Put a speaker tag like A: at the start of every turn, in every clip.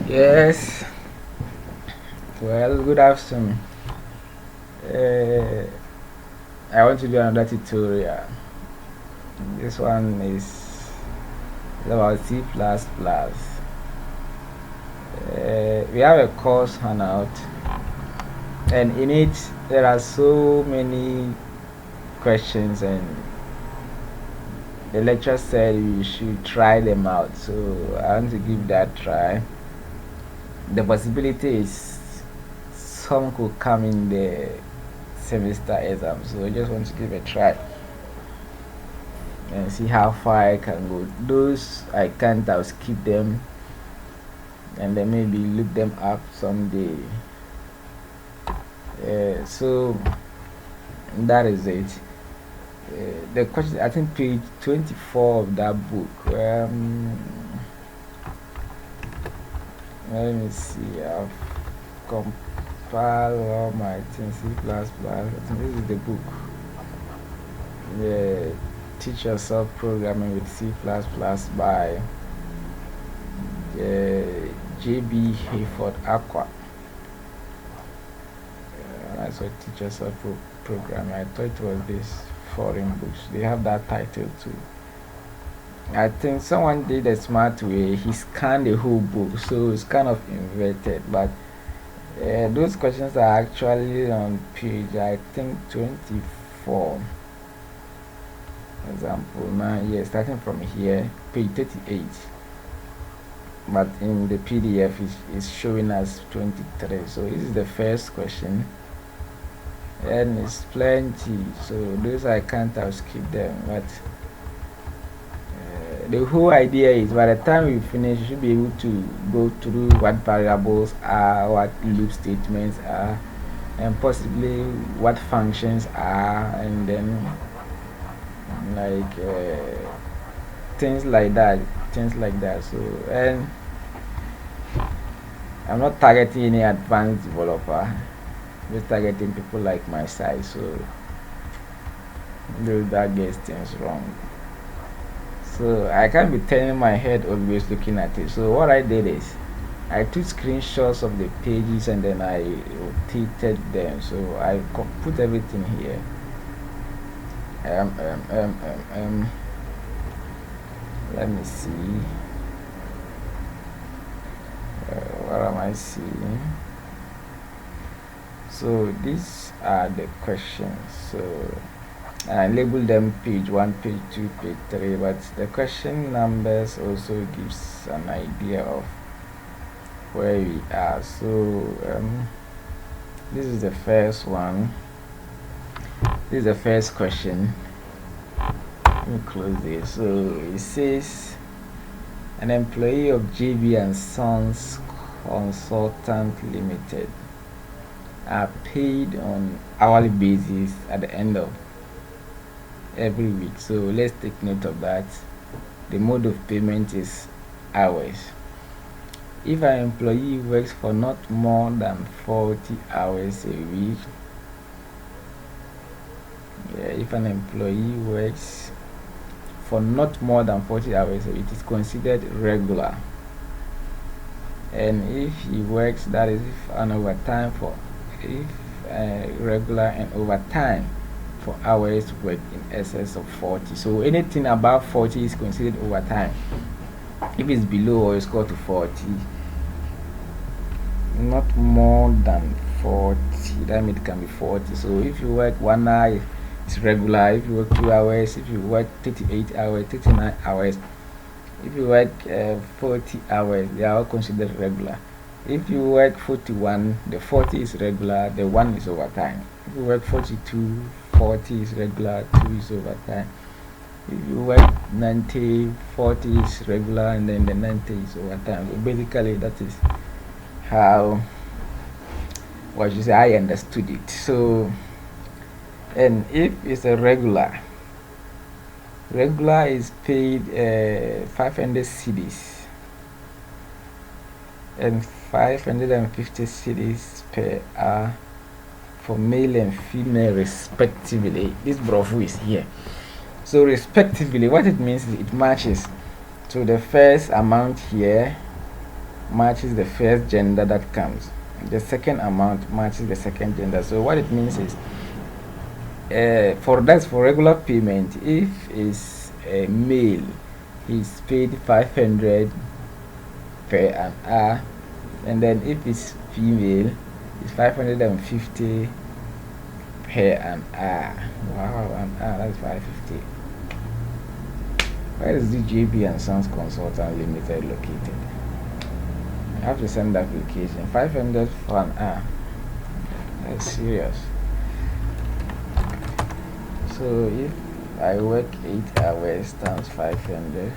A: Yes, well, good afternoon. Uh, I want to do another tutorial. This one is about C++. We have a course handout, and in it there are so many questions, and the lecturer said we should try them out. So I want to give that a try. The possibility is some could come in the semester exam, so I just want to give a try and see how far I can go. Those I can't, I'll skip them and then maybe look them up someday. So that is it. The question, I think page 24 of that book. Let me see. I've compiled all my things. C++. I think this is the book. The Teach Yourself Programming with C++ by J.B. Hayford Aqua. That's what Teach Yourself Programming. I thought it was this foreign books. They have that title too. I think someone did a smart way. He scanned the whole book, so it's kind of inverted. But those questions are actually on page, I think, 24. Example now, yes, starting from here, page 38. But in the PDF, it's showing us 23. So this is the first question, and it's plenty. So those I can't, I'll skip them. But the whole idea is by the time we finish, you should be able to go through what variables are, what loop statements are, and possibly what functions are, and then like things like that. So, and I'm not targeting any advanced developer, just targeting people like my size, so those that gets things wrong. So I can't be turning my head always looking at it. So what I did is I took screenshots of the pages and then I rotated them. So I put everything here. Let me see. What am I seeing? So these are the questions. So I label them page 1, page 2, page 3, but the question numbers also gives an idea of where we are. So this is the first one. This is the first question. Let me close this. So it says an employee of JB and Sons Consultant Limited are paid on hourly basis at the end of every week. So let's take note of that. The mode of payment is hours. If an employee works for not more than 40 hours a week, if an employee works for not more than 40 hours a week, it is considered regular. And if he works, that is if an overtime for regular and overtime for hours worked in excess of 40. So anything above 40 is considered overtime. If it's below or it's equal to 40, not more than 40, that means it can be 40. So if you work 1 hour, it's regular. If you work 2 hours, if you work 38 hours, 39 hours, if you work 40 hours, they are all considered regular. If you work 41, the 40 is regular, the 1 is overtime. If you work 42, 40 is regular, 2 is overtime. If you work 90, 40 is regular, and then the 90 is overtime. So basically, that is how, what you say, I understood it. So, and if it's a regular is paid 500 cedis and 550 cedis per hour for male and female respectively. This brofu is here. So respectively, what it means is it matches. So the first amount here matches the first gender that comes. The second amount matches the second gender. So what it means is, for regular payment, if it's a male, he's paid 500 per an hour, and then if it's female, it's 550 per an hour. Wow, an hour, that's 550. Where is the JB and Sons Consultant Limited located? I have to send the application. 500 for an hour. That's serious. So if I work 8 hours times 500,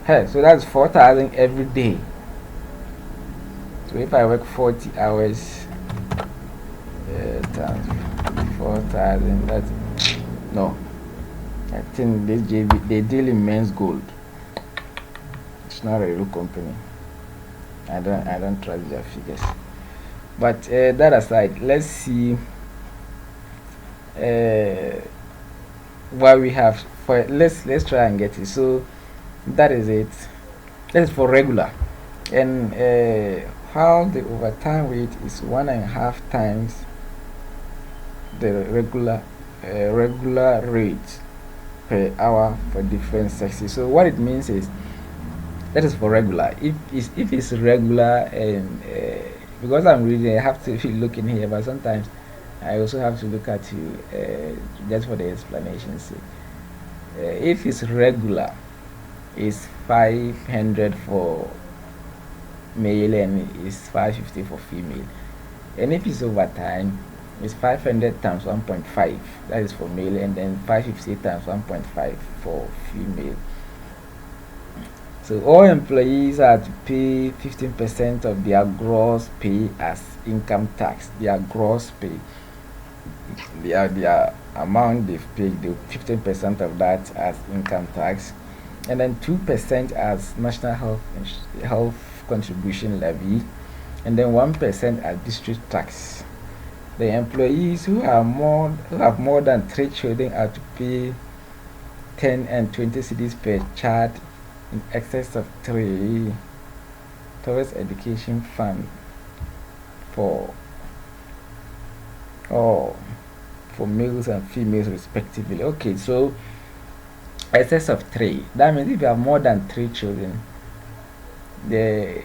A: hey, so that's 4,000 every day. So if I work 40 hours times 4,000, that's no. I think this JB, they deal in men's gold. It's not a real company. I don't trust their figures. But that aside, let's see what we have for. Let's try and get it. So that is it. That is for regular, and how the overtime rate is 1.5 times the regular rate per hour for different sexes. So what it means is, that is for regular. If it's regular, and because I'm reading, I have to be looking here, but sometimes I also have to look at you just for the explanation's sake. If it's regular, it's 500 for male and it's 550 for female. And if it's overtime, it's 500 times 1.5, that is for male, and then 550 times 1.5 for female. So all employees are to pay 15% of their gross pay as income tax. Their gross pay, their amount they've paid, the 15% of that as income tax, and then 2% as national health contribution levy, and then 1% as district tax. The employees who have more than 3 children are to pay 10 and 20 cedis per child in excess of 3 towards education fund for males and females respectively. Okay, so excess of 3, that means if you have more than 3 children, the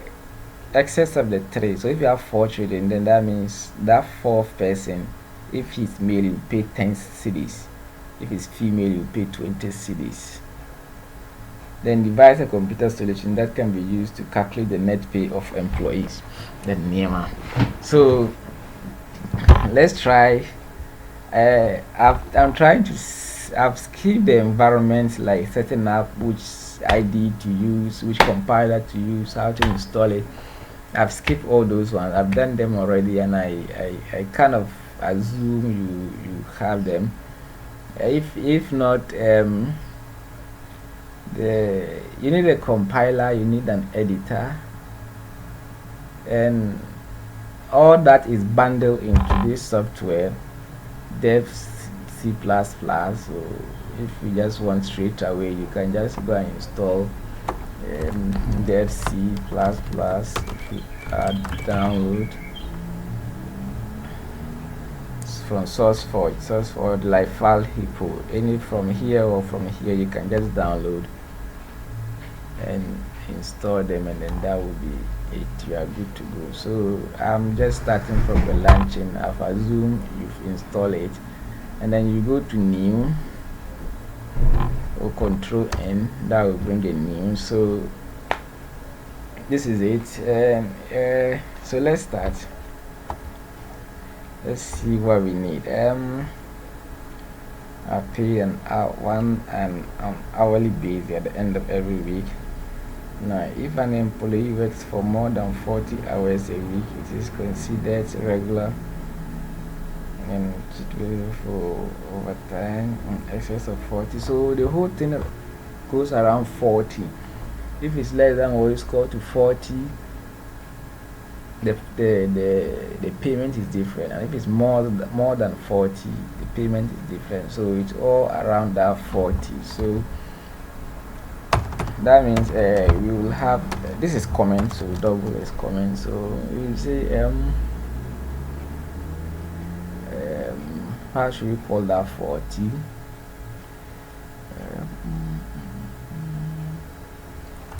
A: excess of the 3, so if you have 4 children, then that means that 4th person, if he's male, you pay 10 cedis, if it's female, you pay 20 cedis. Then devise a computer solution that can be used to calculate the net pay of employees, the NEMA. So let's try. I'm trying to I've skipped the environment, like setting up which ID to use, which compiler to use, how to install it. I've skipped all those ones. I've done them already, and I kind of assume you have them. If not, you need a compiler, you need an editor, and all that is bundled into this software, dev C++. So if you just want straight away, you can just go and install dev C++. If you download from SourceForge, like file hippo, any from here or from here, you can just download and install them, and then that will be it. You are good to go. So I'm just starting from the launching. I've assumed you've installed it, and then you go to new or Control N, that will bring a new. So this is it. So let's start. Let's see what we need. I pay an hourly base at the end of every week. Now, if an employee works for more than 40 hours a week, it is considered regular, and it will for overtime in excess of 40. So the whole thing goes around 40. If it's less than what is called to 40, the payment is different, and if it's more than 40, the payment is different. So it's all around that 40. So that means we will have this is comment, so double is comment, so you say how should we call that 40?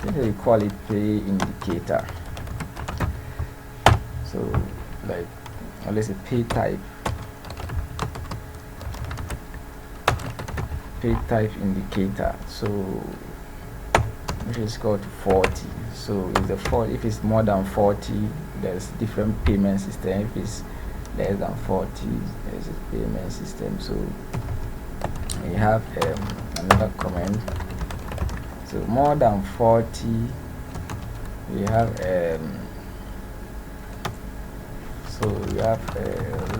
A: I think we call it pay indicator. So like let's say pay type indicator, so which is equal to 40. So if the 40, if it's more than 40, there's different payment system. If it's less than 40, there's a payment system. So we have another comment. So more than 40, we have so we have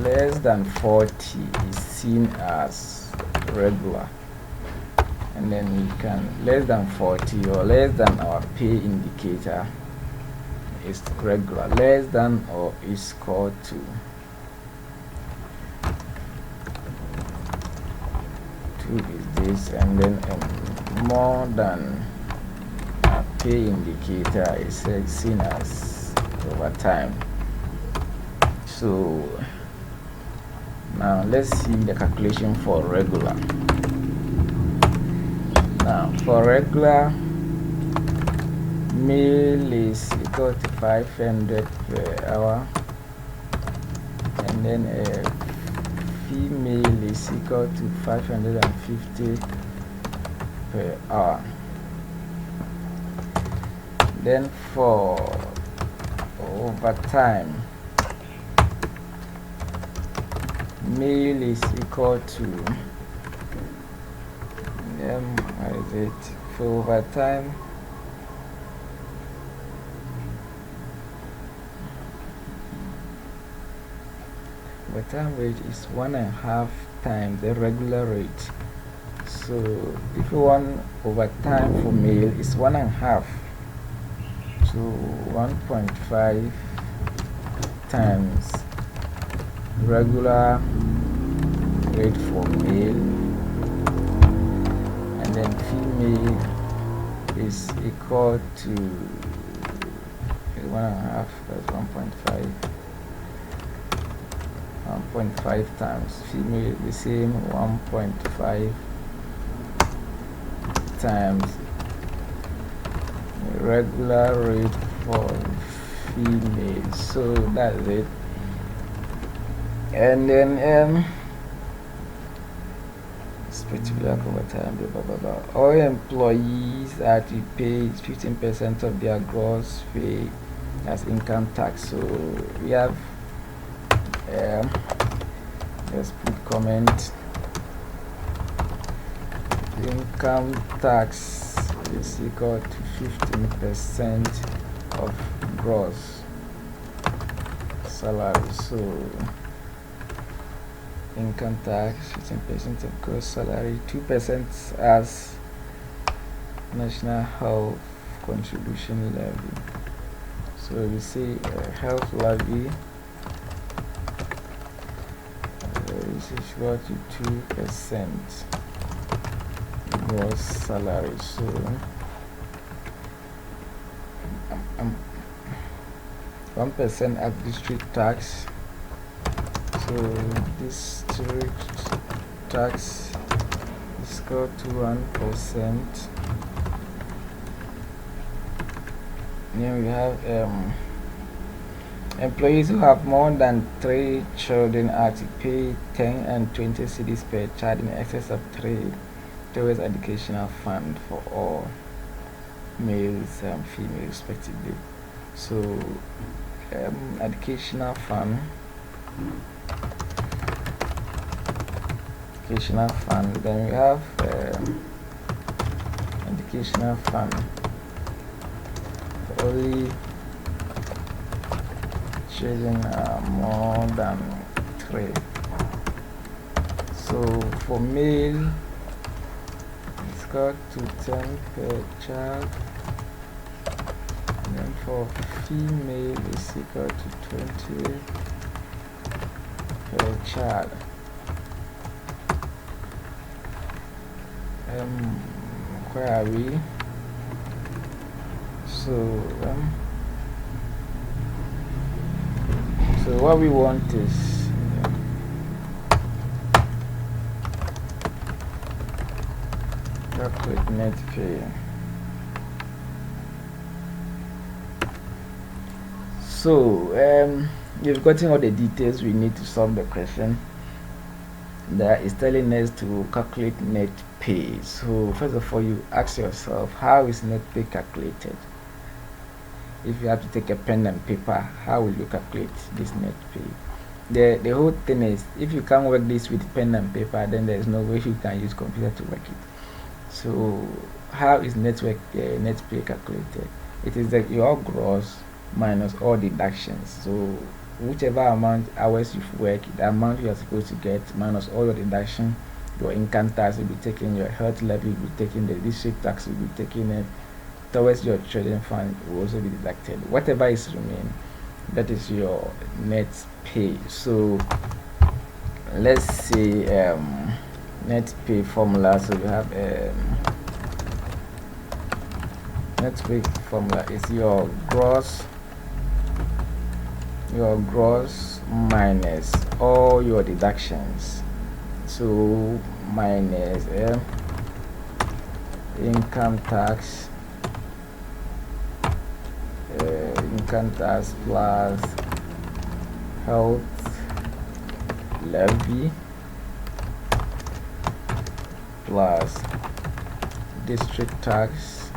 A: less than 40 is seen as regular, and then we can less than 40 or less than our pay indicator is regular. Less than or is equal to 2 is this, and then more than our pay indicator is seen as overtime. So now let's see the calculation for regular. Now for regular, male is equal to 500 per hour, and then female is equal to 550 per hour. Then for overtime, male is equal to what is it for overtime? Overtime rate is 1.5 times the regular rate. So if you want overtime for male, is 1.5, so 1.5 times regular rate for male, and then female is equal to 1.5, that's 1.5 times female, the same 1.5 times regular rate for female. So that's it. And then particular overtime, blah blah blah. All employees are to pay 15% of their gross pay as income tax. So we have let's put comment. Income tax is equal to 15% of gross salary. So income tax 15% of gross salary, 2% as national health contribution levy. So we say health levy is equal to 2% gross salary. So 1% at district tax. So district tax is equal to 1%. Then we have employees who have more than 3 children are to pay 10 and 20 cedis per child in excess of 3 towards educational fund for all males and females respectively. So educational fund, then we have educational fund for only children are more than 3. So for male it's got to 10 per child, and then for female it's equal to 20 per child. Where are we? So so what we want is calculate net pay. So you've gotten all the details we need to solve the question. That is telling us to calculate net pay. So first of all, you ask yourself, how is net pay calculated? If you have to take a pen and paper, how will you calculate this net pay? The whole thing is, if you can't work this with pen and paper, then there's no way you can use computer to work it. So how is net pay calculated? It is your gross minus all deductions. So whichever amount hours you've worked, the amount you are supposed to get minus all your deduction. Your income tax will be taken, your health levy will be taken, the district tax will be taken, towards your children fund will also be deducted. Whatever is remaining, that is your net pay. So let's see net pay formula. So we have net pay formula is your gross minus all your deductions. So minus income tax plus health levy plus district tax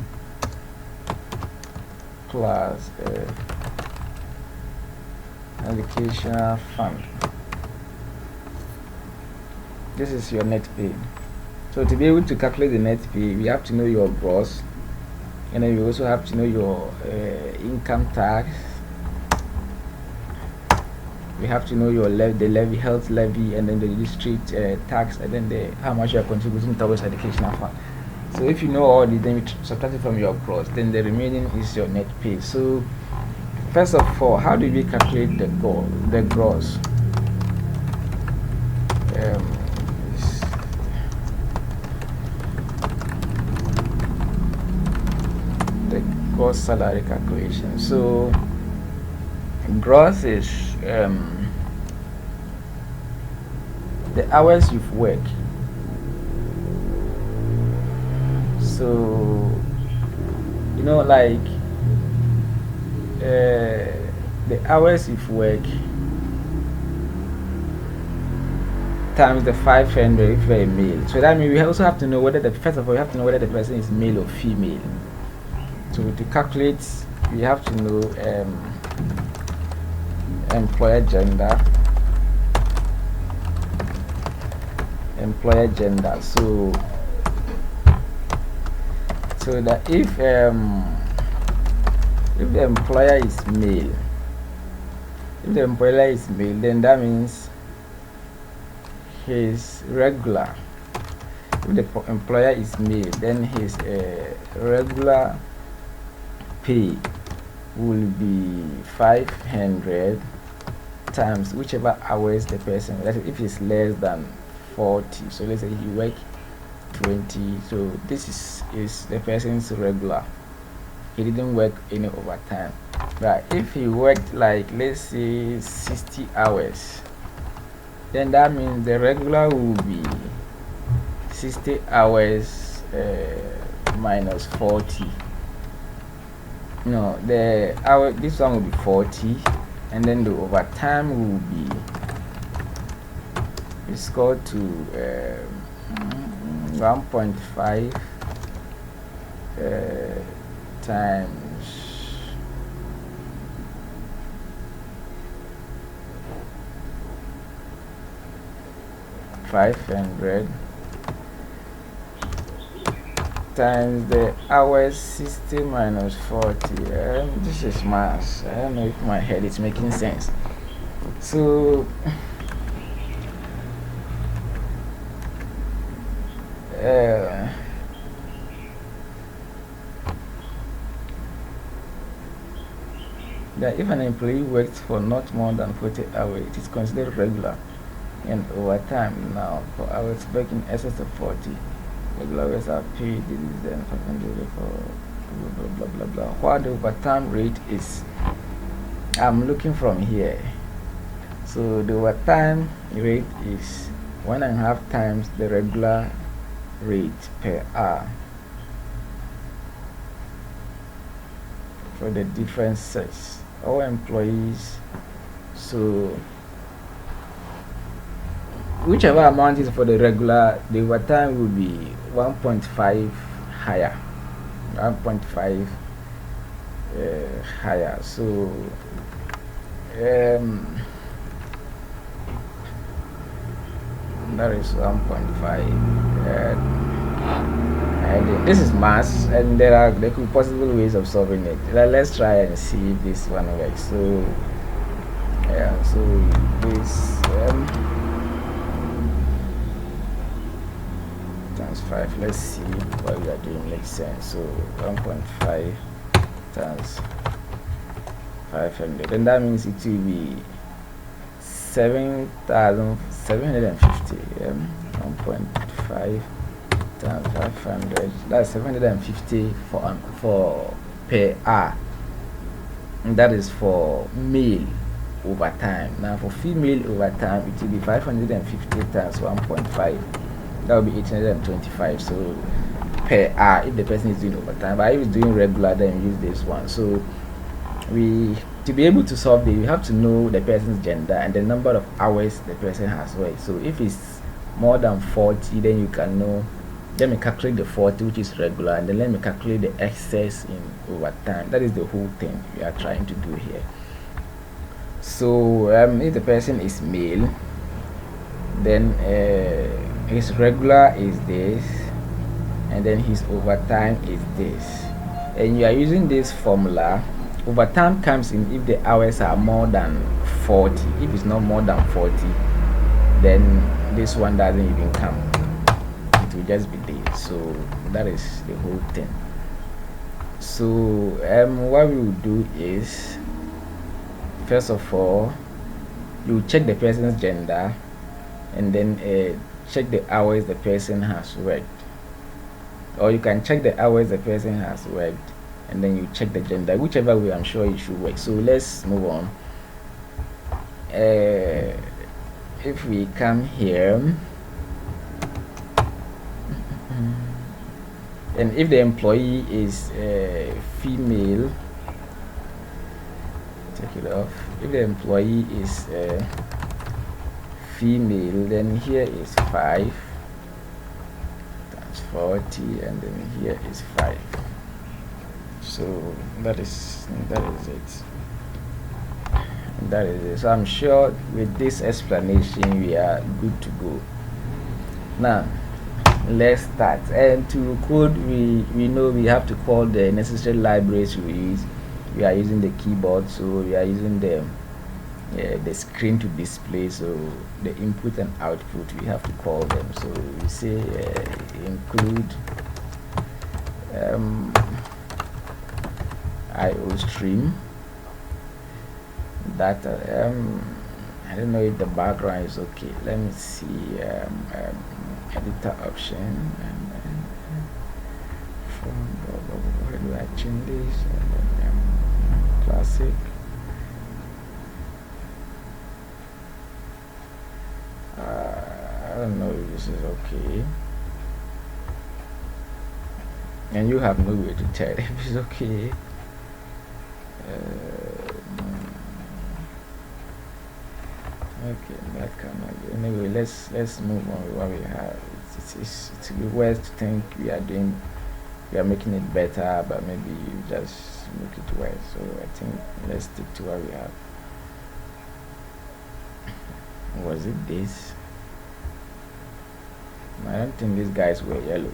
A: plus educational fund. This is your net pay. So to be able to calculate the net pay, we have to know your gross, and then you also have to know your income tax. We have to know your the levy, health levy, and then the district tax, and then how much you are contributing towards educational fund. So if you know all these, then you subtract it from your gross, then the remaining is your net pay. So first of all, how do we calculate the gross? The gross salary calculation. So gross is the hours you've worked. So you know, like the hours you've worked times the 500 if you're a male. So that means we also have to know whether first of all, you have to know whether the person is male or female. So to calculate, we have to know employer gender. So that if the employer is male, then that means his regular. If the employer is male, then his regular pay will be 500 times whichever hours the person. If it's less than 40, so let's say he work 20. So this is the person's regular. He didn't work any overtime. Right? If he worked, like, let's say 60 hours, then that means the regular will be 60 hours minus 40. No, the hour, this one will be 40, and then the overtime will be, it's equal to 1.5 times 500 times the hours 60 minus 40. This is math. I don't know if my head is making sense. So that if an employee works for not more than 40 hours, it is considered regular, and overtime now for hours working in excess of 40. Regular hours are paid. This is then 500 for blah blah blah blah. What the overtime rate is, I'm looking from here. So the overtime rate is 1.5 times the regular rate per hour for the different sets. All employees, so whichever amount is for the regular, the overtime will be 1.5 higher, 1.5 higher. So that is 1.5. And this is mass, and there could be possible ways of solving it. Let's try and see if this one works. So yeah, so this times 5. Let's see what we are doing makes sense. So 1.5 times 500, and that means it will be 7,750. 1.5 times 500, that's 750 for per hour, and that is for male overtime. Now for female overtime, it will be 550 times 1.5, that will be 825. So per hour if the person is doing overtime. But if he's doing regular, then use this one. So to be able to solve this, you have to know the person's gender and the number of hours the person has worked. So if it's more than 40, then you can know, let me calculate the 40, which is regular, and then let me calculate the excess in overtime. That is the whole thing we are trying to do here. So if the person is male, then his regular is this, and then his overtime is this, and you are using this formula. Overtime comes in if the hours are more than 40. If it's not more than 40, then this one doesn't even come. It will just be there. So that is the whole thing. So what we will do is, first of all, you check the person's gender, and then check the hours the person has worked, or you can check the hours the person has worked, and then you check the gender. Whichever way, I'm sure it should work. So let's move on. If we come here, and if the employee is female, take it off. If the employee is female, then here is 5 times 40, and then here is 5. So that is it. That is it. So I'm sure with this explanation we are good to go. Now let's start. And to code, we know we have to call the necessary libraries we use. We are using the keyboard, so we are using the screen to display. So the input and output, we have to call them. So we say include IO stream data. I don't know if the background is okay. Let me see. Editor option, and from where do I change this? Classic. I don't know if this is okay, and you have no way to tell if it's okay. Okay, that cannot be. Anyway, let's move on with what we have. It's worse to think we are making it better, but maybe you just make it worse. So I think let's stick to what we have. Was it this? I don't think these guys were yellow.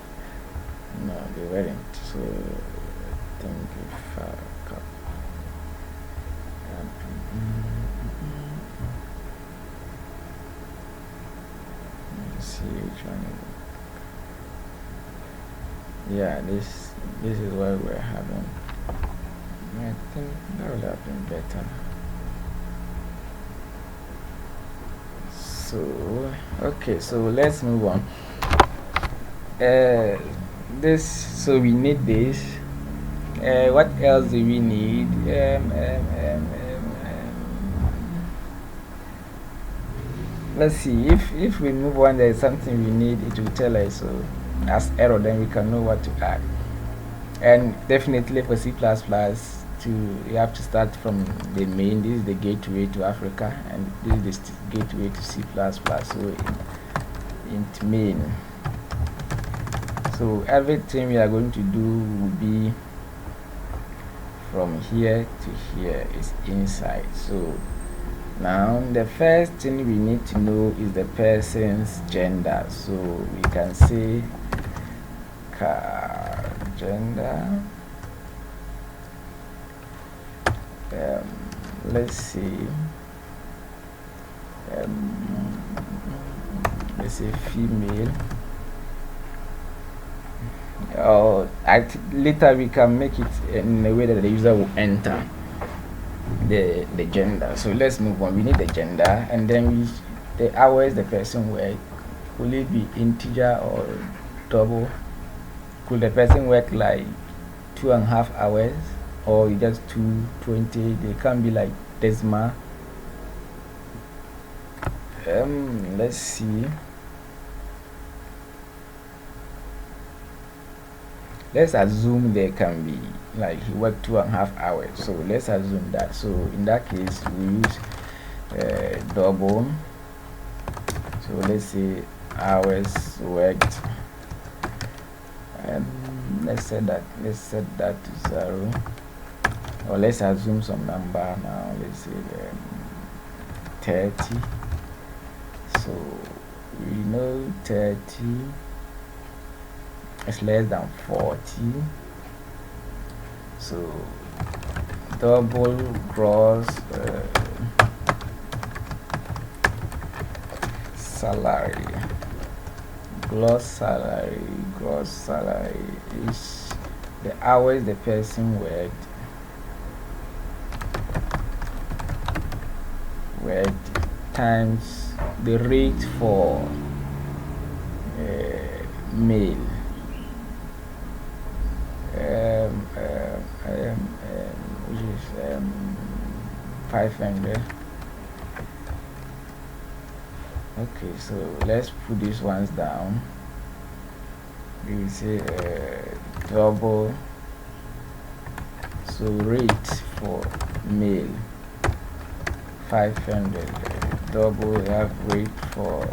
A: No, they weren't. So I think if let's see which one is it. Yeah, this is what we're having. I think that would have been better. So okay, so let's move on. So we need this, What else do we need? Let's see, if we move on, there is something we need, it will tell us. So as error, then we can know what to add. And definitely for C++, you have to start from the main. This is the gateway to Africa, and this is the gateway to C++. So int main. So everything we are going to do will be from here to here is inside. So now the first thing we need to know is the person's gender. So we can say car gender. Let's see. Let's say female. Later we can make it in a way that the user will enter the gender. So let's move on. We need the gender, and then the hours the person work. Will it be integer or double? Could the person work like 2.5 hours, or just 220? They can be like decimal. Let's see. Let's assume there can be like he worked 2.5 hours. So let's assume that. So in that case, we use double. So let's say hours worked, and let's set that to 0. Or let's assume some number now. Let's say 30. So we know 30 is less than 40. So double gross salary. Gross salary is the hours the person worked times the rate for male. Which is 500. Okay, so let's put these ones down. We will say double. So rate for male 500. Double, we have rate for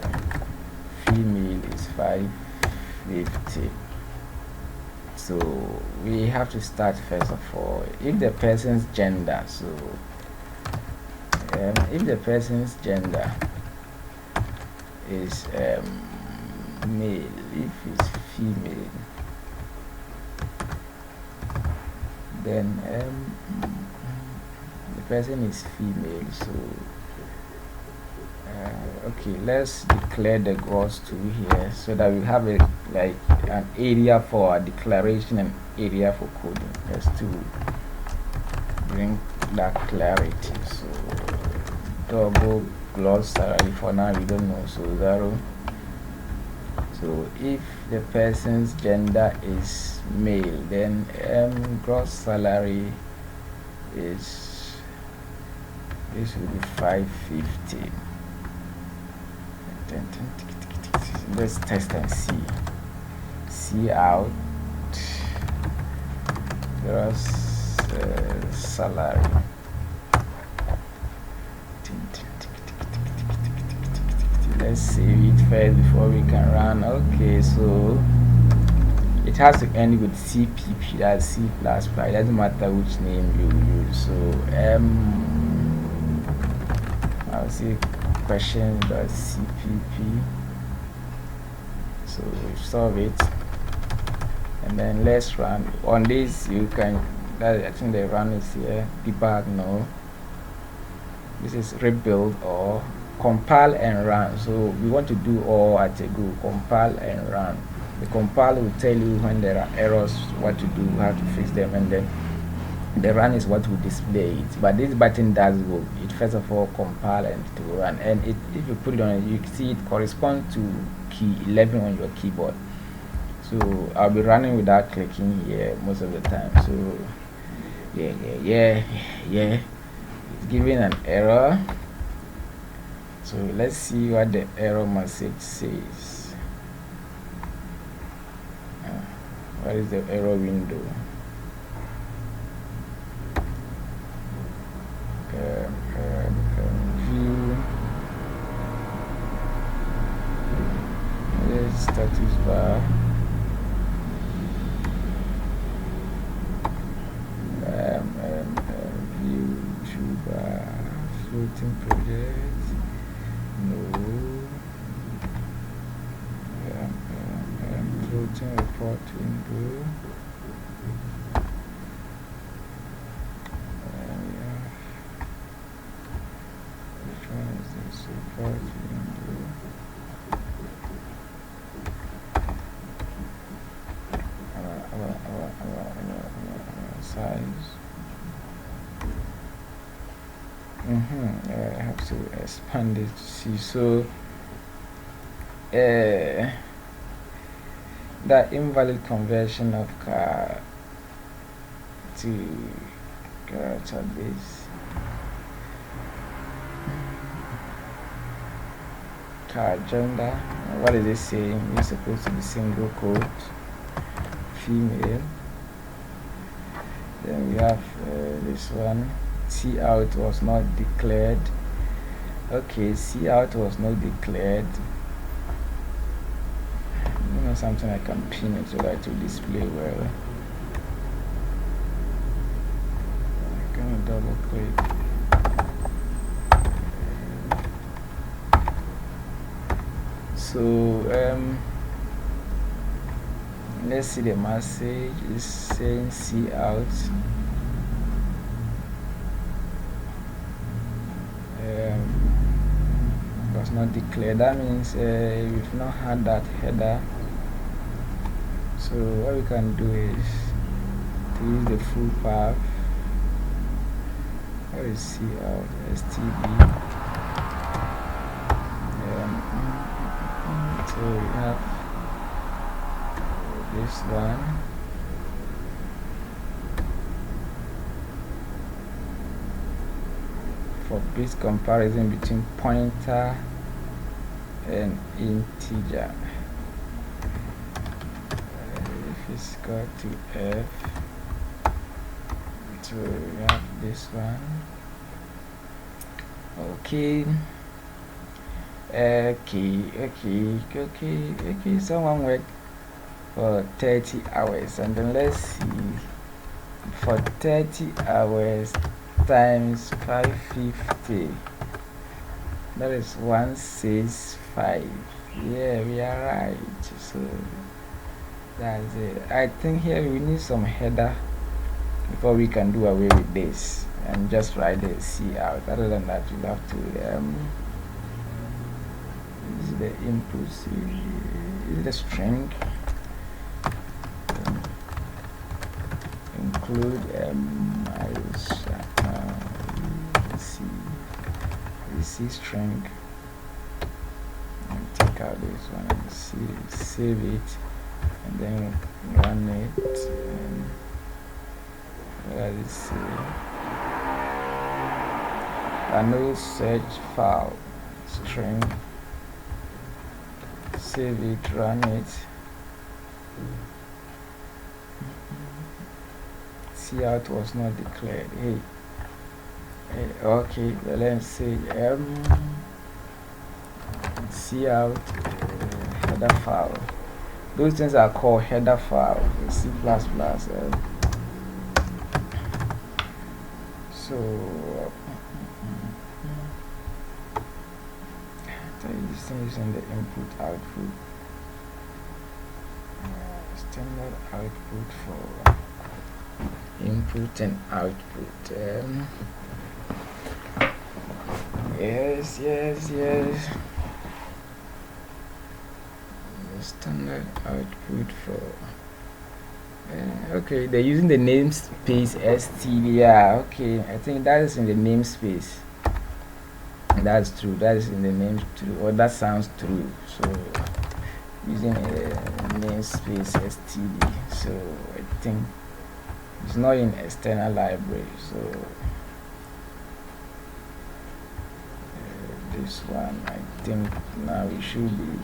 A: female is 550. So we have to start first of all if the person's gender. So if the person's gender is male, if it's female, then the person is female. So okay, let's declare the gross to here so that we have like an area for our declaration and area for coding, just to bring that clarity. So double gross salary, for now we don't know, so 0. So if the person's gender is male, then gross salary is, this will be 550. Let's test and see out gross salary. Let's save it first before we can run. Okay, so it has to end with CPP, that's C++. It doesn't matter which name you use. So I'll say question.cpp. So we solve it, and then let's run on this. You can, I think the run is here, debug. No, this is rebuild or compile and run. So we want to do all at a go, compile and run. The compile will tell you when there are errors, what to do, how to fix them, and then the run is what will display it. But this button does work. It first of all compile and to run, and if you put it on, you see it corresponds to key 11 on your keyboard. So I'll be running without clicking here most of the time. So yeah, it's giving an error. So let's see what the error message says. What is the error window? View. Yes, status bar. View toolbar. Floating project. No. Floating report window. Which one is this? Report window. Size. I have to expand it to see. So that invalid conversion of car to character base. Car gender. What is it saying? It's supposed to be single quote. Female. Then we have this one. C out was not declared. Okay, C out was not declared. Something I can pin it so that it will display well. I'm gonna double click. So let's see, the message is saying C out. Was not declared. That means we've not had that header. So what we can do is to use the full path. What is C out? STB. So we have this one. For base comparison between pointer and integer. If it's got to F, so we have this one. Okay. Someone worked for 30 hours, and then let's see, for 30 hours times 550, that is 165. Yeah, we are right. So that's it. I think here we need some header before we can do away with this and just write the C out. Other than that, you'll have to use the input. Is the string include C string, and take out this one and save it, and then run it. And what does it say? A no search file string. Save it, run it. C out was not declared. Hey, okay, well, let's say C out header file. Those things are called header file in C++. So using the input output, standard output for input and output. Yes. Standard output for okay, they're using the namespace std. Yeah, okay, I think that is in the namespace. That's true, that is in the name true, or that sounds true. So using a namespace std. So I think it's not in external library, so this one, I think now it should be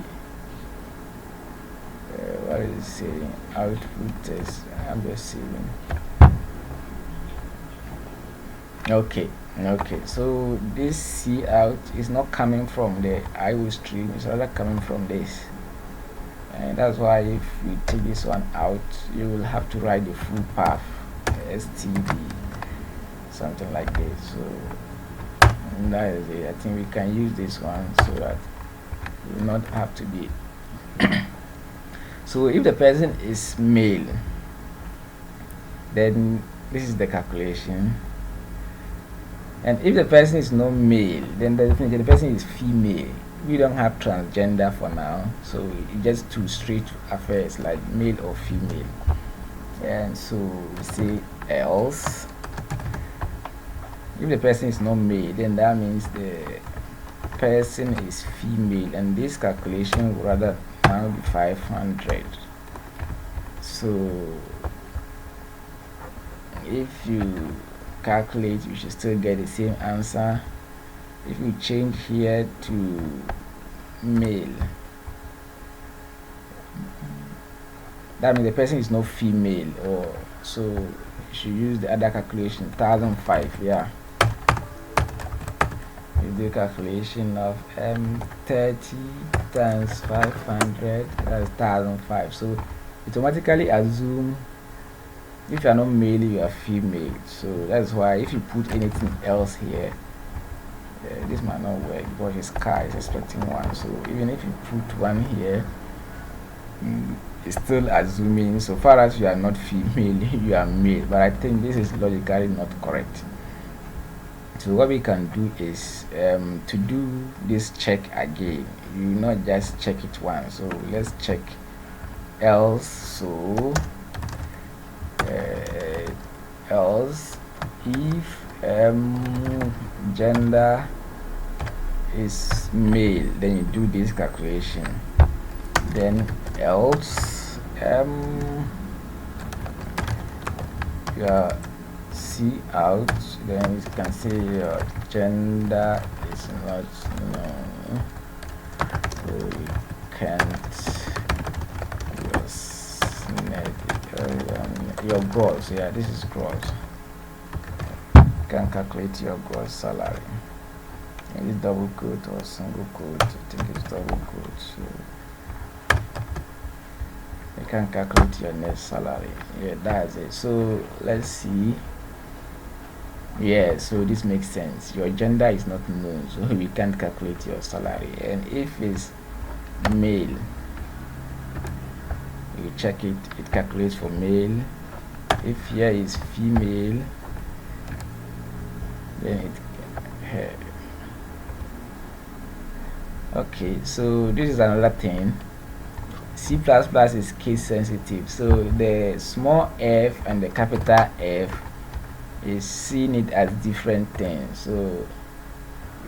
A: what is it saying? Output test. I'm just saving. Okay, so this C out is not coming from the IO stream, it's rather coming from this, and that's why if you take this one out, you will have to write the full path std, something like this. So that is it. I think we can use this one so that you will not have to be so if the person is male, then this is the calculation, and if the person is not male, then the person is female. We don't have transgender for now, so it's just two straight affairs like male or female. And so we say else, if the person is not male, then that means the person is female, and this calculation would rather now be 500. So if you calculate, you should still get the same answer. If we change here to male, that means the person is not female, or so you should use the other calculation, 1005. Yeah, you do calculation of 30 times 500, that's 1005. So it automatically assume if you are not male, you are female. So that's why if you put anything else here, this might not work because his car is expecting 1. So even if you put 1 here, it's still assuming so far as you are not female, you are male. But I think this is logically not correct. So what we can do is to do this check again. You not just check it once. So let's check else. So else if gender is male, then you do this calculation. Then else your C out, then you can say your gender is not known, so you can't your gross. Yeah, this is gross. You can calculate your gross salary. And it's double quote or single quote. I think it's double quote. So you can calculate your net salary. Yeah, that's it. So let's see. Yeah, so this makes sense. Your gender is not known, so we can't calculate your salary. And if it's male, you check it, it calculates for male. If here is female, then it okay. So this is another thing. C++ is case sensitive, so the small f and the capital F is seeing it as different things. So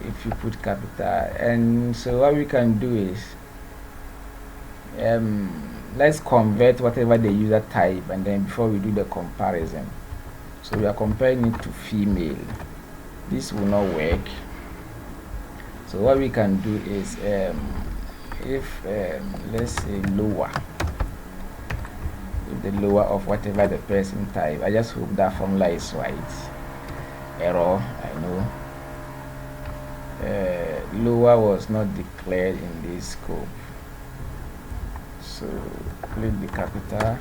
A: if you put capital, and so what we can do is let's convert whatever the user type, and then before we do the comparison, so we are comparing it to female. This will not work. So what we can do is if let's say lower, if the lower of whatever the person type, I just hope that formula is right. Error, I know. Lower was not declared in this scope. So click the capital.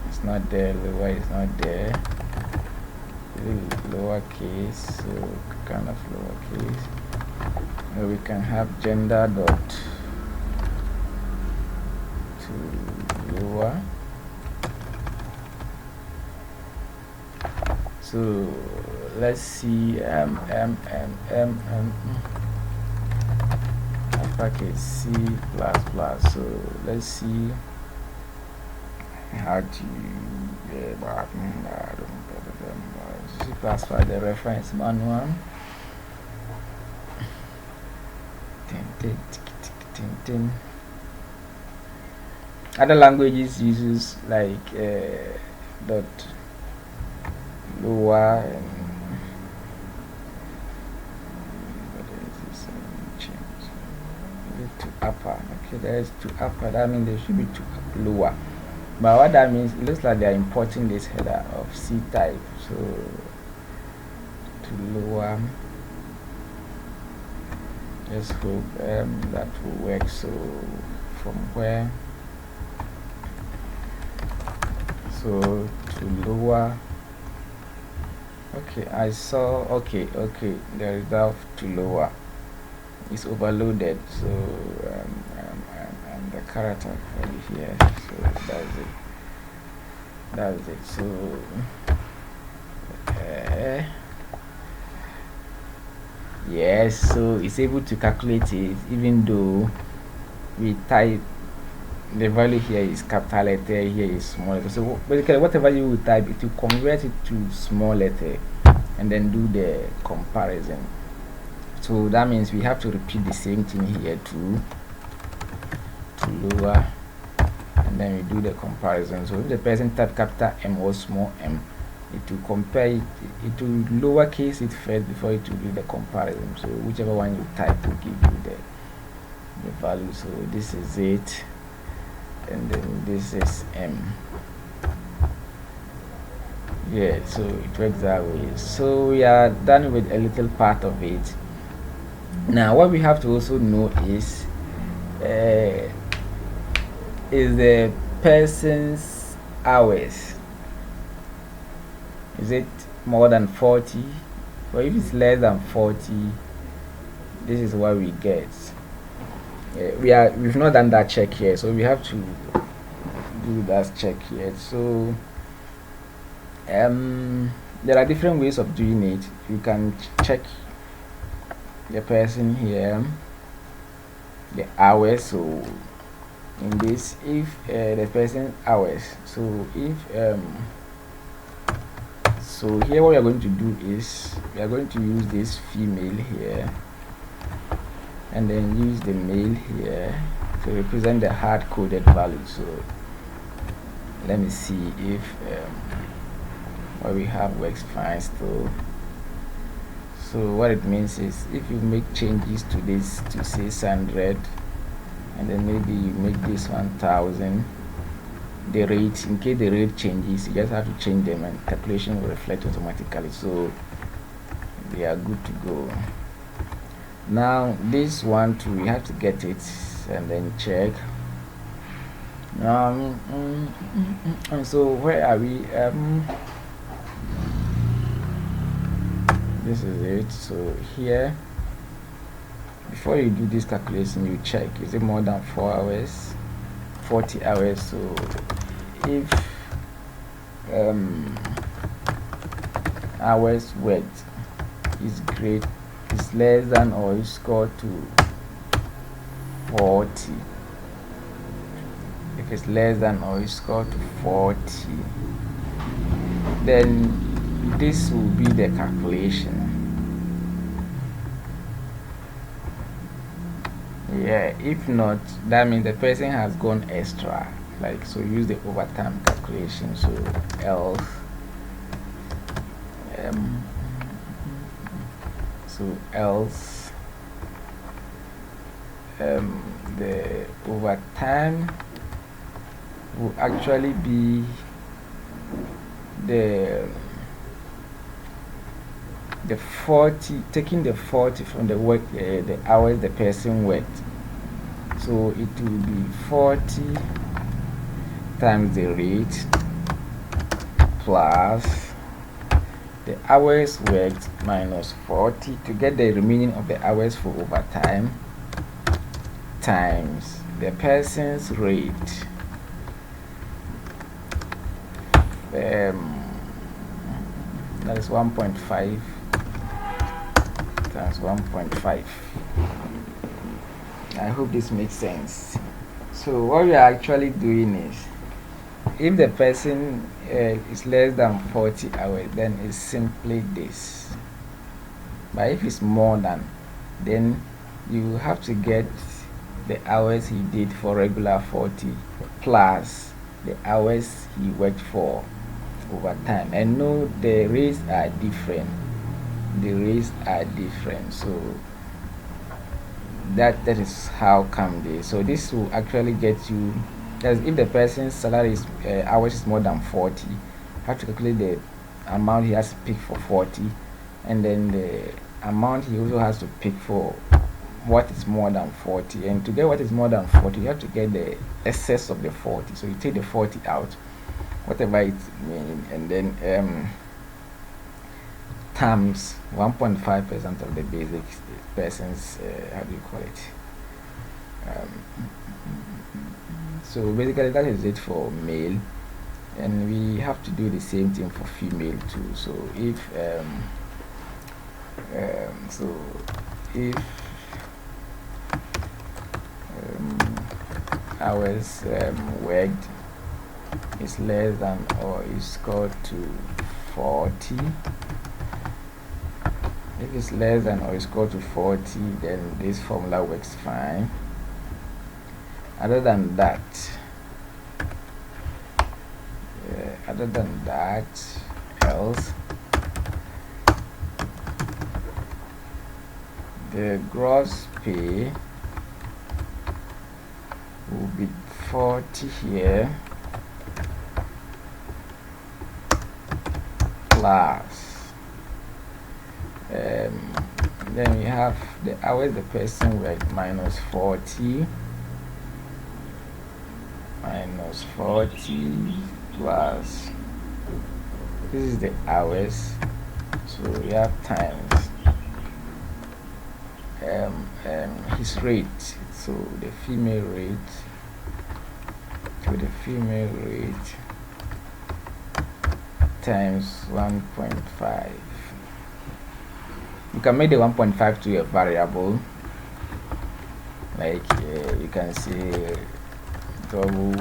A: It's not there. Lower is not there. Lowercase, so kind of lowercase. Now we can have gender dot to lower. So let's see package C++. So let's see how to C++, the reference manual. Other languages uses like dot lower and what is this? Change it to upper. Okay, there is to upper. That means there should be to lower. But what that means, it looks like they are importing this header of C type. So to lower. Let's hope that will work. So from where? So to lower. Okay, I saw. Okay, the result to lower is overloaded. So and the character over here. So that's it. So yes, so it's able to calculate it even though we type the value here is capital letter, here is small letter. So basically whatever you will type, it will convert it to small letter and then do the comparison. So that means we have to repeat the same thing here to lower, and then we do the comparison. So if the person type capital M or small m, it will compare it, it will lowercase it first before it will do the comparison. So whichever one you type will give you the value. So this is it, and then this is M. Yeah, so it works that way. So we are done with a little part of it. Now what we have to also know is the person's hours. Is it more than 40? Or if it's less than 40, this is what we get. We've not done that check here, so we have to do that check here. So there are different ways of doing it. You can check the person here, the hours. So in this, if the person hours, so if so here what we are going to do is we are going to use this female here and then use the male here to represent the hard-coded value. So let me see if what we have works fine still. So what it means is if you make changes to this to say 100 and then maybe you make this 1000, the rate, in case the rate changes, you just have to change them and calculation will reflect automatically. So they are good to go. Now this one too, we have to get it and then check. So where are we? This is it. So here, before you do this calculation, you check, is it more than 4 hours, 40 hours? So if hours worked is less than or is equal to 40, if it's less than or is equal to 40, then this will be the calculation. Yeah, if not, that means the person has gone extra, like, so use the overtime calculation. So else the overtime will actually be the 40, taking the 40 from the work, the hours the person worked. So it will be 40 times the rate plus the hours worked minus 40 to get the remaining of the hours for overtime times the person's rate, that is 1.5 times 1.5. I hope this makes sense. So what we are actually doing is, if the person is less than 40 hours, then it's simply this. But if it's more than, then you have to get the hours he did for regular 40 plus the hours he worked for overtime, and no, the rates are different. So that is how come this. So this will actually get you, as if the person's salary is hours is more than 40, you have to calculate the amount he has to pick for 40, and then the amount he also has to pick for what is more than 40. And to get what is more than 40, you have to get the excess of the 40. So you take the 40 out, whatever it means, and then times 1.5% of the basic person's, how do you call it? So basically that is it for male, and we have to do the same thing for female too. So if hours worked is less than or is equal to 40, if it's less than or is equal to 40, then this formula works fine. Other than that, else the gross pay will be 40 here plus then we have the hours the person worked minus 40 plus this is the hours, so we have times his rate, so the female rate times 1.5. You can make the 1.5 to a variable, like you can say double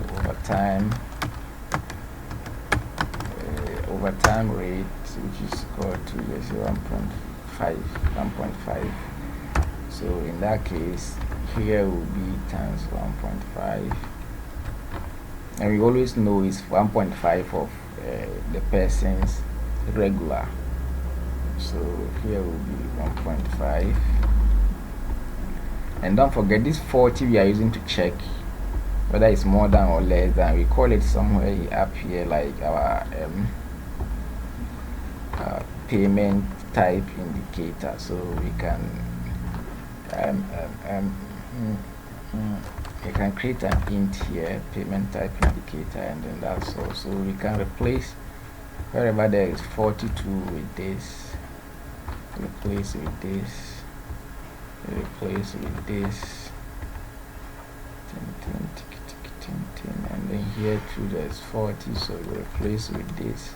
A: overtime rate, which is equal to, let's say, 1.5. So in that case, here will be times 1.5, and we always know it's 1.5 of the person's regular. So here will be 1.5, and don't forget this 40 we are using to check whether it's more than or less than. We call it somewhere up here like our payment type indicator, so we can you can create an int here, payment type indicator, and then that's all. So we can replace wherever there is 42 with this, replace with this, and then here too there's 40, so you replace with this,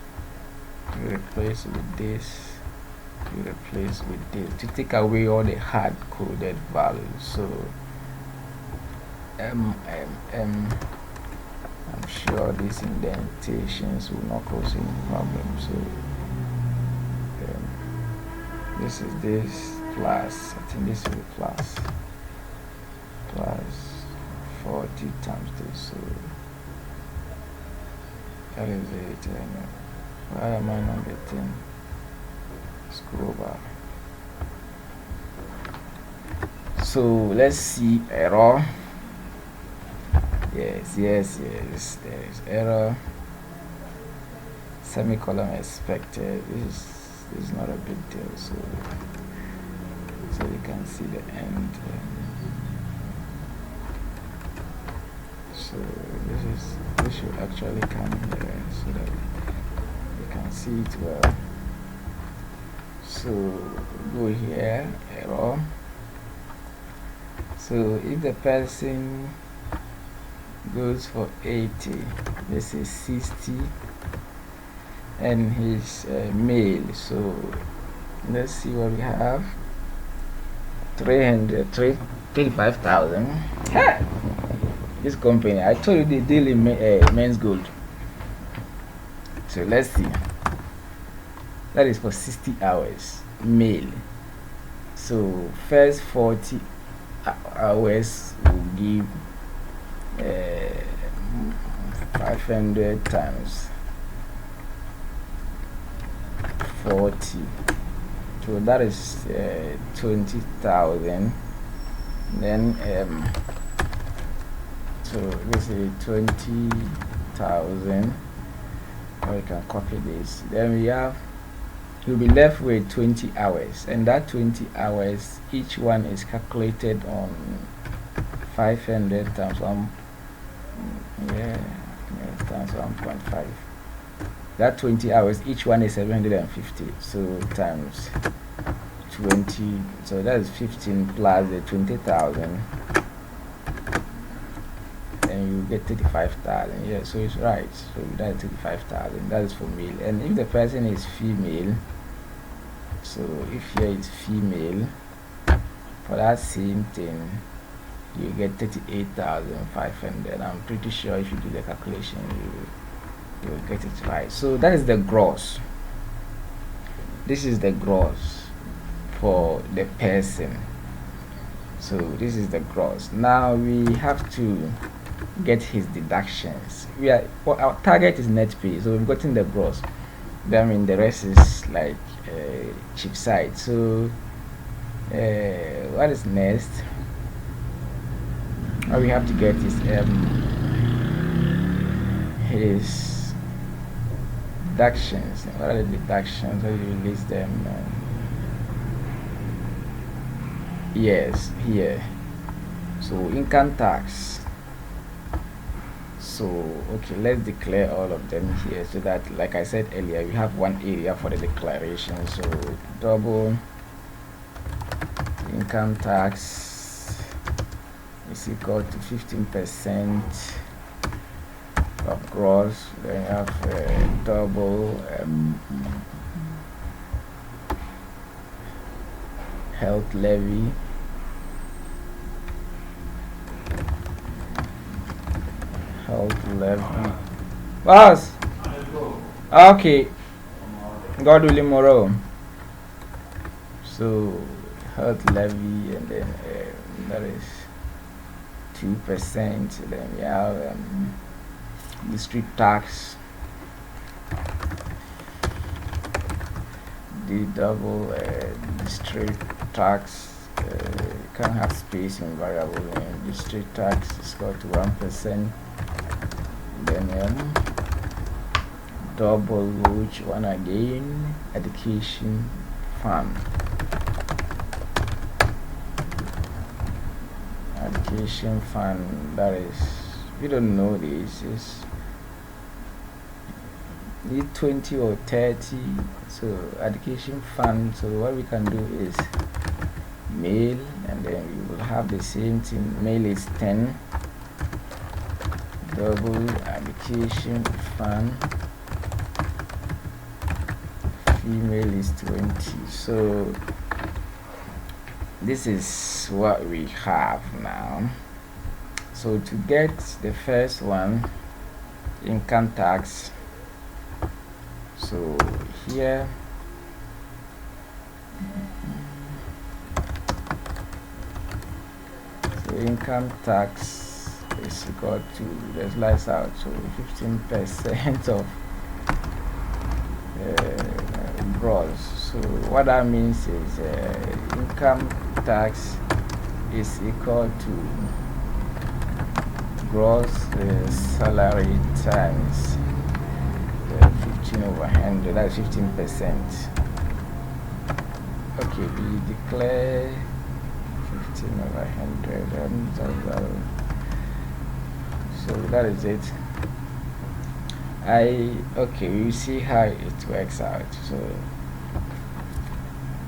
A: you replace with this, you replace with this to take away all the hard coded values. So I'm sure these indentations will not cause any problem. So this is this plus, I think this will be plus 40 times this, so that is it. Why am I not getting scroll bar? So let's see error. Yes, there is error, semicolon expected. This is not a big deal, so you can see the end. So this should actually come here so that you can see it well. So go here, error. So if the person goes for 80, this is 60, and he's male, so let's see what we have. 25,000. This company, I told you they deal in men's gold. So let's see. That is for 60 hours, male. So first 40 hours will give 500 times 40, so that is 20,000. Then so this is 20,000. We can copy this. Then we have, you'll be left with 20 hours, and that 20 hours, each one is calculated on 500 times 1, times 1.5. That 20 hours, each one is 750, so times 20, so that is 15 plus the 20,000, and you get 35,000. Yeah, so it's right. So that's 35,000. That is for male. And if the person is female, so if here is female, for that same thing, you get 38,500. I'm pretty sure if you do the calculation, you will get it right. So that is the gross. This is the gross for the person. So this is the gross. Now we have to get his deductions. Our target is net pay, so we've gotten the gross. That means the rest is like cheap side. So what is next? What we have to get is his deductions. What are the deductions? How do you list them? Yes, here. So income tax. So okay, let's declare all of them here, so that, like I said earlier, we have one area for the declaration. So double income tax is equal to 15% of gross. Then you have double health levy. Boss. Okay. God willing, tomorrow. So health levy, and then that is 2%. Then we have district tax, the double district tax. You can't have space in variable. District tax is equal to 1%. Then double, which one again? Education fund. Education fund, that is, we don't know this, is need 20 or 30. So education fund, so what we can do is mail, and then we will have the same thing. Mail is 10, double education fund, female is 20. So this is what we have now. So to get the first one, income tax, so here so income tax is equal to, let's slice out, so 15% of gross. So what that means is income tax is equal to gross salary times 15/100, that's 15%. Okay, we declare 15/100. So that is it. Okay, we see how it works out. So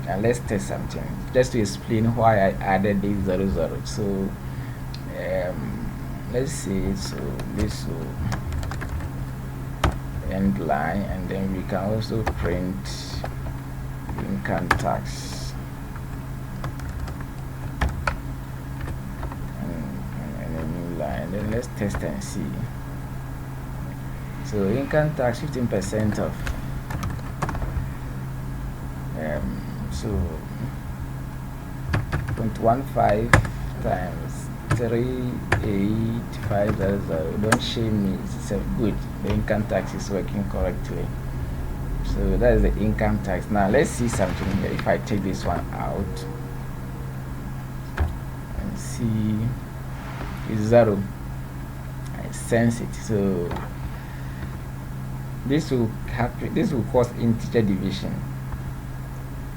A: and let's test something just to explain why I added this 00. So let's see. So this will end line, and then we can also print income tax and a new line. Then let's test and see. So income tax 15% of so 0.15 times 38500. Don't shame me, it's good. The income tax is working correctly. So that is the income tax. Now let's see something here. If I take this one out and see, it's 0. I sense it. So this will cause integer division.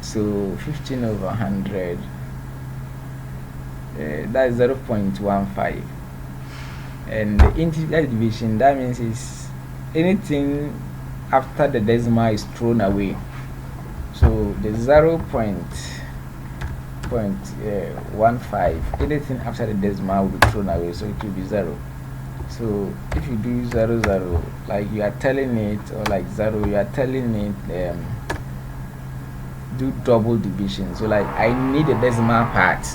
A: So 15 over 100, that is 0.15, and the integer division, that means is anything after the decimal is thrown away. So the 0.15, anything after the decimal will be thrown away, so it will be 0. So if you do 0 0, like you are telling it, or like 0, you are telling it do double division. So like I need a decimal part.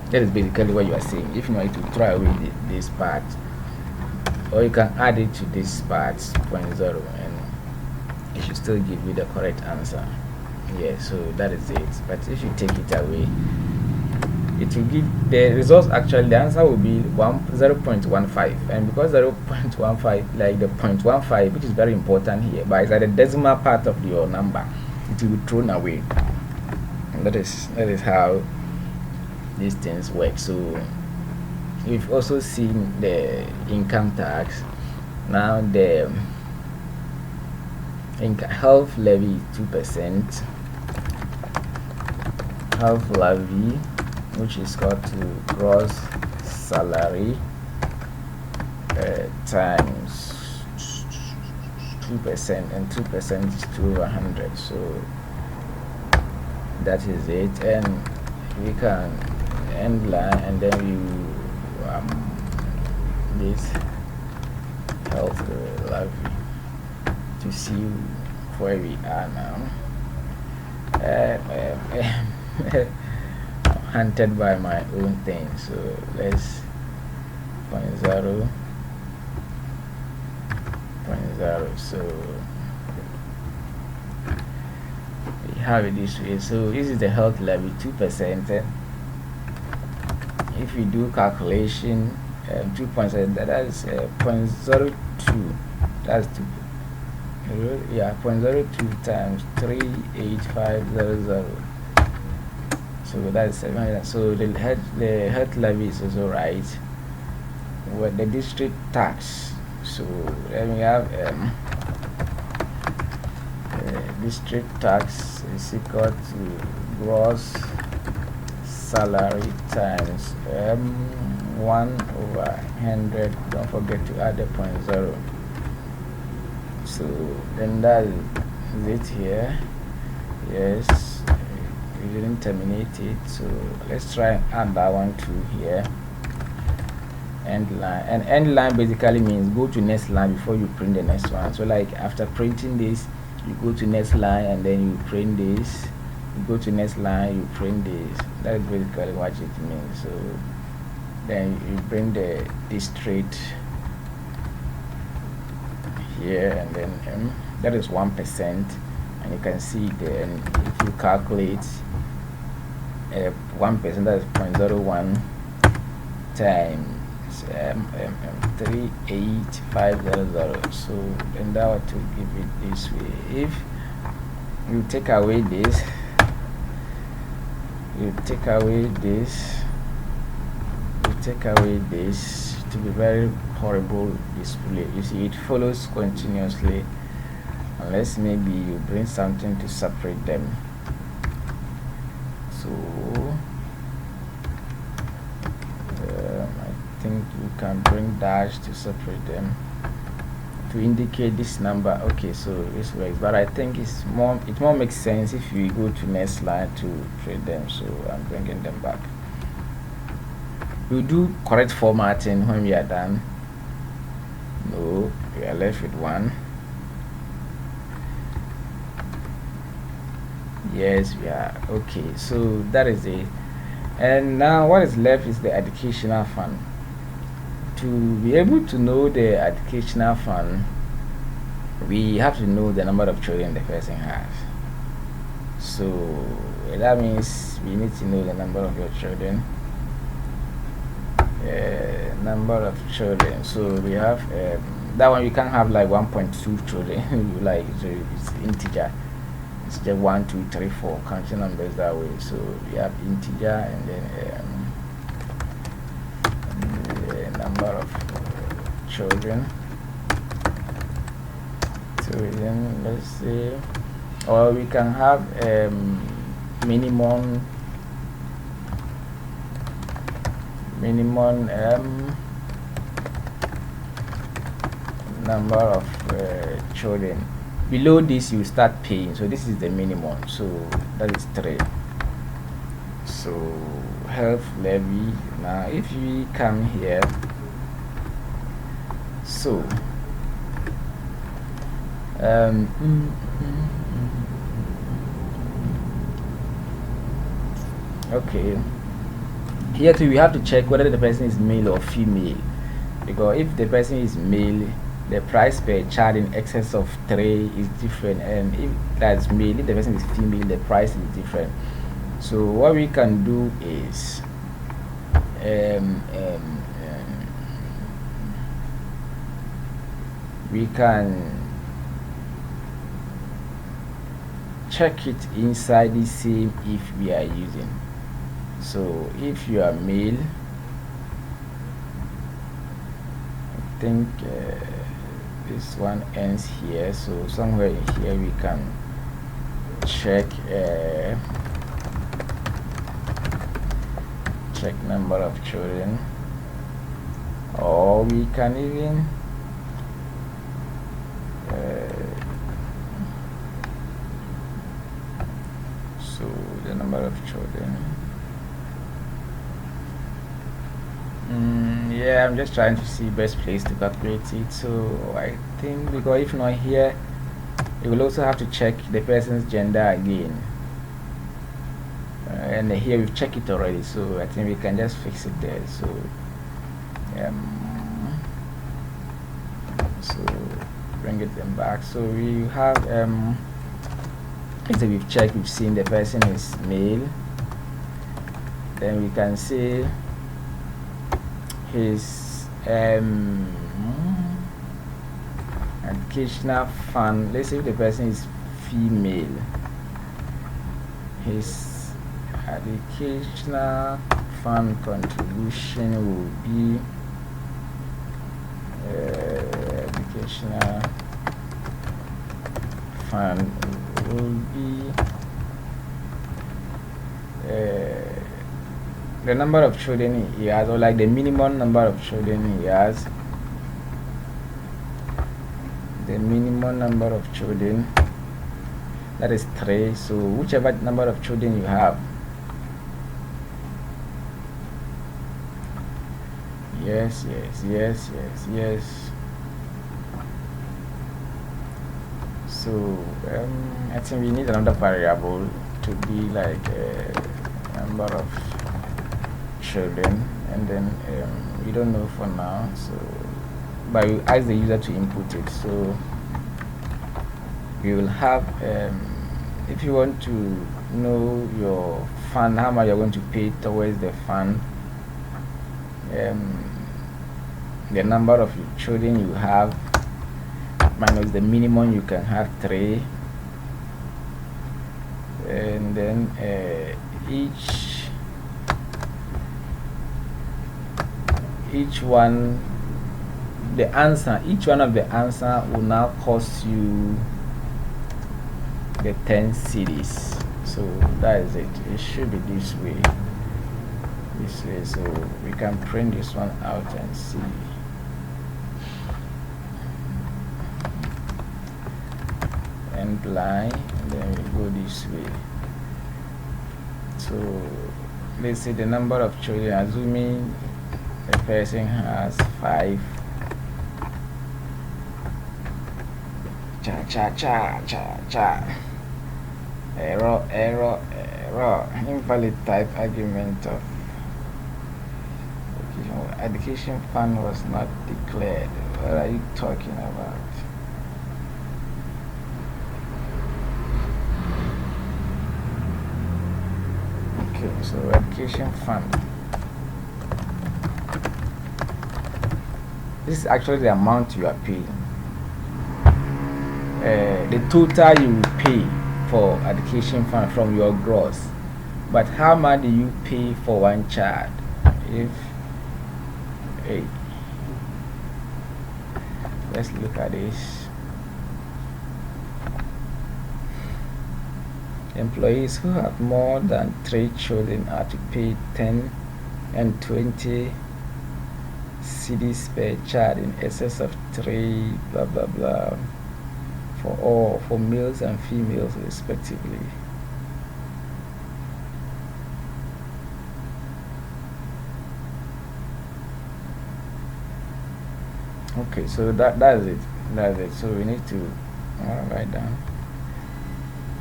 A: That is basically what you are saying. If you want to throw away this part, or you can add it to this part 0.0, and it should still give you the correct answer. Yeah, so that is it. But if you take it away, it will give the results. Actually, the answer will be 0.15, and because 0.15, like the 0.15, which is very important here, but it's at the decimal part of your number, it will be thrown away. And that is how these things work. So we've also seen the income tax. Now the health levy is 2%. Health levy, which is equal to gross salary times 2%, and 2% is 200. So that is it, and we can end line, and then you this health levy to see where we are now. Hunted by my own thing, so let's 0.0. So we have it this way. So this is the health levy, 2%. If we do calculation, 2.7, that is 0.02, that's 2, yeah, 0.02 times 38500, so that's 700. So the health levy is also right. With the district tax, so then we have district tax is equal to gross salary times 1/100. Don't forget to add the 0.0. So then that is it here. Yes, we didn't terminate it, so let's try and add that one too here. End line, and end line basically means go to next line before you print the next one. So like after printing this, you go to next line, and then you print this. You go to next line, you print this. That is basically what it means. So then you bring the district here, and then that is 1%, and you can see then if you calculate 1%, that is 0.01 times 38500. So then that ought to give it this way. If you take away this, you take away this, to be very horrible display. You see, it follows continuously unless maybe you bring something to separate them. So I think you can bring dash to separate them to indicate this number. Okay, so this works, but I think it more makes sense if you go to next line to trade them. So I'm bringing them back. We do correct formatting when we are done. No, we are left with 1. Yes, we are. Okay, so that is it. And now what is left is the educational fund. To be able to know the educational fund, we have to know the number of children the person has. So that means we need to know the number of your children. number of children. So we have that one. You can't have like 1.2 children. Like, so it's integer. It's just 1, 2, 3, 4 counting numbers that way. So we have integer and then the number of children. So then let's see, or we can have minimum number of children. Below this you start paying, so this is the minimum, so that is 3. So health levy. Now if we come here, so okay, here too we have to check whether the person is male or female, because if the person is male, the price per child in excess of 3 is different, and if that's male, if the person is female, the price is different. So what we can do is we can check it inside the same if we are using. So if you are male, I think this one ends here, so somewhere in here we can check number of children, or we can even so the number of children. Yeah, I'm just trying to see best place to calculate it. So I think, because if not here, you will also have to check the person's gender again, and here we've checked it already, so I think we can just fix it there. So so bring it them back. So we have so we've checked, we've seen the person is male, then we can say his educational fund. Let's say if the person is female, his educational fund contribution will be educational fund will be the number of children he has, or like the minimum number of children he has. The minimum number of children, that is 3. So whichever number of children you have, yes. So I think we need another variable to be like number of children, and then we don't know for now, so but we ask the user to input it. So we will have if you want to know your fund, how much you're going to pay towards the fund, the number of children you have minus the minimum you can have, 3, and then each one, the answer, each one of the answer will now cost you the 10 cedis. So that is it. It should be this way. So we can print this one out and see. End line, and then we go this way. So let's say the number of children, assuming the person has 5. Error. Invalid type argument of education fund was not declared. What are you talking about? Okay, so education fund. This is actually the amount you are paying. The total you will pay for education fund from your gross. But how much do you pay for one child? If hey, let's look at this. Employees who have more than 3 children are to pay 10 and 20 cedis per child in excess of 3 blah blah blah for males and females respectively. Okay, so that's it. So we need to write down.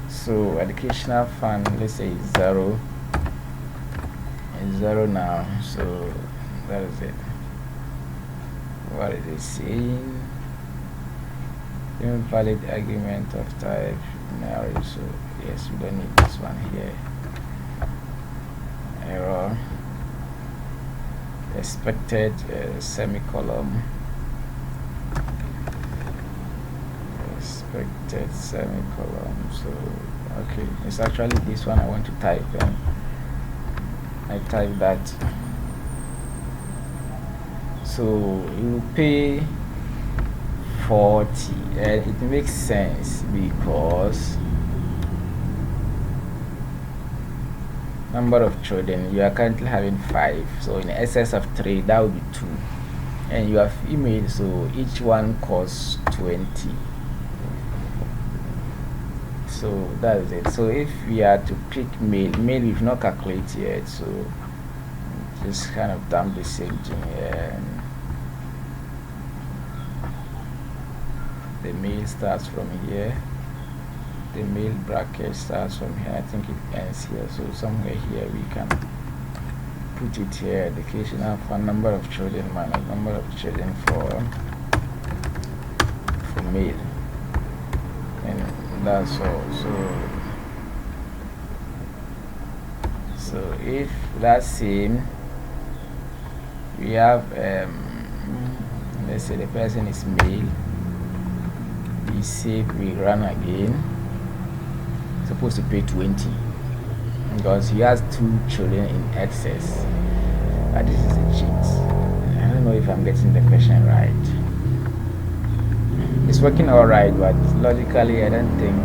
A: So educational fund, let's say is zero. It's zero now. So that is it. What is it saying? Invalid argument of type marriage. So yes, we don't need this one here. Error. Expected semicolon. Expected semicolon. So okay, it's actually this one I want to type, and I type that. So you pay 40, and it makes sense because number of children, you are currently having 5, so in excess of 3 that would be 2, and you have female, so each one costs 20. So that is it. So if we are to pick male we've not calculated yet, so just kind of dump the same thing here. And the male starts from here, the male bracket starts from here, I think it ends here, so somewhere here we can put it here. Educational for number of children minus number of children for male, and that's all. So if that's same, we have let's say the person is male, we save, we run again, supposed to pay 20 because he has 2 children in excess, but this is a cheat. I don't know if I'm getting the question right. It's working all right, but logically I don't think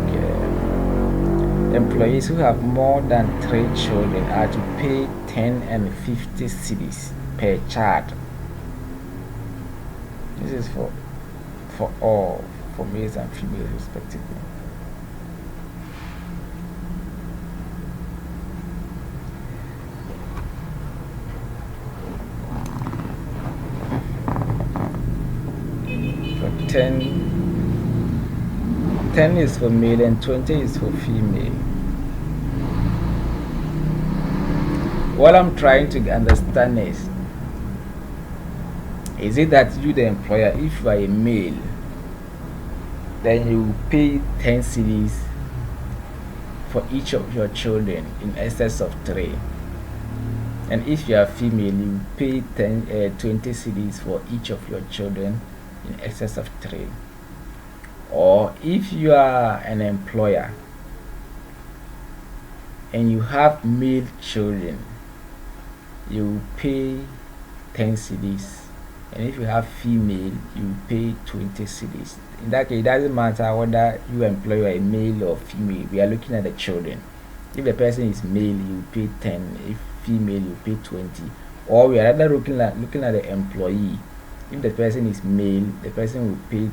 A: employees who have more than 3 children are to pay 10 and 50 cedis per child. This is for all, for males and females respectively. For 10 is for male and 20 is for female. What I'm trying to understand is it that you, the employer, if you are a male, then you pay 10 cedis for each of your children in excess of 3, and if you are female, you pay 20 cedis for each of your children in excess of 3. Or if you are an employer and you have male children, you pay 10 cedis, and if you have female, you pay 20 cedis. In that case, it doesn't matter whether you employ a male or female. We are looking at the children. If the person is male, you pay 10. If female, you pay 20. Or we are rather looking at the employee. If the person is male, the person will pay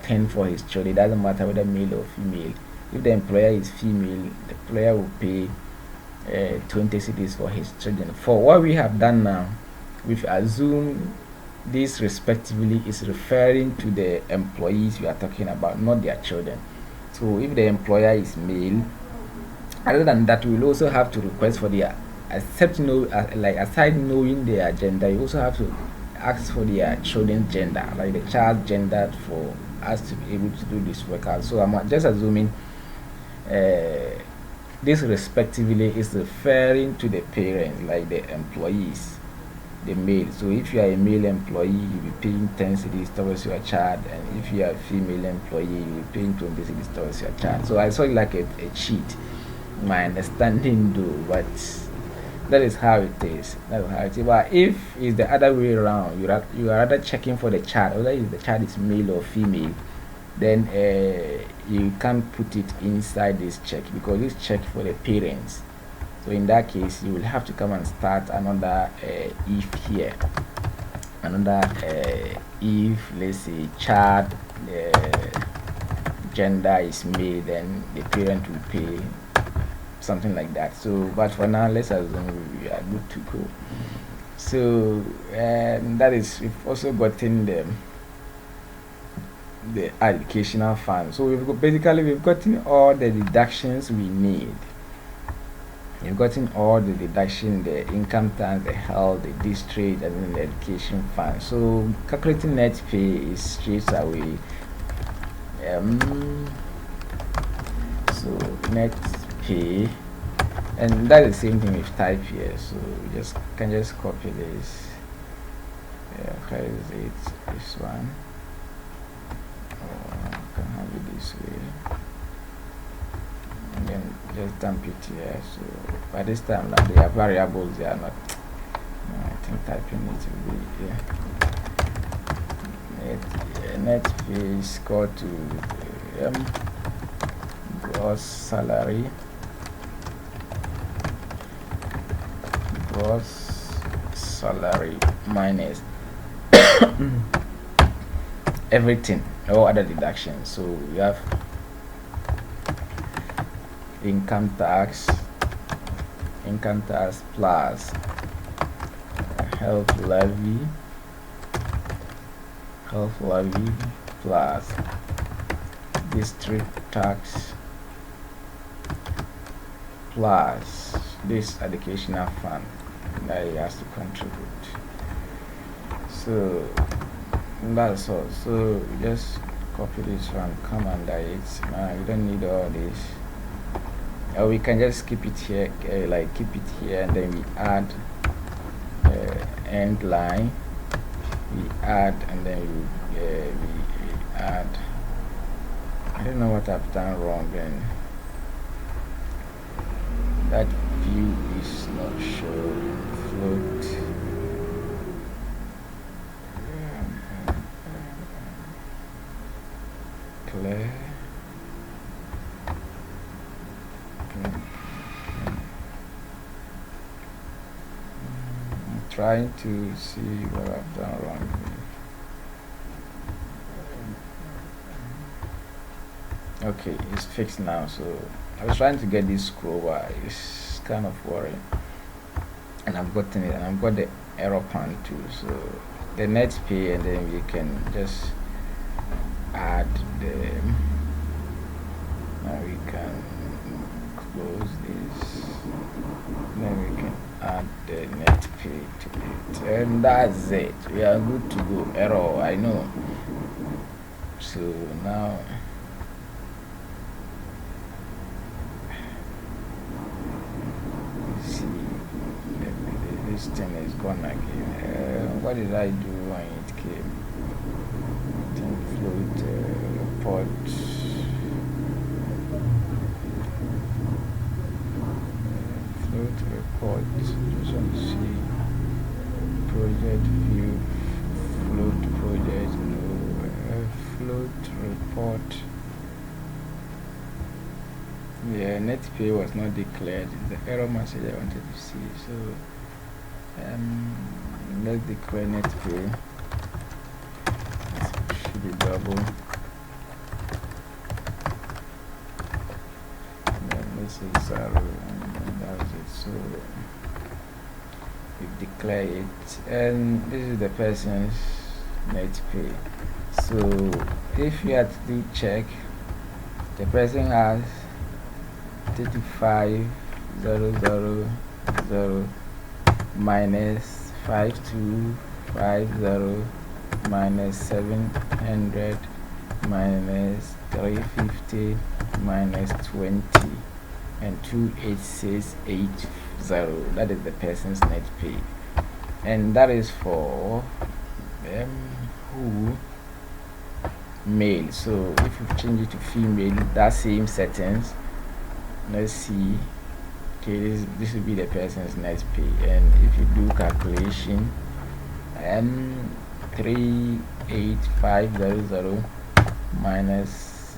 A: 10 for his children. It doesn't matter whether male or female. If the employer is female, the employer will pay 20 cedis for his children. For what we have done now, we've assumed this respectively is referring to the employees we are talking about, not their children. So if the employer is male, other than that, we will also have to request for their aside knowing their gender, you also have to ask for their children's gender, like the child's gender, for us to be able to do this workout. So I'm just assuming this respectively is referring to the parents, like the employees. the male. So if you are a male employee, you'll be paying 10 cedis towards your child, and if you are a female employee, you'll be paying 20 cedis towards your child. So I saw it like a cheat, my understanding though, but that is how it is. That is how it is. But if it's the other way around, you are rather checking for the child, whether the child is male or female, then you can't put it inside this check, because this check for the parents. So in that case, you will have to come and start another if here, another if, let's say child gender is male, then the parent will pay something like that. So but for now, let's assume we are good to go. So that is, we've also gotten the educational fund. So we've gotten all the deductions we need. You've gotten all the deduction, the income tax, the health, the district, and then the education fund. So calculating net pay is straight away. So net pay, and that is the same thing with type here. So you can just copy this. Where is it? This one. Can have it this way. And then just dump it here. So by this time now they are variables, they are not. No, I think typing it will be here. Net pay is equal to gross salary, minus everything, all other deductions. So we have income tax plus health levy plus district tax plus this educational fund that he has to contribute. So that's all. So just copy this one, come under it. You don't need all this. Or we can just keep it here, keep it here, and then we add end line. We add, and then we add. I don't know what I've done wrong, and that view is not showing float. Clear. I'm trying to see what I've done wrong here. Okay, it's fixed now. So I was trying to get this scroll bar. It's kind of worrying, and I've gotten it, and I've got the error pan too. So the net pay, and then we can just add them. Now we can close this. Then we can add the net pay to it, and that's it. We are good to go. Error, I know. So now see, this thing is gone again. What did I do when it came? Float report. Float report. Just want to see project view. Float project. No. Float report. Yeah, net pay was not declared. The error message I wanted to see. So let's declare net pay. Should be double. And then this is 0, and that's it. So we declare it, and this is the person's net pay. So if you had to do check, the person has 35,000 minus 5250 minus 700 minus 350 minus 20 and 28680. That is the person's net pay. and that is for who male. So if you change it to female, that same settings, let's see. Okay, this will be the person's net pay, and if you do calculation, 38500 minus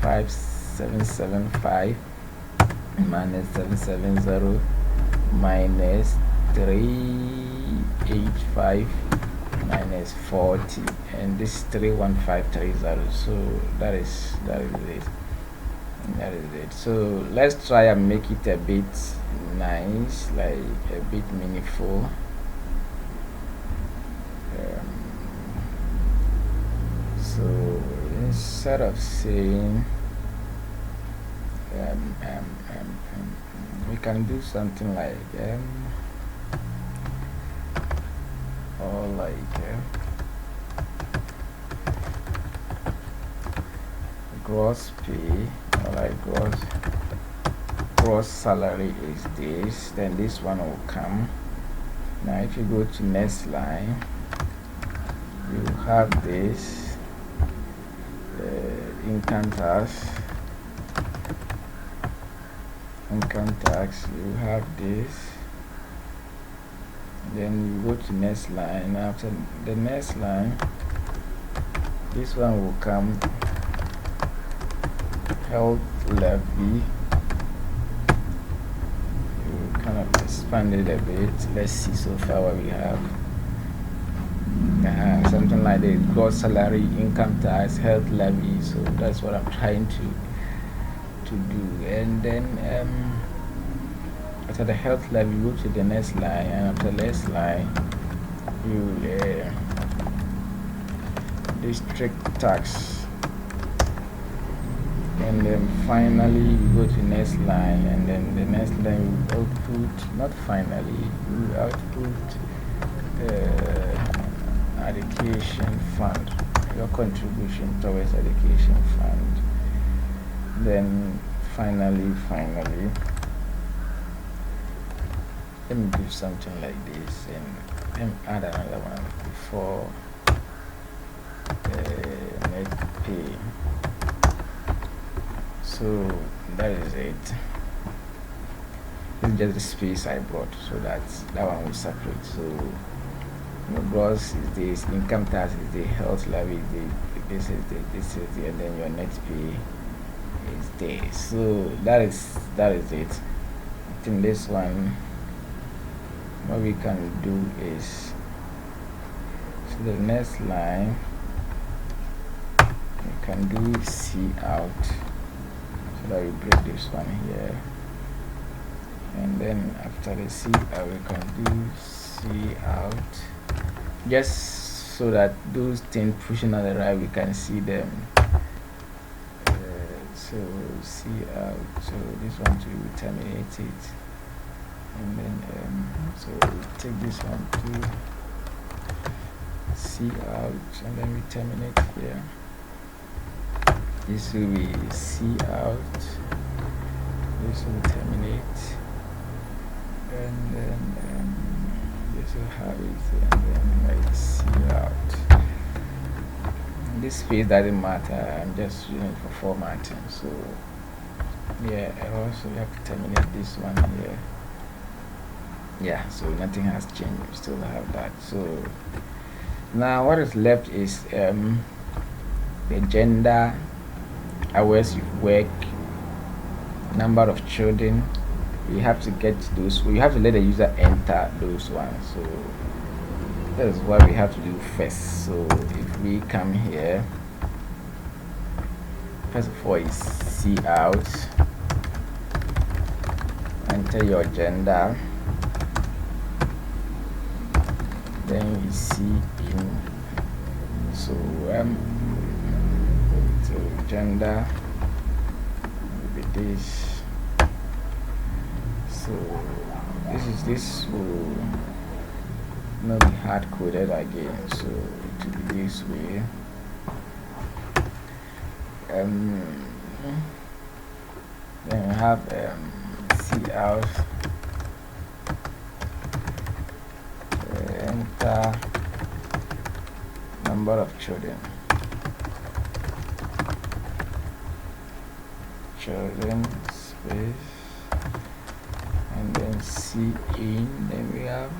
A: 5775 minus 770 minus 385 minus 40, and this is 31530. So that is it. So let's try and make it a bit nice, like a bit meaningful. So instead of saying we can do something like or like gross pay, or like gross salary is this, then this one will come. Now if you go to next line, you have this income tax, you have this, then you go to next line. After the next line, this one will come, health levy. You kind of expand it a bit. Let's see so far what we have. Something like the gross salary, income tax, health levy. So that's what I'm trying to do. And then after the health levy, you go to the next line, and after the next line, you district tax, and then finally you go to next line, and then the next line you output, not finally, you output education fund, your contribution towards education fund. Then finally, let me do something like this, and let me add another one before net pay. So that is it. It's just the space I brought, so that one will separate. So gross is this, income tax is the, health levy is the, this is the, and then your net pay is there. So that is it. I think this one, what we can do is, so the next line we can do C out, so that we break this one here, and then after the C out we can do C out, just so that those things pushing on the right, we can see them. So C out, so this one to terminate it, and then so we take this one to C out, and then we terminate here. This will be C out, this will terminate, and then this will have it, and then like C out. This space doesn't matter, I'm just using it for formatting. So yeah, and also we have to terminate this one here. Yeah, so nothing has changed, we still have that. So now what is left is the gender, hours you work, number of children. You have to get those, you have to let the user enter those ones. So that is what we have to do first. So if we come here, first of all is C out, enter your gender, then we see in, so so gender will be this. So this will not be hard coded again, so it will be this way. Then we have C out, enter number of children space, and then C in, then we have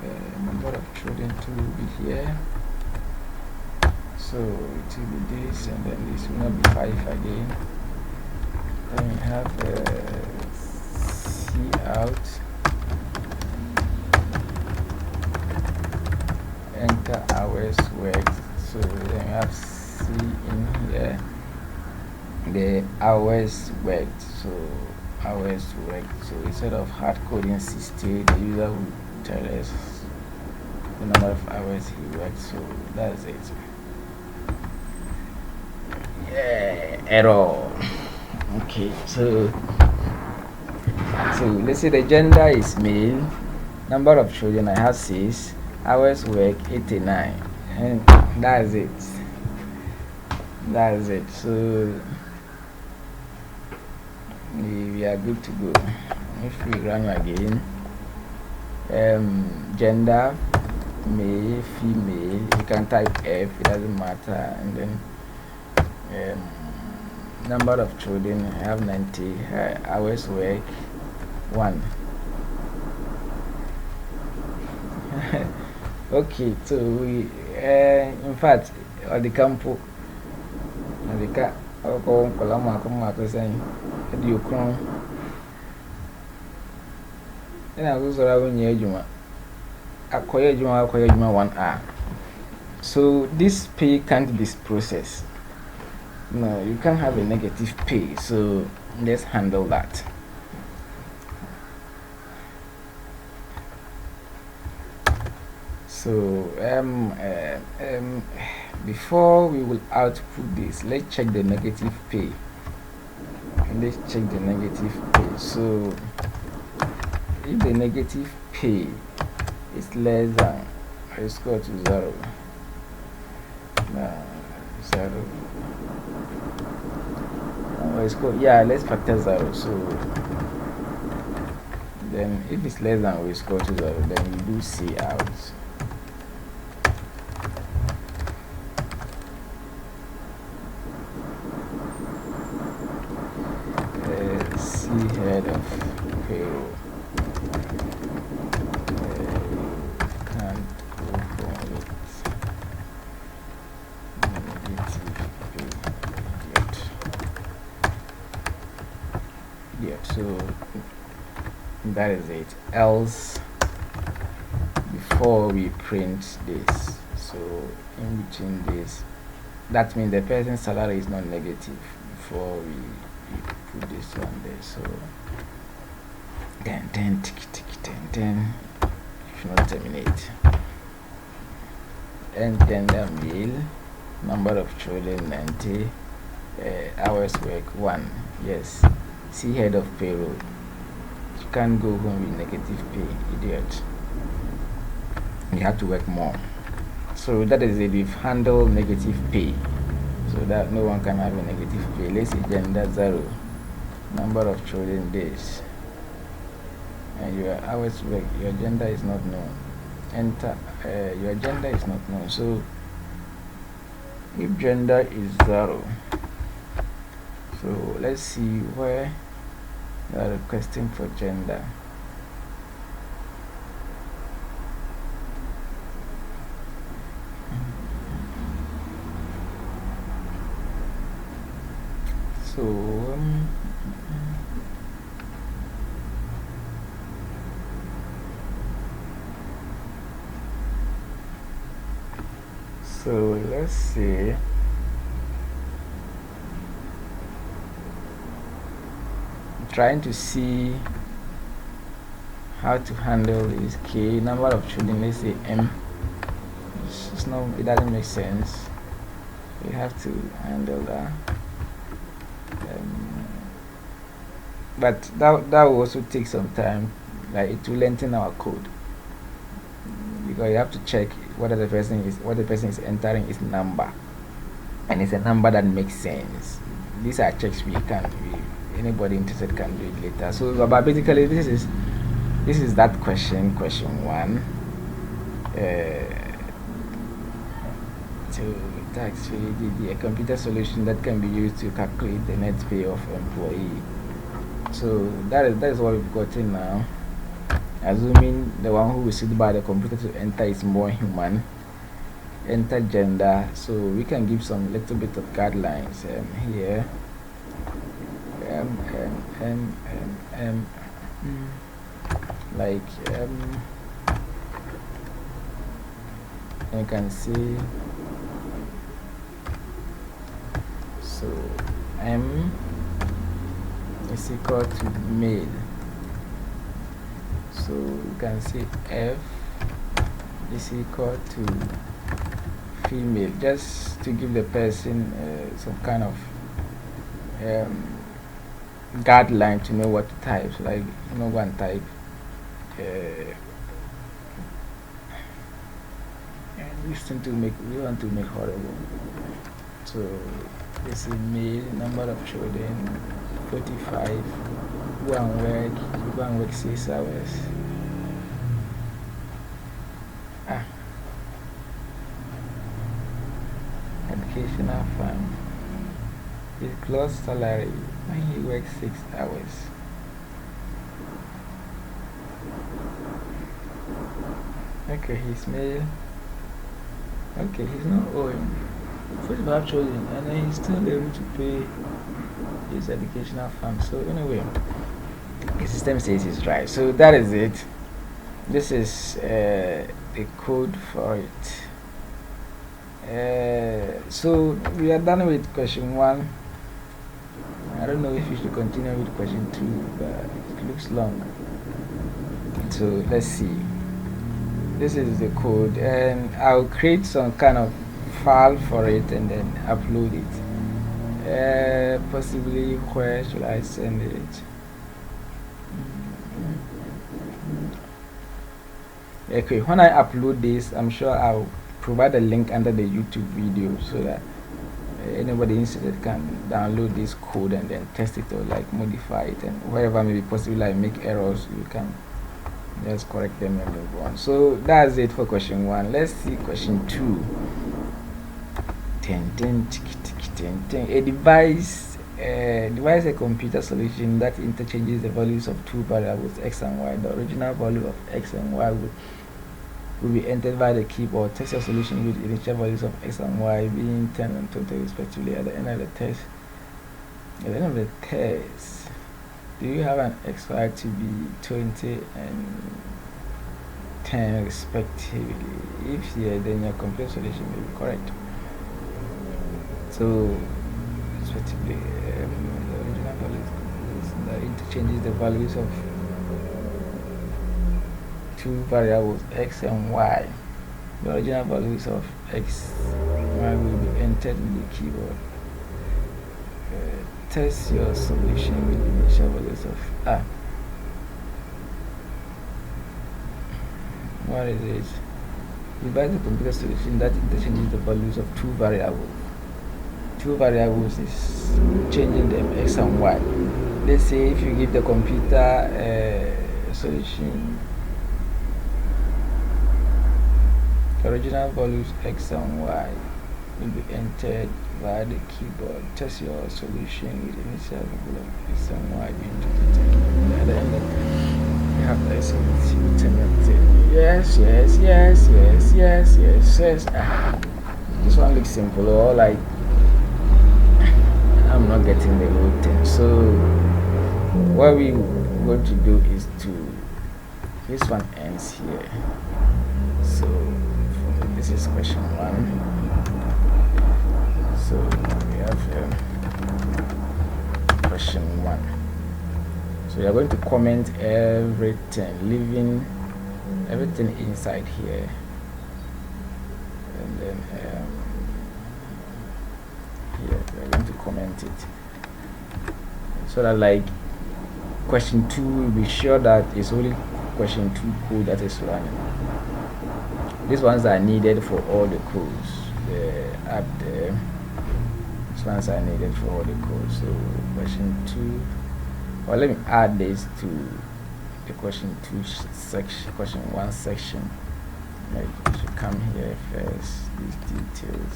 A: number of children to be here, so it will be this, and then this will not be 5 again. Then we have C out, enter hours worked, so then we have C in here, the hours worked, so hours worked. So instead of hard coding 60, the user will tell us the number of hours he worked, so that's it. Yeah, error. Okay, so let's say the gender is male, number of children I have 6, hours work 89, and that's it. So we are good to go. If we run again, gender male, female, you can type F, it doesn't matter, and then number of children I have 90, hours work 1. Okay, so we in fact the campo the cat saying you crown, and I was around Yajuma. Acquire Juma 1 hour. So this pay can't be processed. No, you can't have a negative pay, so let's handle that. So before we will output this, let's check the negative pay. So if the negative pay is less than, let's go to 0. 0. Let's go, let's factor 0. So then if it's less than, we score to 0, then we do C out. C head of payroll. Can't go for it. Negative pay. So that is it. Else, before we print this, so in between this, that means the person's salary is not negative before we put this one there. So then should not terminate, and then the meal, number of children 90, hours work 1. Yes, C head of payroll. You can't go home with negative pay, idiot. You have to work more. So that is it. We've handled negative pay, so that no one can have a negative pay. Let's say gender 0, number of children days, and your hours work. Your gender is not known. Enter. Your gender is not known. So if gender is 0, so let's see where you are requesting for gender. So let's see. Trying to see how to handle this. K, number of children, let's say M. It's not, it doesn't make sense. We have to handle that. But that will also take some time. Like it will lengthen our code, because you have to check what the person is entering is number, and it's a number that makes sense. These are checks anybody interested can do it later. So but basically this is that question 1. to tax free, a computer solution that can be used to calculate the net pay of employee. So that is what we've gotten now. Assuming the one who is seen by the computer to enter is more human, enter gender, so we can give some little bit of guidelines here. Like you can see, so M is equal to male, so you can see F is equal to female, just to give the person some kind of guideline to know what to type. So like, one type and we want to make horrible. So this is male, number of children 45, go and work 6 hours. Educational fund, his gross salary when he works 6 hours. Okay, he's male. Okay, he's not owing 45 children, and then he's still able to pay his educational fund. So anyway, the system says it's right. So that is it. This is the code for it. So we are done with question 1. I don't know if we should continue with question 2, but it looks long. So let's see. This is the code, and I'll create some kind of file for it and then upload it. Possibly where should I send it? Okay, when I upload this, I'm sure I'll provide a link under the YouTube video so that anybody interested can download this code and then test it or like modify it, and wherever maybe possible I make errors, you can just correct them and move on. So that's it for question 1. Let's see question 2. A device a computer solution that interchanges the values of two variables x and y. The original value of x and y will be entered by the keyboard. Test your solution with initial values of x and y being 10 and 20 respectively. At the end of the test, do you have an xy to be 20 and 10 respectively? If yeah, then your complete solution will be correct. So respectively, the original values that interchanges the values of two variables x and y. The original values of x and y will be entered in the keyboard. Test your solution with initial values of what is it? Devise a computer solution that interchanges the values of two variables. Two variables is changing them x and y. Let's say if you give the computer a solution, the original values x and y will be entered via the keyboard. Test your solution with initial value of x and y being 20. At the end of you have the yes. This one looks simple, or like I'm not getting the whole thing. So what we going to do is this one ends here. So this is question 1. So we have question 1. So we are going to comment everything, leaving everything inside here, and then here we are going to comment it, so that like question 2 will be sure that it's only question 2 code that is running. These ones are needed for all the codes. Up there, these ones are needed for all the codes. So question 2. Well, let me add this to the question 2 section, question 1 section. Like come here first. These details,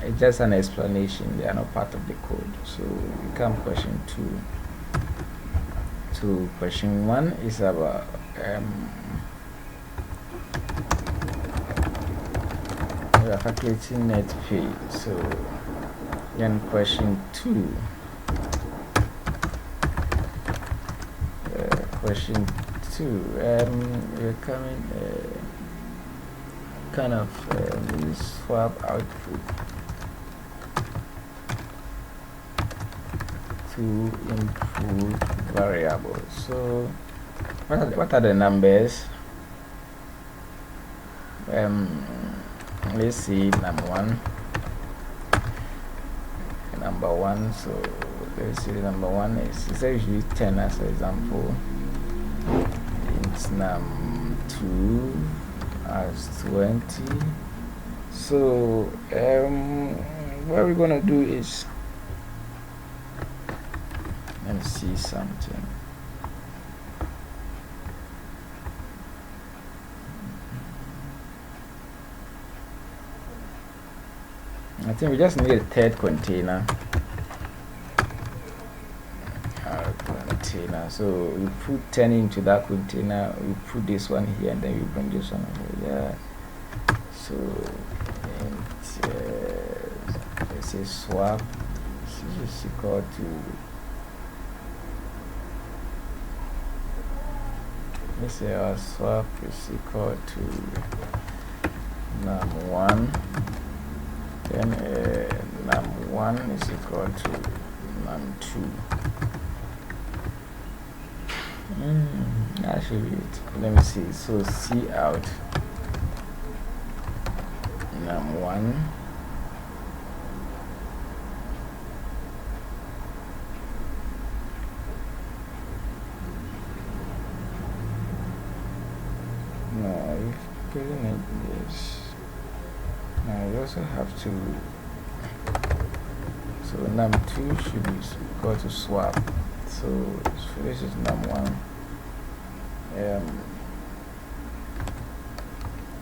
A: it's just an explanation, they are not part of the code. So we come question 2. So question 1 is about we are calculating net pay. So then question 2, we're coming kind of swap output to input variables. So what are the numbers? Let's see number one. So let's see, number 1 is, it says use 10 as an example. It's num 2 as 20. So what we're gonna do is, let me see something. I think we just need a third container. So we put 10 into that container, we put this one here, and then we bring this one over here. So let's say swap, this is equal to, let's say our swap is equal to num1, then num1 is equal to num2. That should be it. Let me see. So C out num1 no, if putting it this, now you also have to, so num2 should be equal to swap. So this is num1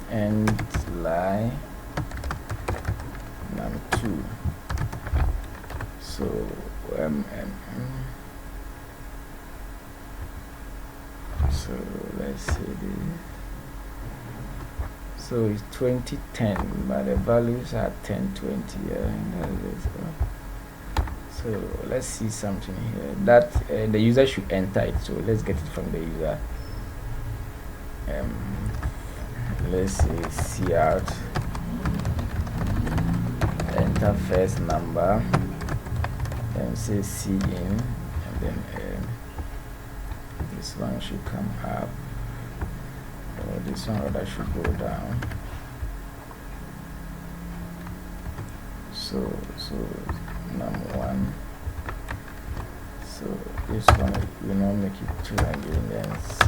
A: and lie num2. So so let's see this. So it's 2010, but the values are 1020. So let's see something here that the user should enter it. So let's get it from the user. Let's see out, enter first number, then say C in, and then this one should come up, or this one rather should go down. So num1, so this one we now make it 2 again, then C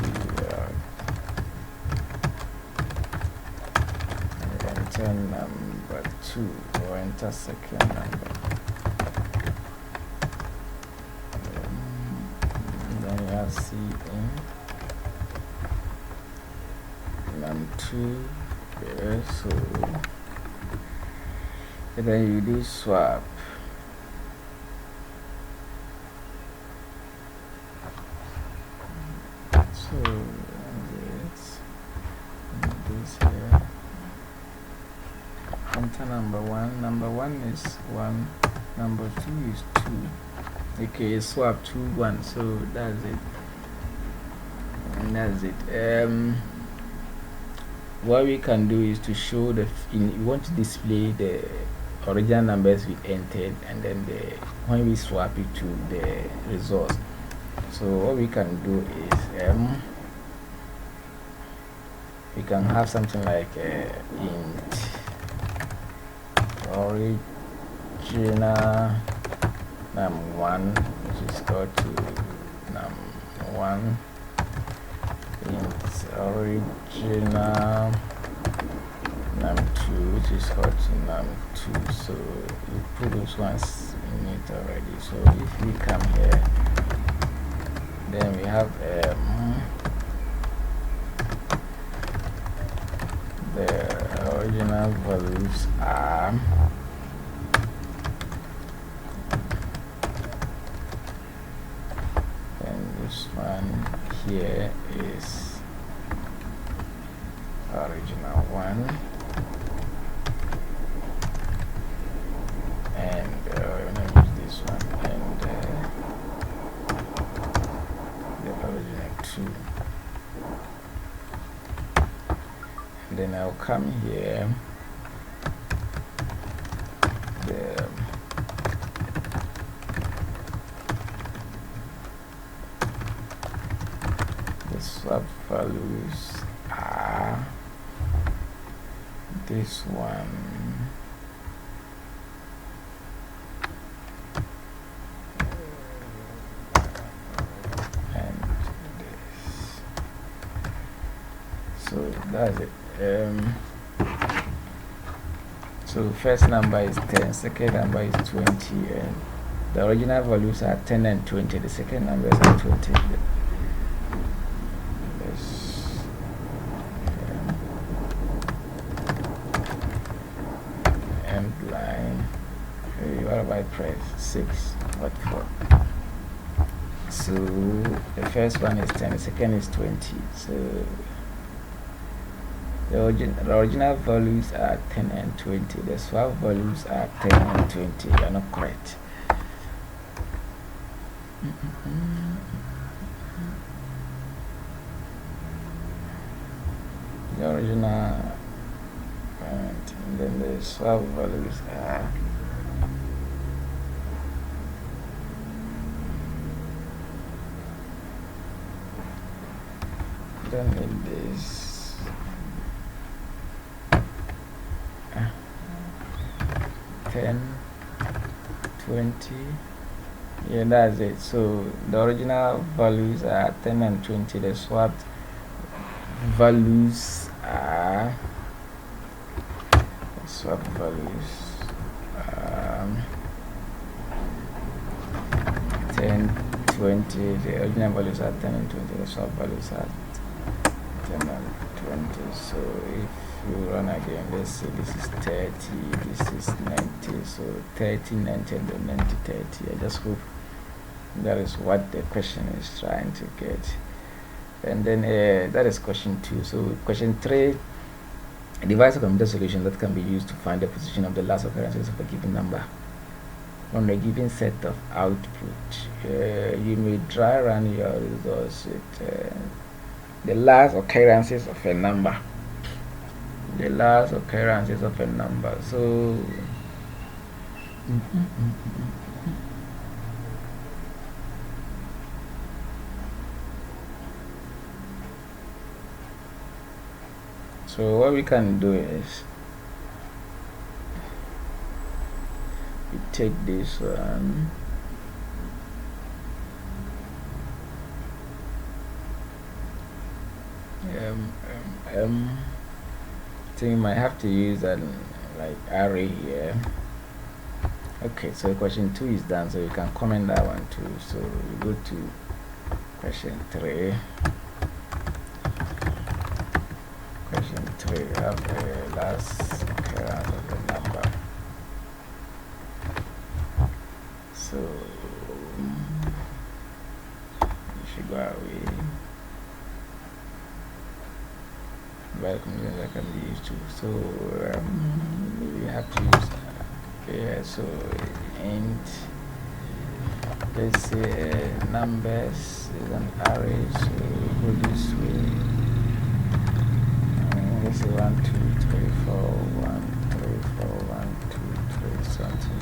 A: enter number 2, or enter second number, then you have C in num2, so and then you do swap. So this here, enter number 1 is 1, number 2 is 2. Okay, swap 2 1, so that's it. And that's it. What we can do is to show we want to display the original numbers we entered, and then when we swap it to the results. So what we can do is we can have something like int original num1, which is equal to num1, int original num2, which is equal to num2. So you put those ones in it already. So if we come here, then we have the original values are this one here is original one, and I'm gonna use this one, and the original 2. And then I'll come here, the swap values are this one, and this. So that's it. So first number is 10, second number is 20, and the original values are 10 and 20. The second numbers are 20. End line. What about press 6? What for? So the first one is 10, the second is 20. So the original values are 10 and 20. The swap values are 10 and 20. They are not correct. The original, and then the swap values are then in this 10, 20, yeah, that's it. So the original values are 10 and 20. The swapped values are 10, 20. The original values are 10 and 20. The swap values are 10 and 20. So if you run again, let's say this is 30, this is 90. So 30, 90, and then 90, 30. I just hope that is what the question is trying to get. And then that is question 2. So question 3, devise a computer solution that can be used to find the position of the last occurrences of a given number on a given set of output. You may try run your results with the last occurrences of a number. The last occurrences of a number. So so what we can do is we take this one, I think you might have to use an like array here. Okay, so question 2 is done, so you can comment that one too. So we go to question 3. Question 3, we have the last occurrence of the number. So you should go away. By computer that can be used too. So we have to use yeah. So int, let's say numbers is an array. So we go this way. Let's say 1, 2, 3, 4, 1, 3, 4, 1, 2, 3, something.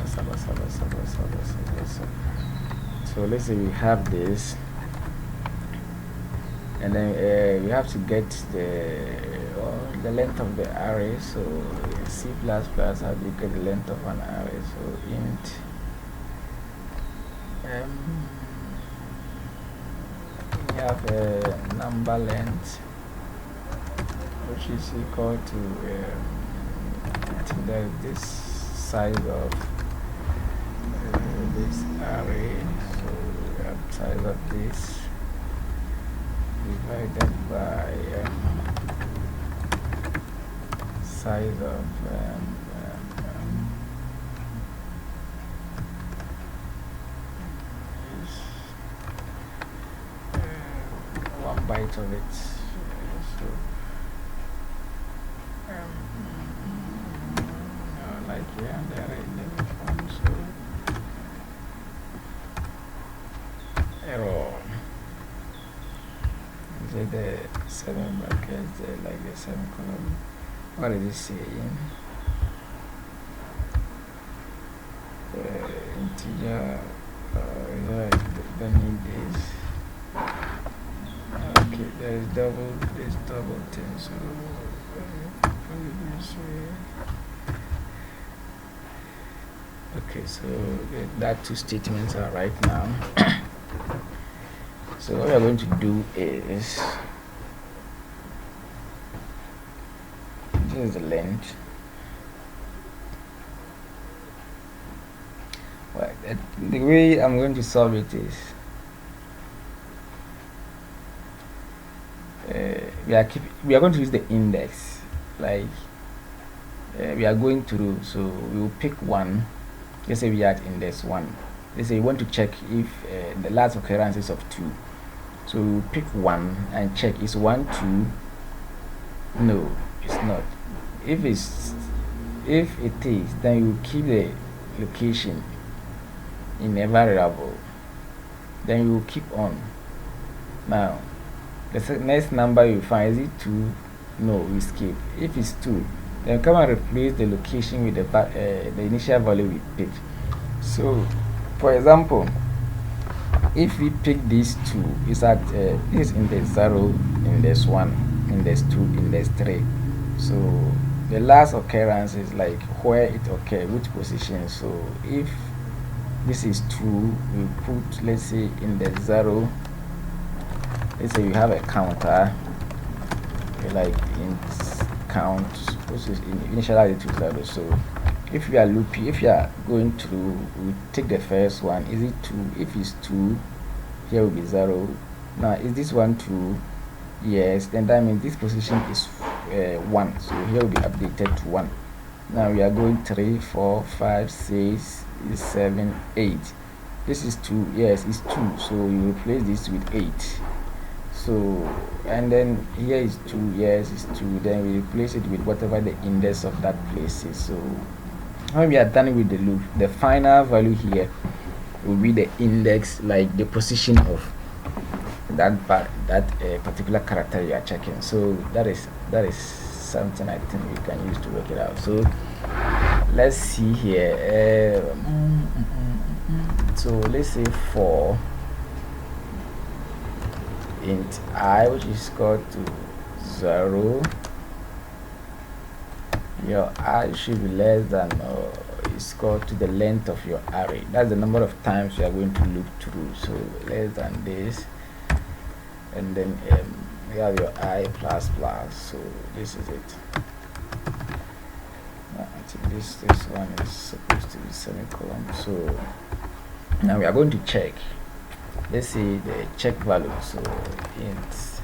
A: So let's say we have this, and then we have to get the length of the array. So in C++, how do you get the length of an array? So int we have a number length, which is equal to I think that is this size of this array. So we have size of this divided by size of 1 byte of it. So like here and there in the phone, so error. Is it the 7 brackets, like the 7 column? What is it saying? Integer. The need is okay. There's double thing. So okay, so that two statements are right now. So what we are going to do is, this is the length. Well, the way I'm going to solve it is, we are going to use the index, like we are going through. So we will pick one. Let's say we are at index 1. Let's say we want to check if the last occurrence is of 2. So we will pick 1 and check, is 1 2? No, it's not. If it is, then you keep the location in a variable, then you will keep on. Now the next number you find, is it 2? No, we skip. If it's 2, then come and replace the location with the initial value we picked. So for example, if we pick these 2, it's at this index 0, index 1, index 2, index 3. So the last occurrence is like where it occurred, which position. So if this is 2, we put, let's say, index 0. Let's say you have a counter, like in count, which is initialized to 0. So if you are looping, if you are going through, we take the first one. Is it 2? If it's 2, here will be 0. Now is this one 2? Yes. Then that means this position is 1. So here will be updated to 1. Now we are going 3, 4, 5, 6, 7, 8. This is 2. Yes, it's 2. So you replace this with 8. So, and then here is 2. Yes, it's 2. Then we replace it with whatever the index of that place is. So when we are done with the loop, the final value here will be the index, like the position of that particular character you are checking. So that is something I think we can use to work it out. So let's see here. So let's say for int I, which is equal to 0, your I should be less than or is equal to the length of your array. That's the number of times you are going to loop through. So less than this, and then you have your I plus plus. So this is it. I think this one is supposed to be semicolon. So now we are going to check. Let's say the check value. So int,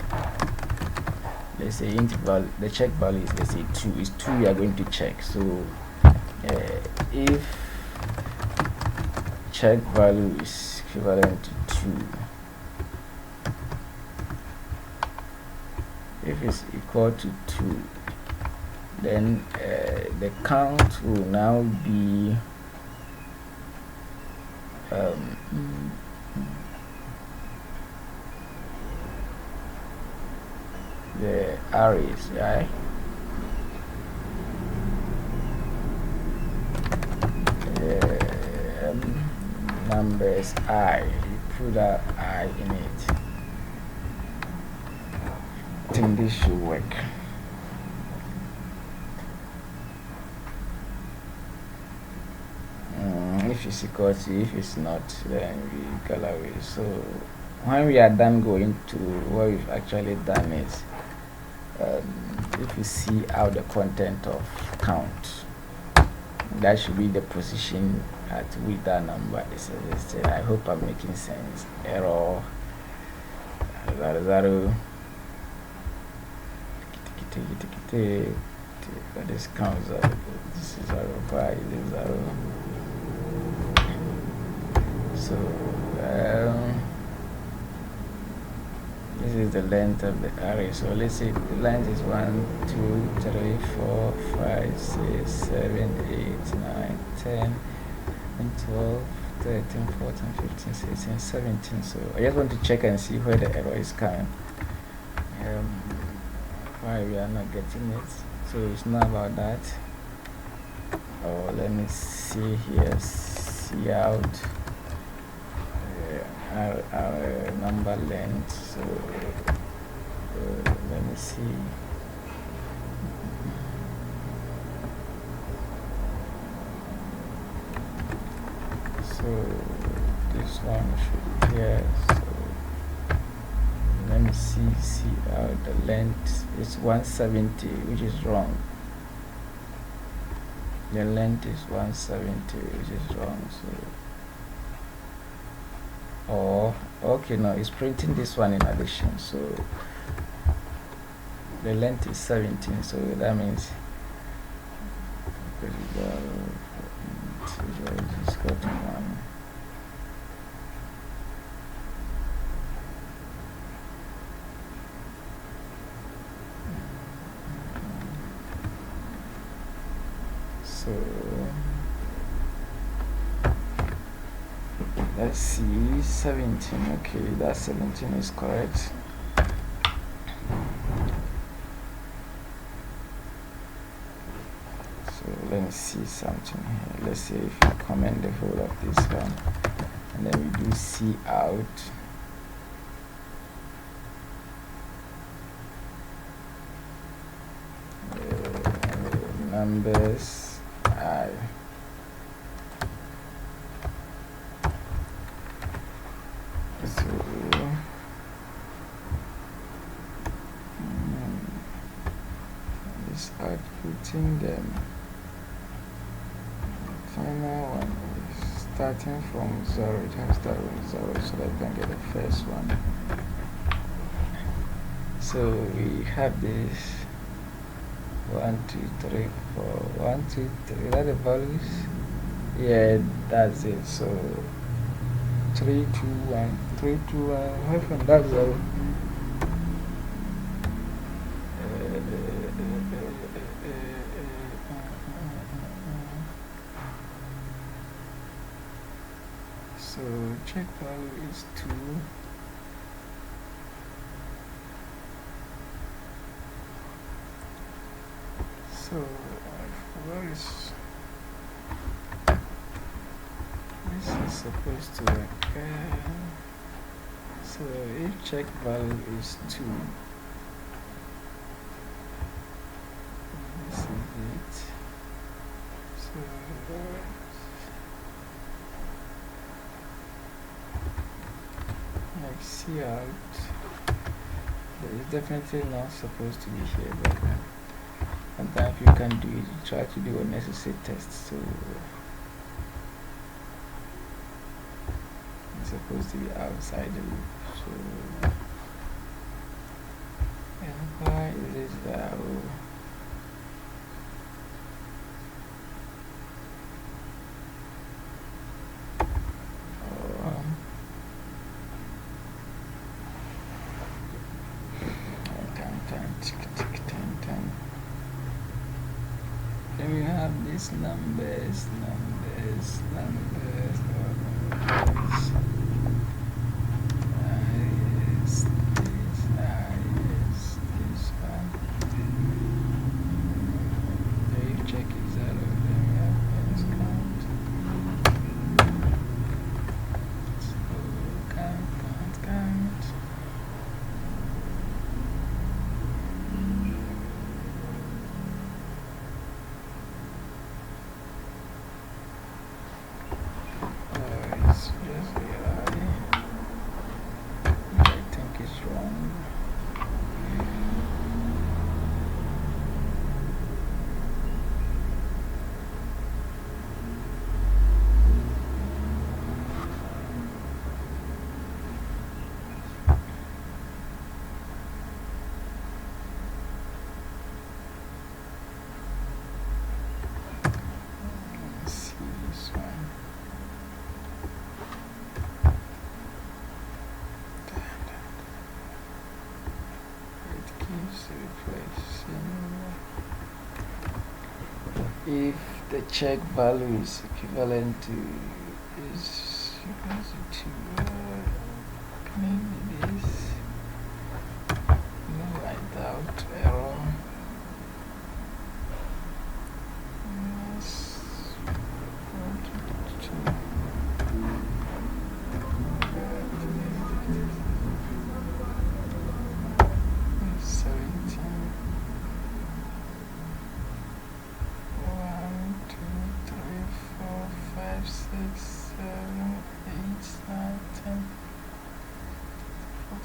A: let's say int value, the check value is, let's say 2 is 2. We are going to check. So if check value is equivalent to 2, if it's equal to 2, then the count will now be the arrays, right? Numbers I, you put that I in it. I think this should work. If it's equal to, if it's not, then we go away. So when we are done going to what we've actually done is, if you see out the content of count, that should be the position at which that number is listed. I hope I'm making sense. Error 0 0 But this counts out. This is 0, y is 0. So this is the length of the array. So let's say the length is 1, 2, 3, 4, 5, 6, 7, 8, 9, 10, and 12, 13, 14, 15, 16, 17. So I just want to check and see where the error is coming. Why we are not getting it. So it's not about that. Oh, let me see here. See out our number length. So let me see. So this one should be here. So let me see out the length is 170, which is wrong. The length is 170, which is wrong. So okay, no, it's printing this one in addition. So the length is 17, so that means it's got one. So let's see, 17. Okay, that 17 is correct. So let me see something here. Let's say if you comment the whole of this one, and then we do see out. Numbers I. So just outputting them. Final one is starting from 0. It has to start with 0 so that you can get the first one. So we have this 1, 2, 3, 4. 1, 2, 3. Are that the values? Yeah, that's it. So 3, 2, 1, 3, 2, 1. Hyphen, that's 0. So check value is 2. So where is this is supposed to work? So if check value is 2, this is it. So like see out, it's definitely not supposed to be here, but sometimes you can do it, try to do unnecessary tests. So it's supposed to be outside the loop. So and why is it that? Then we have these numbers. This one. If check is 0, then we have first count. So count. if the check value is equivalent to is equal to maybe this. No, I doubt error. Yes.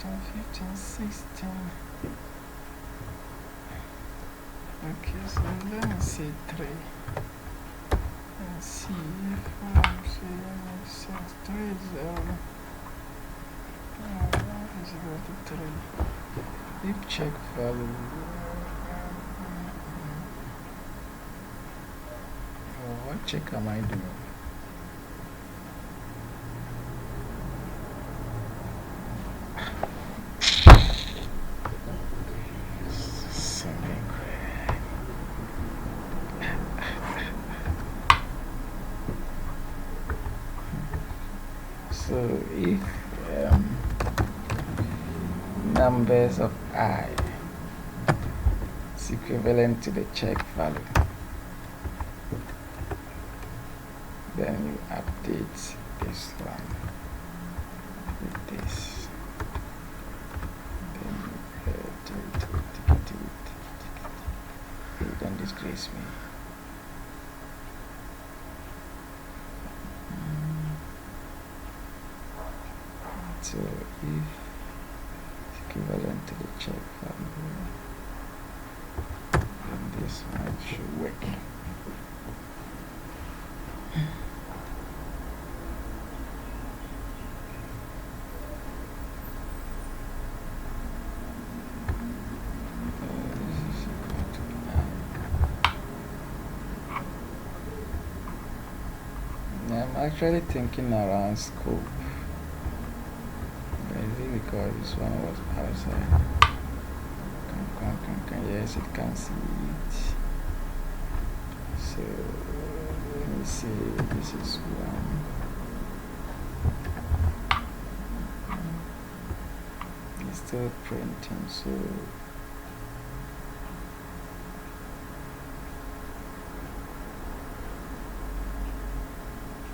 A: 15, 16. Okay, so let me say 3 and see if I'm saying makes sense. 3 is 0. Is equal to 3. If check value. What check am I doing? So if numbers of I is equivalent to the check value, then you update this one with this. Then don't disgrace me. So if it's equivalent to the check value, then this one should work. I'm actually thinking around scope. Because this one was outside. Yes, it can see it. So let me see, this is one. It's still printing, so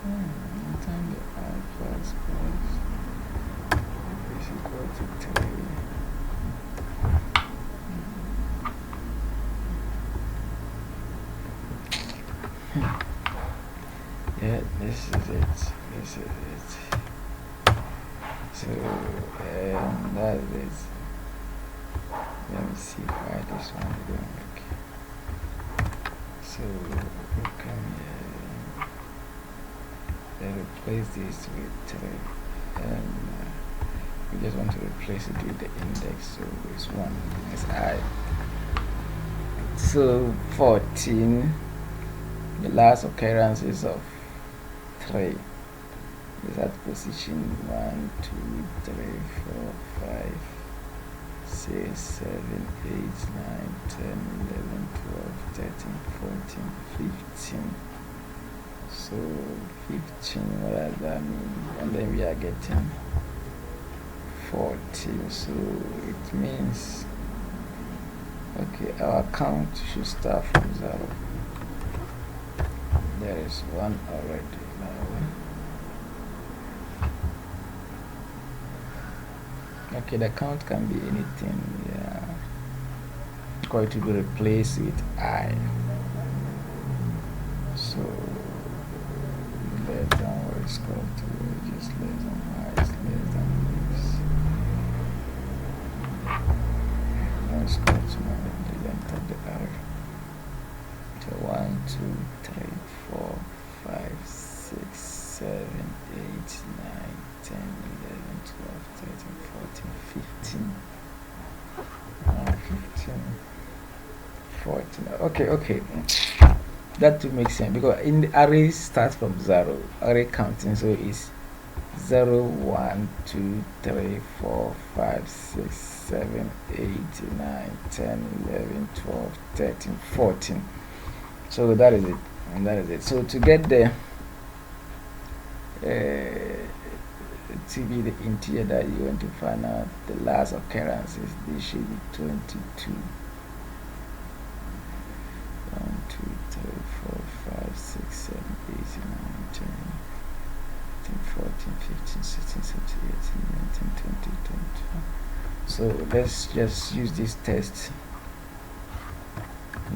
A: anytime the alpha scores is equal to 3. Yeah, this is it. So that is it. Let me see why this one didn't work. So we come here and replace this with 3, and we just want to replace it with the index. So this one is I. So 14. The last occurrence is of 3 is at position 1, 2, 3, 4, 5, 6, 7, 8, 9, 10, 11, 12, 13, 14, 15. So 15, what does that mean? And then we are getting 14. So it means, okay, our count should start from 0. There is 1 already now. Okay, the count can be anything, yeah. Going to be replaced with I. So less than what is called to just less than I is less than this. Now it's called to the length of the array. So 1, 2, 3, 4, 5, 6, 7, 8, 9, 10, 11, 12, 13, 14, 15. 14. Okay. That to make sense, because in the array starts from 0, array counting, so it's 0, 1, 2, 3, 4, 5, 6, 7, 8, 9, 10, 11, 12, 13, 14. So that is it, and that is it. So to get the to be the integer that you want to find out the last occurrences, this should be 22. 1, 2, 3, 4, 5, 6, 7, 8, 9, 10, 14, 15, 16, 17, 18, 19, 20, 21. So let's just use this test.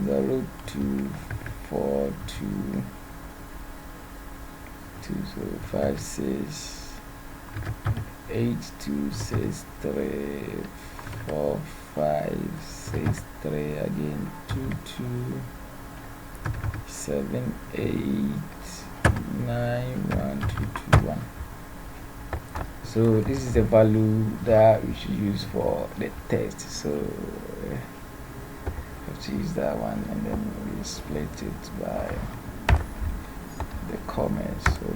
A: 0, 2, 4, 2, 2, 0, 5, 6, 8, 2, 6, 3, 4, 5, 6, 3, again 2, 2, 7, 8, 9, 1, 2, 2, 1. So this is the value that we should use for the test. So have to use that one, and then we split it by the comma. So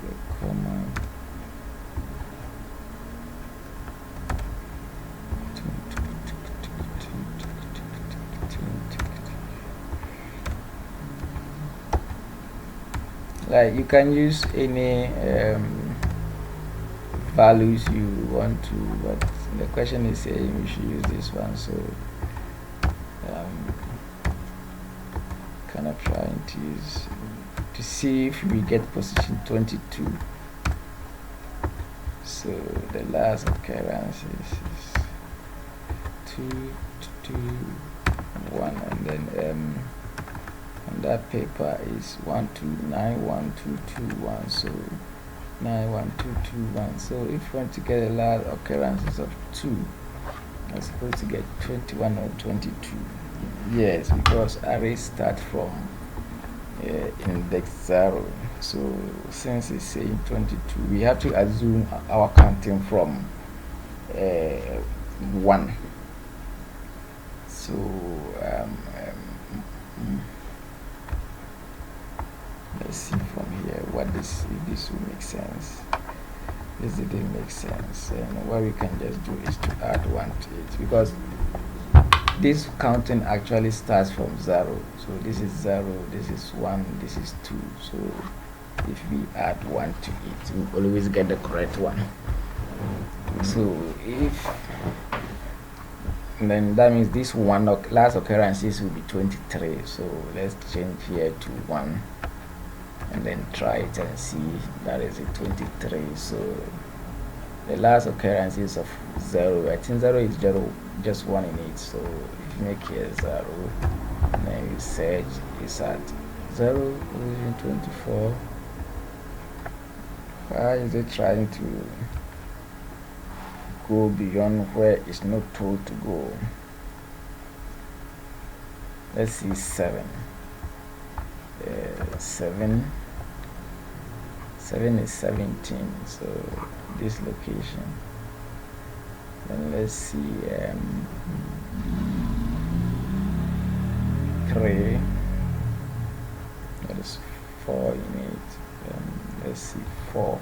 A: the comma like you can use any values you want to, but the question is saying we should use this one, so kind of trying to use to see if we get position 22. So the last occurrence is 2, 2, 1, and then on that paper is 1, 2, 9, 1, 2, 2, 1. So 9, 1, 2, 2, 1. So if you want to get the last occurrences of 2, I'm supposed to get 21 or 22. Yes, because arrays start from index 0. So since it's saying 22, we have to assume our counting from 1. So let's see from here what this, if this will make sense. This didn't make sense, and what we can just do is to add 1 to it, because this counting actually starts from 0. So this is 0, this is 1, this is 2. So if we add 1 to it, we always get the correct one. So if then that means this one last occurrences will be 23. So let's change here to 1 and then try it and see. That is a 23. So the last occurrences of 0, I think 0 is just 1 in it. So if you make here 0, and then you search, it's at 0, 24. Why is it trying to go beyond where it's not told to go? Let's see 7. 7 is 17. So this location. Then let's see 3. That is 4 in it. Let's see 4.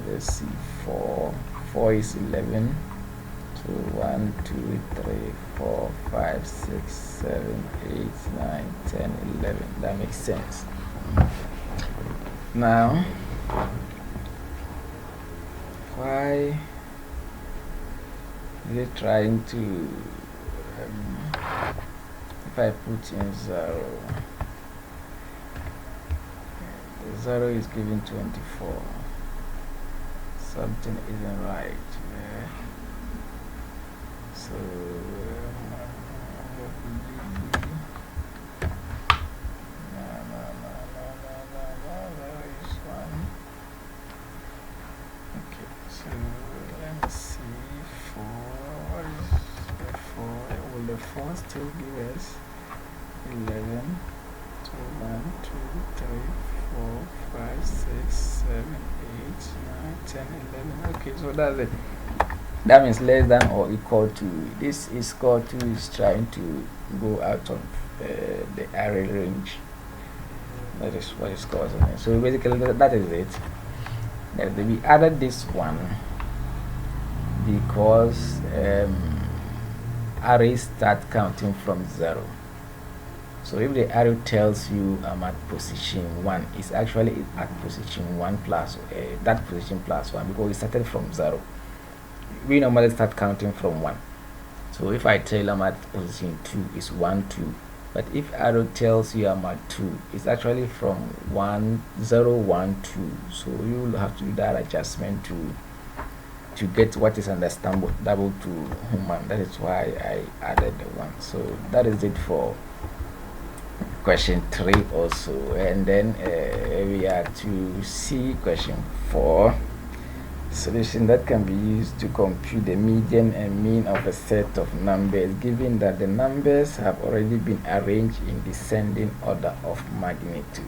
A: Let's see 4. 4 is 11. So 1, 2, 3, 4, 5, 6, 7, 8, 9, 10, 11. That makes sense. Now, why is it trying to if I put in 0, 0 is giving 24. Something isn't right. So the 4 still give us 11. So 1, 2, 3, 4, 5, 6, 7, 8, 9, 10, 11. Okay, so that's it. That means less than or equal to. This is equal to is trying to go out of the array range. That is what it's called. So basically that is it. We added this one because arrays start counting from 0. So if the arrow tells you I'm at position 1, it's actually at position 1 plus that position plus 1, because we started from 0. We normally start counting from 1. So if I tell I'm at position 2, it's 1 2. But if arrow tells you I'm at 2, it's actually from 1 0 1 2. So you will have to do that adjustment to get what is understandable to human. That is why I added the 1. So that is it for question 3 also. And then we are to see question 4. Solution that can be used to compute the median and mean of a set of numbers, given that the numbers have already been arranged in descending order of magnitude.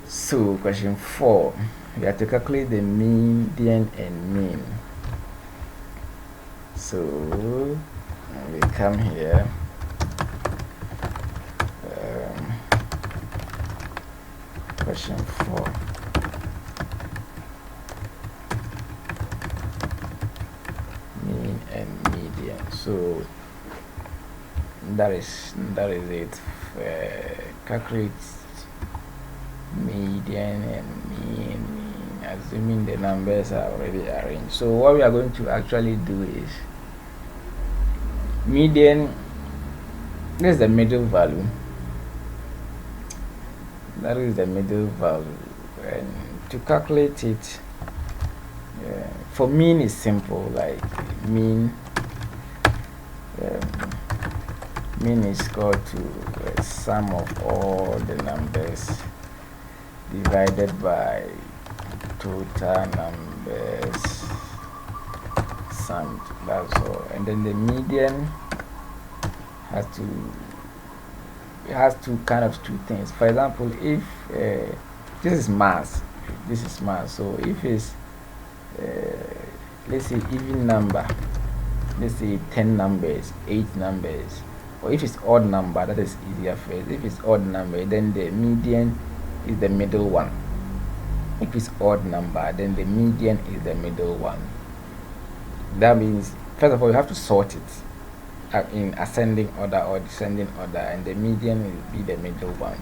A: So question 4, we have to calculate the median and mean. So we come here. Question 4. Mean and median. So that is it. Calculate median and mean, assuming the numbers are already arranged. So what we are going to actually do is median. This is the middle value. That is the middle value, and to calculate it, for mean is simple. Like mean is equal to sum of all the numbers divided by total numbers summed. That's all. And then the median has two kind of two things. For example, if this is mass, so if it's let's say even number, let's say 10 numbers, 8 numbers, or if it's odd number, that is easier first. If it's odd number, then the median is the middle one. If it's odd number, then the median is the middle one. That means, first of all, you have to sort it in ascending order or descending order, and the median will be the middle one.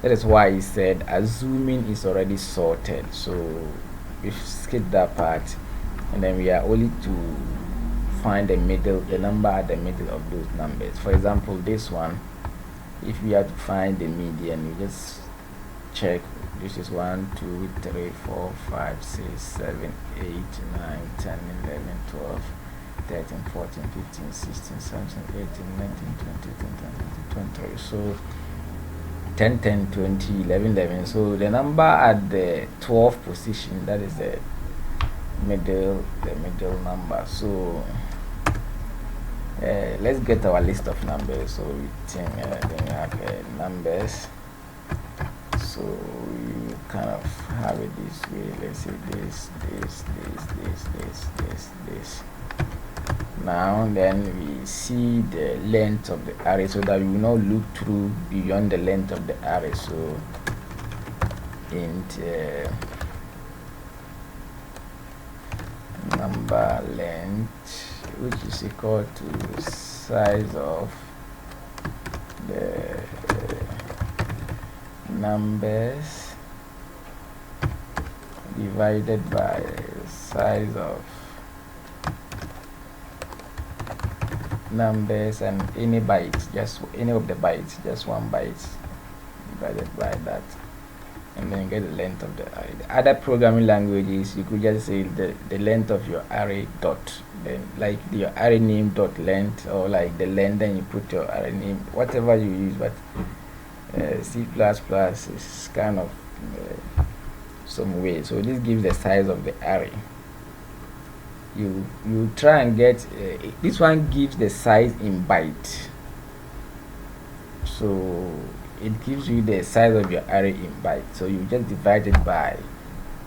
A: That is why he said assuming is already sorted. So we've skipped that part, and then we are only to find the number at the middle of those numbers. For example, this one, if we have to find the median, you just check. This is 1 2 3 4 5 6 7 8 9 10 11 12 13 14 15 16 17 18 19 20 21 22 23. So 10 10 20 11 11. So the number at the 12th position, that is the middle number. So let's get our list of numbers. So we think then you have numbers. So you kind of have it this way. Let's say this. Now then we see the length of the array, so that we will not look through beyond the length of the array. So int number length, which is equal to size of the numbers divided by size of numbers, and any bytes, just any of the bytes, just 1 byte divided by that, and then get the length of the array. The other programming languages, you could just say the length of your array dot, then like your array name dot length, or like the length, then you put your array name, whatever you use. But C++ is kind of some way. So this gives the size of the array. You try and get this one gives the size in byte. So it gives you the size of your array in byte. So you just divide it by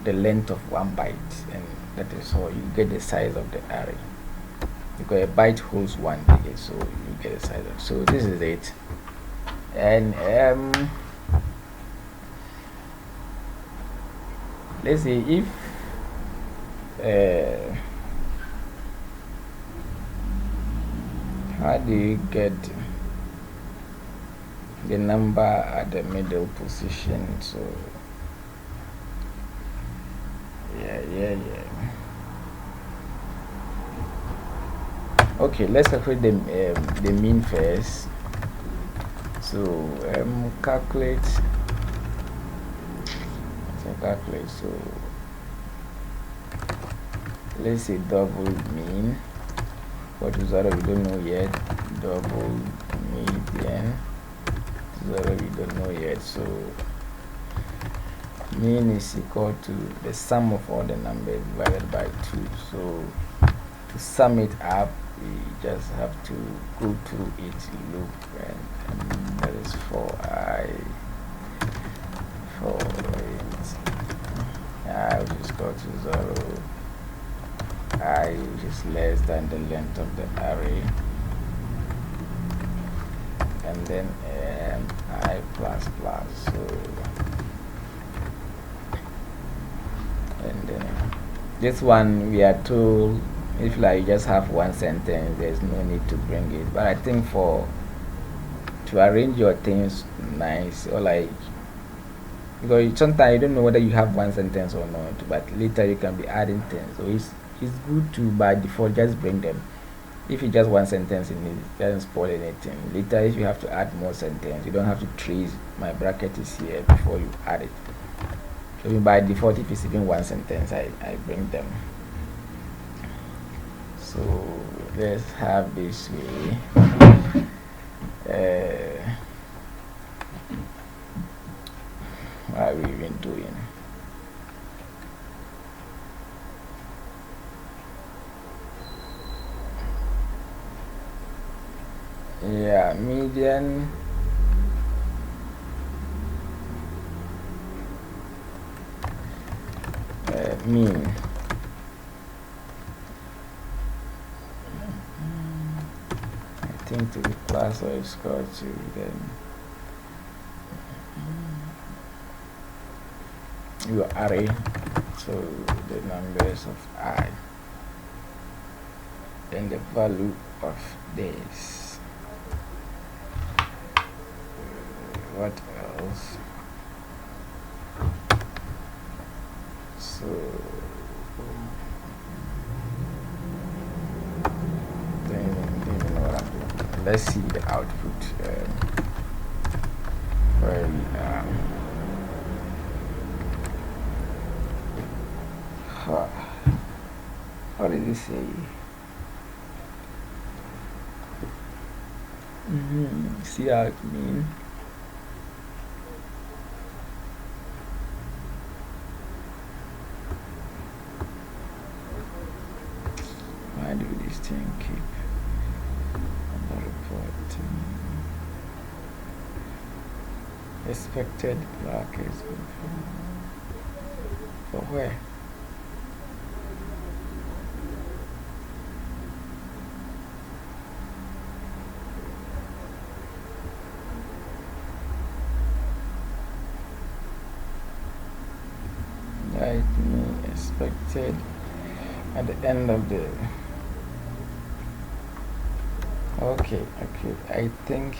A: the length of 1 byte, and that is how you get the size of the array, because a byte holds 1 digit, so you get the size of. So this is it. And let's see if how do you get the number at the middle position. So yeah. Okay, let's calculate the mean first. So calculate. So let's say double mean. What is zero? We don't know yet. Double median. Zero, we don't know yet. So mean is equal to the sum of all the numbers divided by 2. So to sum it up, we just have to go through each loop, and that is for I which is equal to 0, I which is less than the length of the array, and then I plus plus. So and then this one we are told, if like you just have one sentence, there's no need to bring it. But I think to arrange your things nice, or like, because sometimes you don't know whether you have one sentence or not, but later you can be adding things. So it's good to by default just bring them. If it's just one sentence in it doesn't spoil anything. Later if you have to add more sentence, you don't have to trace my bracket is here before you add it. So by default, if it's even one sentence, I bring them. So let's have this way. What are we even doing? Yeah, median. Mean. I think to be plus or equal to then your array, so the numbers of I, then the value of this. What else? So let's see the output where we are. What did he say? See how it means. Why do this thing keep reporting? Expected brackets for where? Expected at the end of the okay, I think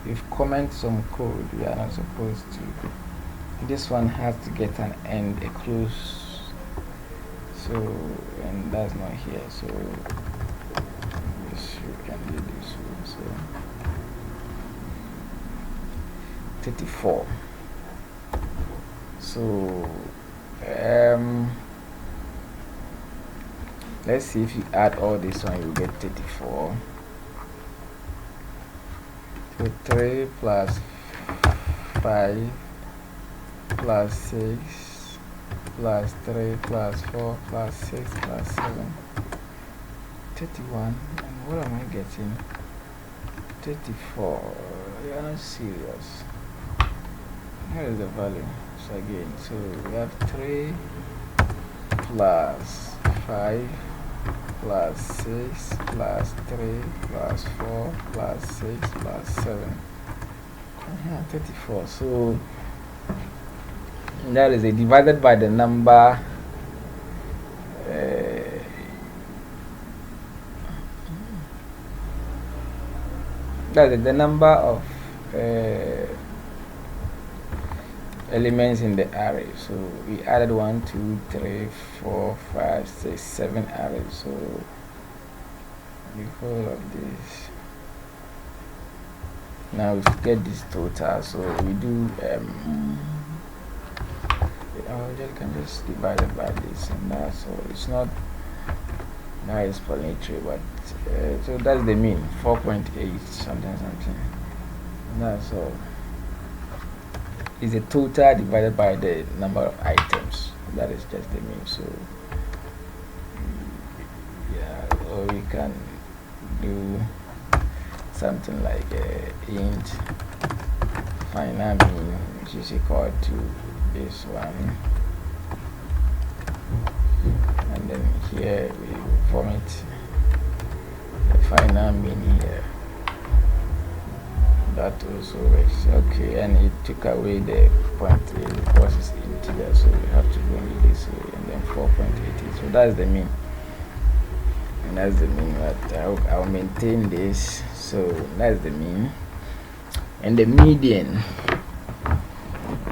A: we've commented some code we are not supposed to. This one has to get an end, a close, so, and that's not here, so this you can do this one. So 34. So let's see, if you add all this one, you get 34. So 3 plus 5 plus 6 plus 3 plus 4 plus 6 plus 7, 31. And what am I getting? 34. You are not serious. Here is the value. So again, so we have 3 plus 5 plus 6 plus 3 plus 4 plus 6 plus 7. 34. So that is a divided by the number that is the number of elements in the array. So we added 1, 2, 3, 4, 5, 6, 7 arrays. So the whole of this. Now we get this total. So we do you can just divide it by this and that. So it's not that explanatory, but so that's the mean, 4.8 something. That's all. Is the total divided by the number of items. That is just the mean. So yeah, or we can do something like int final mean, which is equal to this one, and then here we vomit the final mean here. That also works. Okay, and it took away the point because it's integer, so we have to go with this way, and then 4.80. So that's the mean, and that's the mean. But I'll maintain this. So that's the mean, and the median.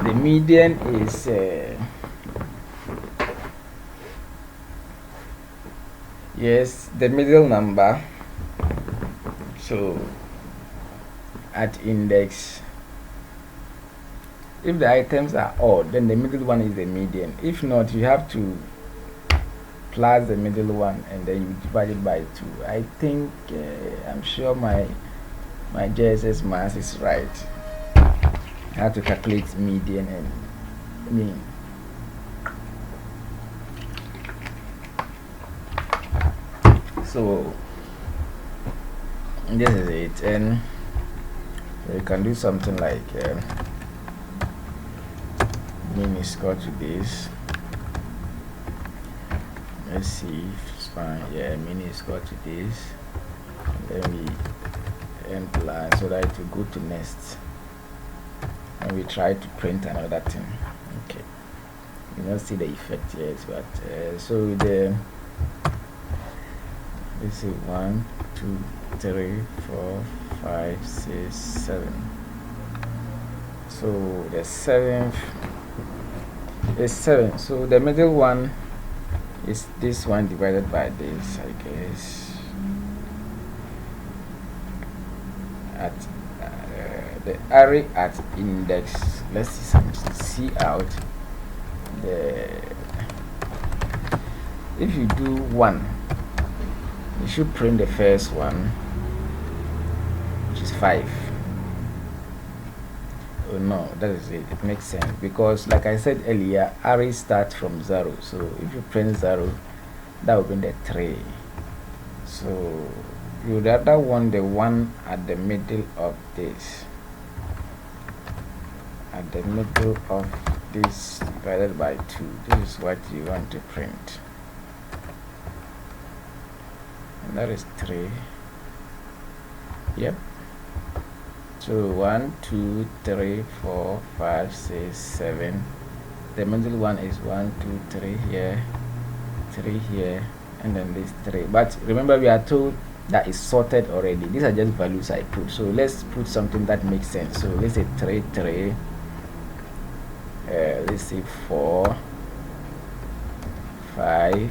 A: The median is yes, the middle number. So at index, if the items are odd, then the middle one is the median. If not, you have to plus the middle one and then you divide it by 2. I think I'm sure my JSS math is right. I have to calculate median and mean. So this is it, and you can do something like mean is equal to this. Let's see if it's fine. Yeah, mean is equal to this, and then we end line so that it will go to next, and we try to print another thing. Okay, you don't see the effect yet, but so the let's see 1, 2, 3, 4, 5, 6, 7. So the seventh is 7. So the middle one is this one divided by this, I guess. At the array at index. Let's see something. See out the. If you do 1, you should print the first one, which is 5. Oh no, that is it. It makes sense because, like I said earlier, arrays start from 0. So if you print 0, that will be the 3. So you rather want the one at the middle of this. At the middle of this divided by 2. This is what you want to print. And that is 3. Yep. So 1, 2, 3, 4, 5, 6, 7. The middle one is 1, 2, 3 here, 3 here, and then this 3. But remember, we are told that is sorted already. These are just values I put. So let's put something that makes sense. So let's say 3, 3. Let's say 4, 5.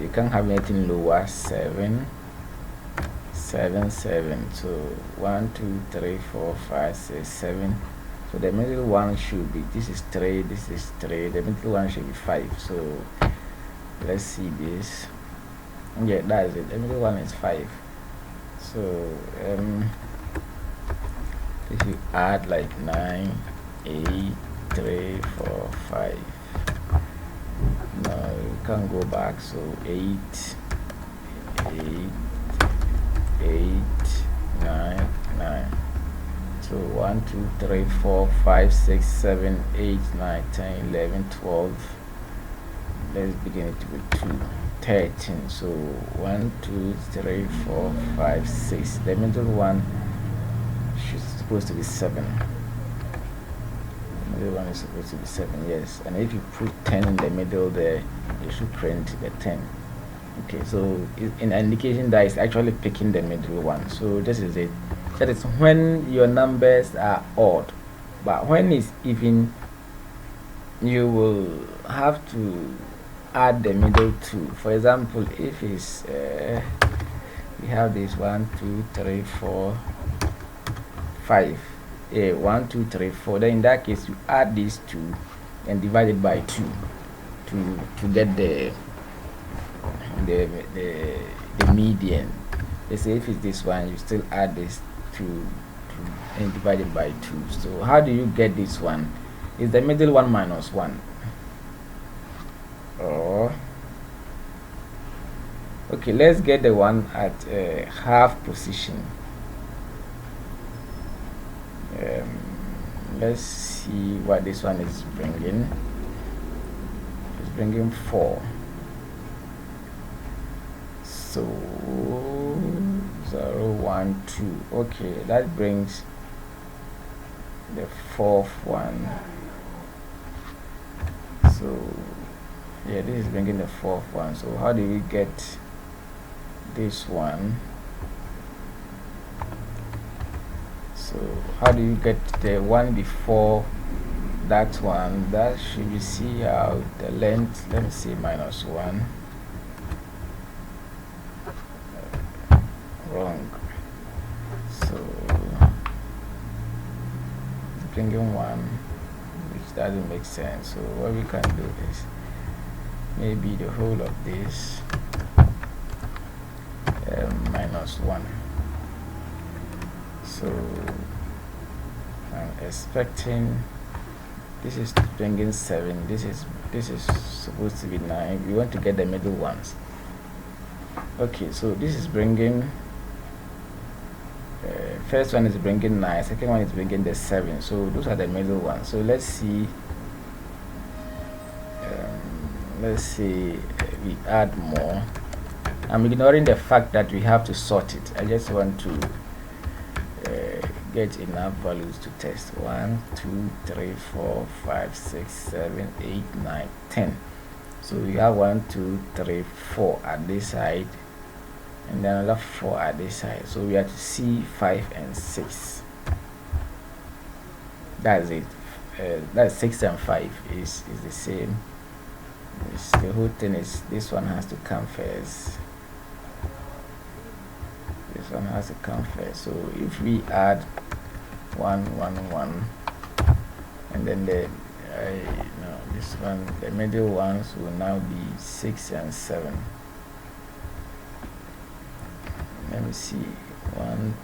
A: You can't have anything lower. 7, 7, 7. So 1, 2, 3, 4, 5, 6, 7. So the middle one should be, this is 3, this is 3. The middle one should be 5. So let's see this. Yeah, that is it. The middle one is 5. So if you add like 9, 8, 3, 4, 5. No, you can't go back. So 8, 9, 9. So 1, 2, 3, 4, 5, 6, 7, 8, 9, 10, 11, 12. Let's begin it with 2, 13. So 1, 2, 3, 4, 5, 6. The middle one is supposed to be 7. The middle one is supposed to be 7, yes. And if you put 10 in the middle there, you should print the 10. Okay, so in indication that it's actually picking the middle one. So this is it. That is when your numbers are odd, but when it's even, you will have to add the middle two. For example, if it's we have this 1 2 3 4 5, 1 2 3 4, then in that case you add these two and divide it by 2 to get the median. Let's say if it's this one, you still add this 2 and divide it by 2. So how do you get this one? Is the middle one minus 1, or okay, let's get the one at half position. Let's see what this one is bringing. It's bringing 4. So 0 1 2. Okay, that brings the fourth one. So yeah, this is bringing the fourth one. So how do we get this one? So how do you get the one before that one? That should be see out the length. Let me see, minus 1. Wrong. So bringing 1, which doesn't make sense. So what we can do is maybe the whole of this minus 1. So I'm expecting this is bringing 7. This is supposed to be 9. We want to get the middle ones. Okay, so this is bringing first one is bringing 9, second one is bringing the 7. So those are the middle ones. So let's see. We add more. I'm ignoring the fact that we have to sort it. I just want to get enough values to test. 1 2 3 4 5 6 7 8 9 10. So we have 1 2 3 4 at this side, and then another 4 at this side. So we have to see 5 and 6. That's it. That's 6 and 5 is the same. The whole thing is this one has to come first. This one has to come first. So if we add 1 1 1, and then this one, the middle ones will now be 6 and 7. Let me see. 1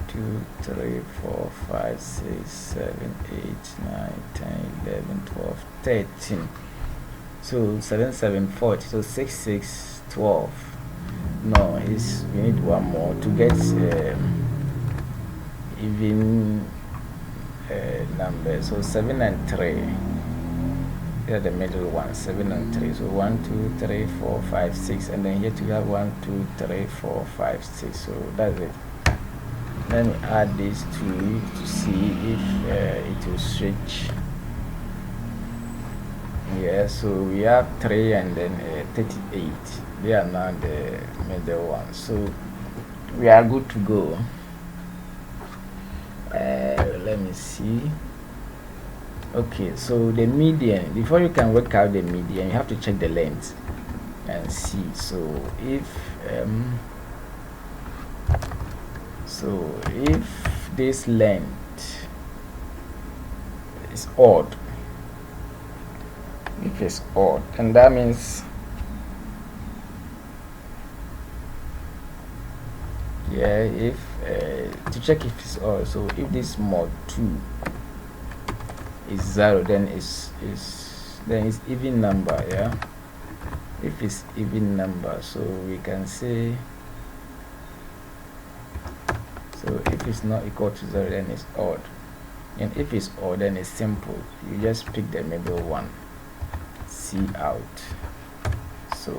A: 2 3 4 5 6 7 8 9 10 11 12 13. So 7 7 40. So 6 6 12. No, we need one more to get even numbers. So 7 and 3. They are the middle ones. 7 and 3. So 1 2 3 4 5 6, and then here we have 1 2 3 4 5 6. So that's it. Let me add these two to see if it will switch. Yeah, so we have 3 and then 38. They are now the middle ones. So we are good to go. Let me see. Okay, so the median, before you can work out the median, you have to check the length and see. So if this length is odd, if it's odd, and that means if to check if it's odd. So if this mod 2 is 0, then it's even number. Yeah, if it's even number, so we can say, so if it's not equal to 0, then it's odd, and if it's odd, then it's simple. You just pick the middle one, see out. So,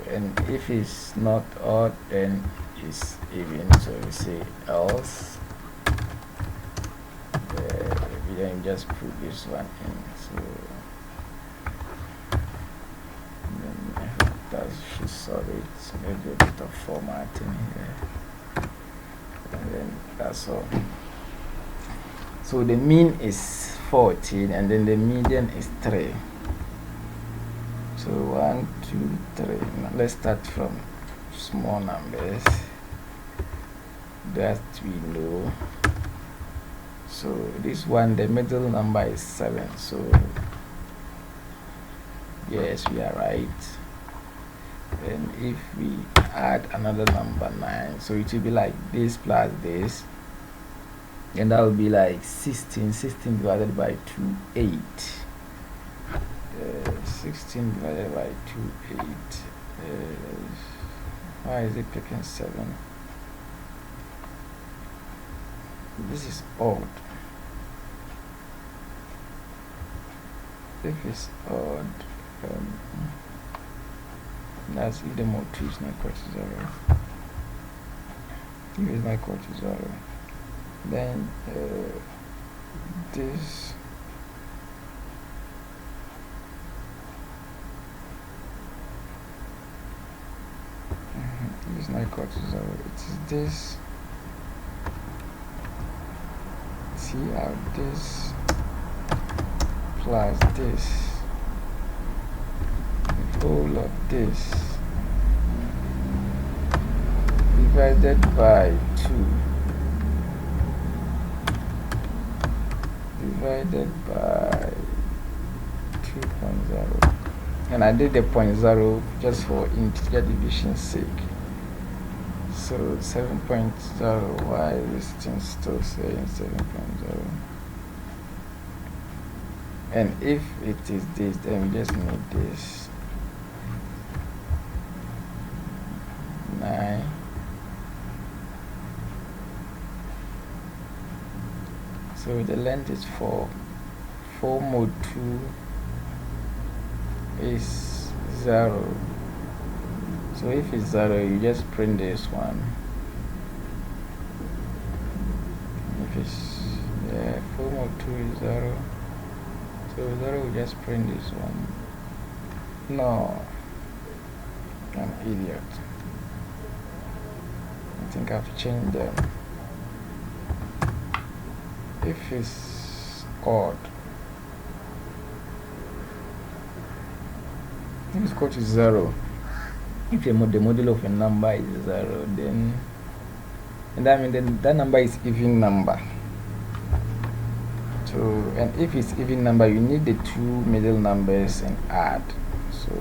A: and if it's not odd, then it's even. So we say else. We then just put this one in. So then I hope she saw it. Maybe a bit of formatting here, and then that's all. So the mean is 14, and then the median is 3. So 1, 2, 3. Now let's start from small numbers that we know. So this one, the middle number is 7. So yes, we are right. And if we add another number 9, so it will be like this plus this, and that will be like 16. 16 divided by 2, 8. 16 divided by 2, 8. Why is it picking 7? This is odd. If it's odd, that's if the mode 2 is not equal to 0. If it's not equal to 0, then this is not equal to 0. It is this. See how this plus this, the whole of this divided by 2 divided by 2.0, and I did the 0.0 just for integer division's sake. So 7.0, why is this thing still saying 7.0? And if it is this, then we just need this 9. So the length is 4. 4 mod 2 is 0. So if it's 0, you just print this one. If it's 4 mod 2 is 0, so 0, we just print this one. No, I'm an idiot. I think I have to change them. If it's odd, if it's equal to 0, if the modulo of a number is 0, then that number is even number. So, and if it's even number, you need the 2 middle numbers and add. So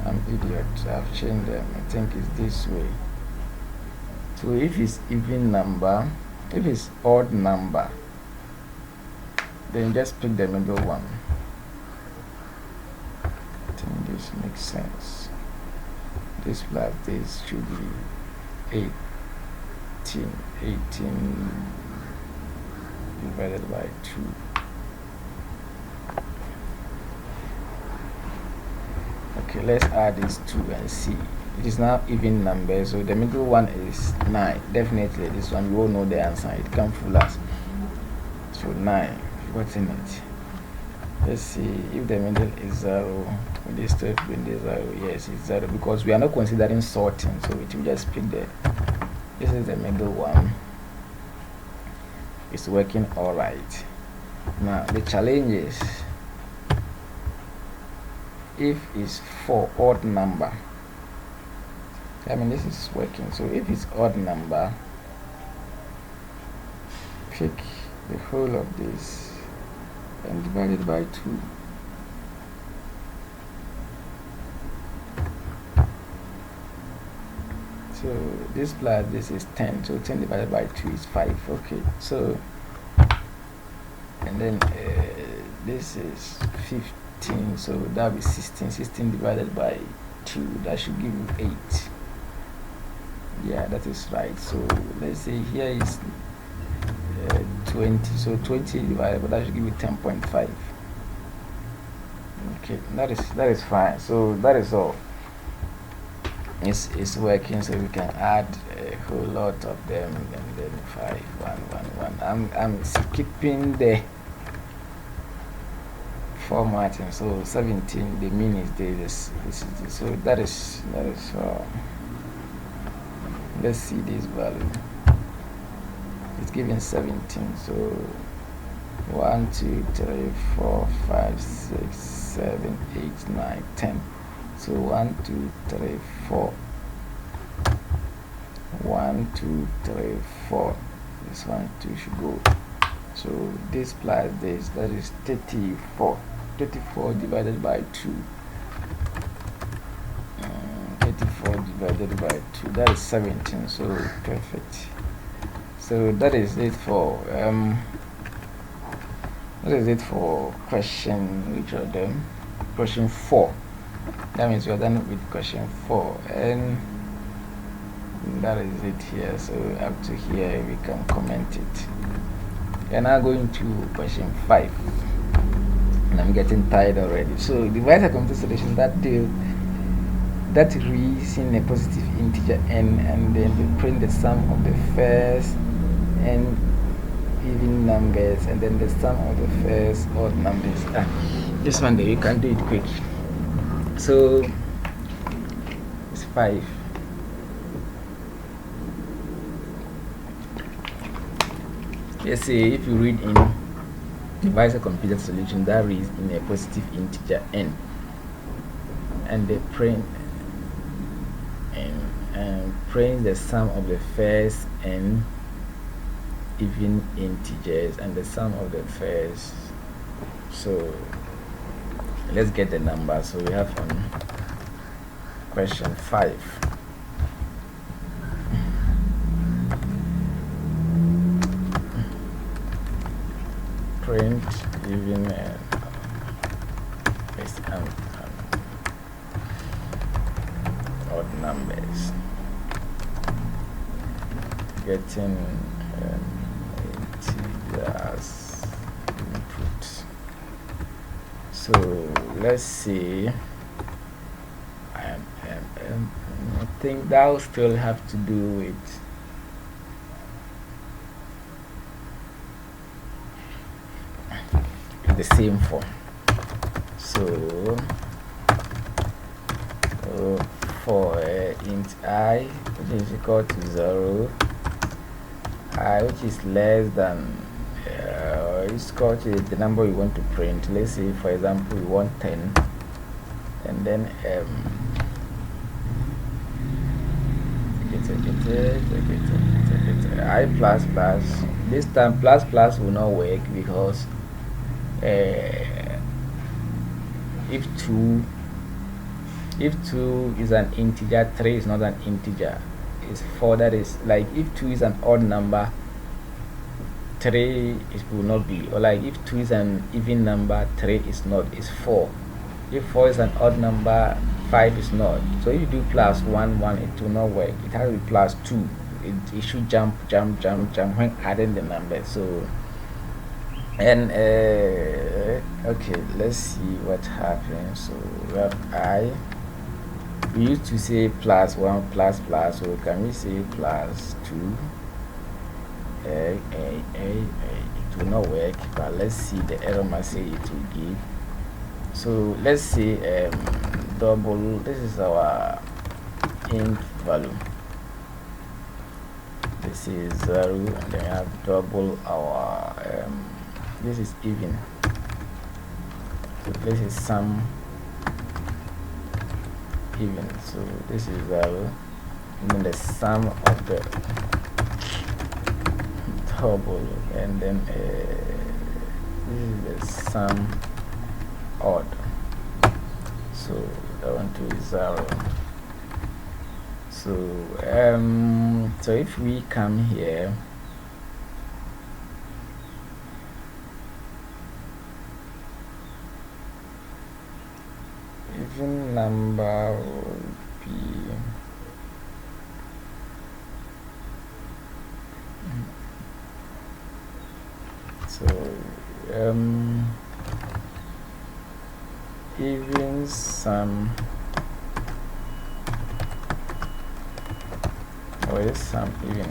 A: I'm idiot. I've changed them. I think it's this way. So if it's even number, if it's odd number, then just pick the middle one. I think this makes sense. This plus this should be 18 divided by 2. Okay, let's add these 2 and see. It is now even number, so the middle one is 9. Definitely this one, you all know the answer. It can't fool us. So 9. What's in it? Let's see if the middle is 0. This still in the 0. Yes, it's 0 because we are not considering sorting, so it will just pick the. This is the middle one. It's working all right. Now the challenge is if it's for odd number. I mean, this is working. So if it's odd number, pick the whole of this and divide it by 2. So this plus this is 10. So 10 divided by 2 is 5. Okay. So and then this is 15. So that will be 16. 16 divided by 2. That should give you 8. Yeah, that is right. So let's say here is 20. So 20 divided by that should give you 10.5. Okay, that is fine. So that is all. It's working, so we can add a whole lot of them, and then 5 1 1 1. I'm skipping the formatting. So 17, the mean is this. So that is let's see this value. It's given 17. So 1 2 3 4 5 6 7 8 9 10. So 1 2 3 4. 1 2 3 4. This one 2 should go. So this plus this, that is 34. 34 divided by 2. 34 divided by 2, that is 17. So perfect. So that is it for question, which of them? Question 4. That means we are done with question 4, and that is it here. So up to here we can comment it. We are now going to question 5, and I'm getting tired already. So devise a computer solution that reads in a positive integer n, and then we print the sum of the first n even numbers, and then the sum of the first odd numbers. This one there, you can do it quick. So it's 5. Let's say if you read in devise a computer solution that reads in a positive integer n, and they print and print the sum of the first n even integers and the sum of the first. So let's get the number. So we have on question 5. Print even odd numbers, getting integers input. So let's see. I think that will still have to do with the same form. So for int I, which is equal to 0, I which is less than is equal to the number we want to print. Let's say for example we want 10, and then I plus plus. This time plus plus will not work because if 2 is an integer, 3 is not an integer, it's 4. That is like if 2 is an odd number, 3 will not be, or like if 2 is an even number, 3 is not, it's 4. If 4 is an odd number, 5 is not. So if you do plus 1 1, it will not work. It has to be plus 2. It should jump when adding the numbers. So and okay, let's see what happens. So we have I. We used to say plus 1 plus plus, so can we say plus 2? It will not work, but let's see the error message it will give. So let's say double, this is our int value, this is 0, and then we have double our this is even, so this is sum even, so this is 0, and then the sum of the double, and then this is the sum odd, so that one too is 0. So so if we come here, even number will be so even sum, or is sum even,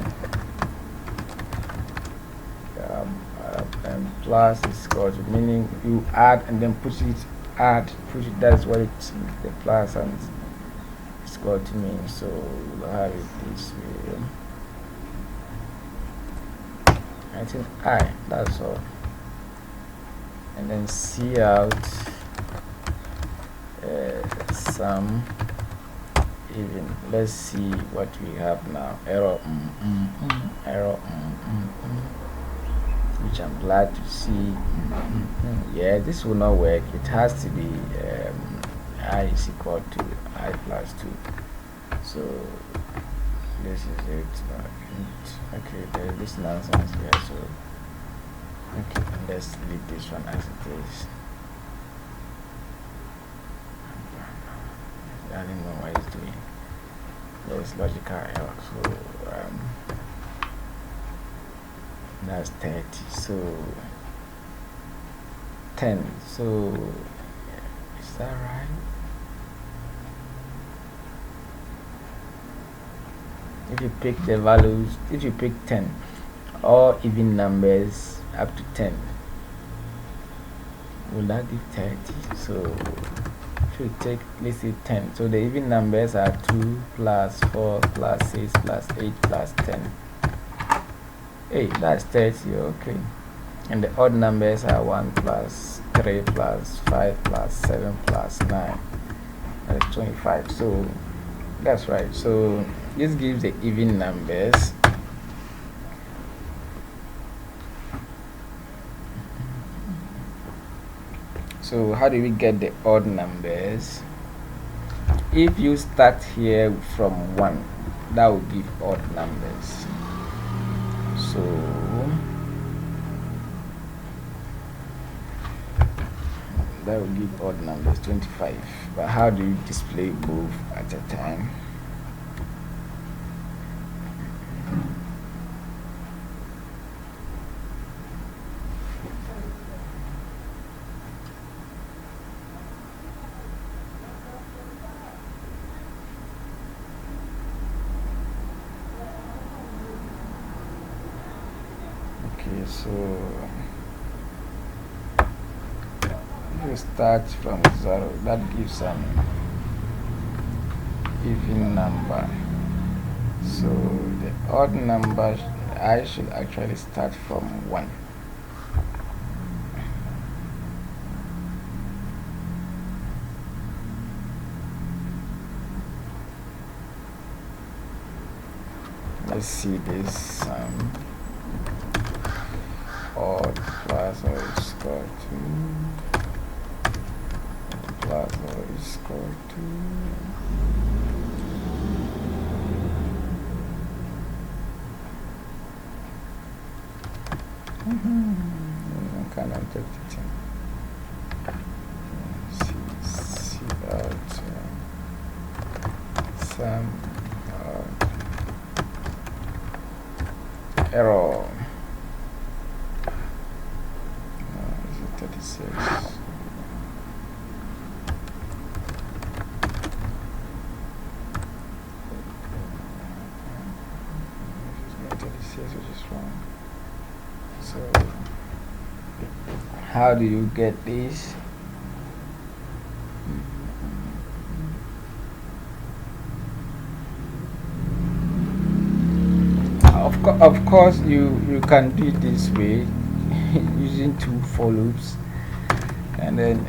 A: and plus is equal to, meaning you add and then push it, that's what the plus and it's equal to mean. So we'll have it this way. I think that's all. And then see out sum even. Let's see what we have now. Error, error, which I'm glad to see. Yeah, this will not work. It has to be I is equal to I plus 2. So this is it. Okay, there's this nonsense here. So okay, let's leave this one as it is. I don't know what it's doing. There's logical error. So that's 30. So 10. So is that right? If you pick the values, if you pick 10, all even numbers up to 10, will that give 30? So if you take, let's say 10, so the even numbers are 2 plus 4 plus 6 plus 8 plus 10. Hey, that's 30. Okay. And the odd numbers are 1 plus 3 plus 5 plus 7 plus 9. That's 25. So that's right. So this gives the even numbers. So how do we get the odd numbers? If you start here from 1, that will give odd numbers. So that will give odd numbers, 25. But how do you display both at a time? Okay, so if you start from 0, that gives an even number. So the odd number, I should actually start from 1. Let's see this odd plus or is equal to plus or is equal to I cannot get it in. See out some error. Is it 36? Which is wrong. So how do you get this? Of course you can do it this way using 2 for loops, and then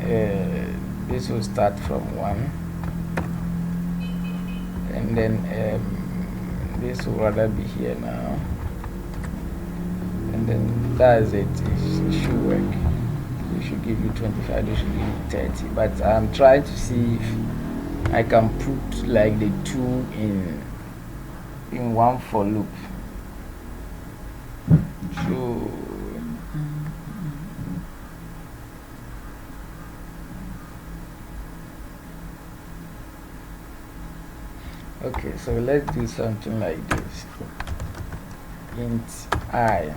A: this will start from 1, and then this will rather be here now, and then that's it. It should work. It should give you 25. It should give you 30. But I'm trying to see if I can put like the 2 in one for loop. So okay, so let's do something like this. Int I,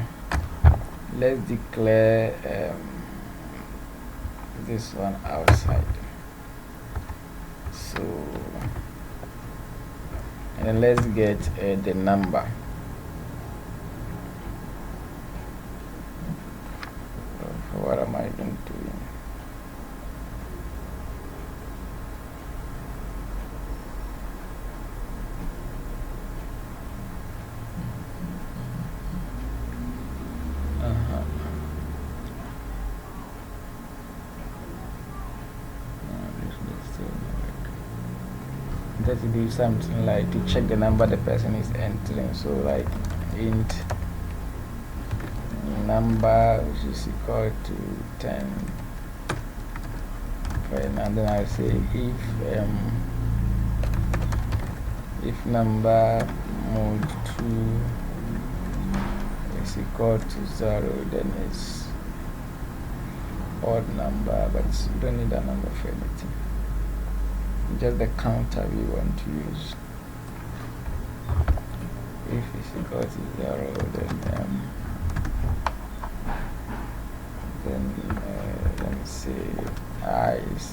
A: let's declare this one outside. So and let's get the number. What am I even doing? Uh-huh. That to do something like to check the number the person is entering. So like int number which is equal to 10. And then I say if number mode 2 is equal to 0, then it's odd number, but you don't need a number for anything. Just the counter we want to use. If it's equal to 0, then let me say I is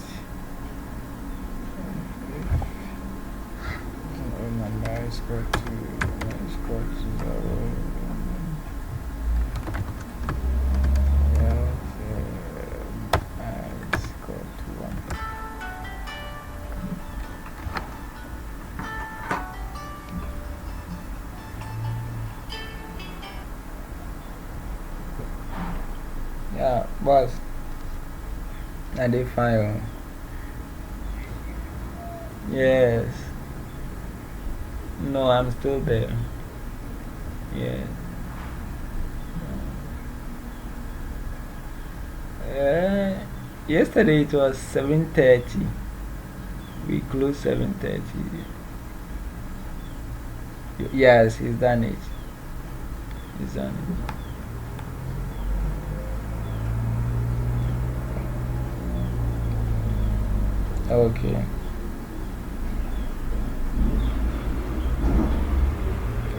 A: number is equal to 0. Yeah, boss. I did fine. Yes. No, I'm still there. Yes. Yesterday it was 7:30. We closed 7:30. Yes, he's done it. He's done it. Okay.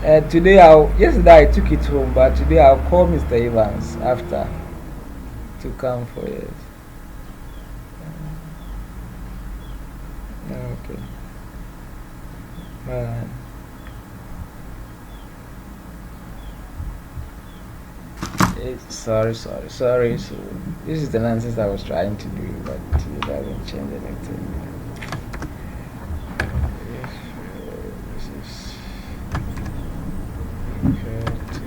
A: Yesterday I took it home, but today I'll call Mr. Evans after to come for it. Okay. Bye. Sorry. So this is the nonsense I was trying to do, but it doesn't change anything. This is equal to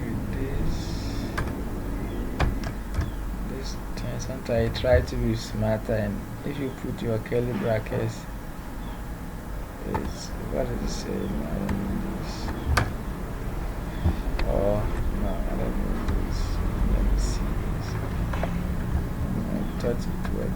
A: this time. Sometimes I try to be smarter, and if you put your curly brackets, it's what did it say? I don't need this. Oh no, I don't need this. Let me see this. I thought it was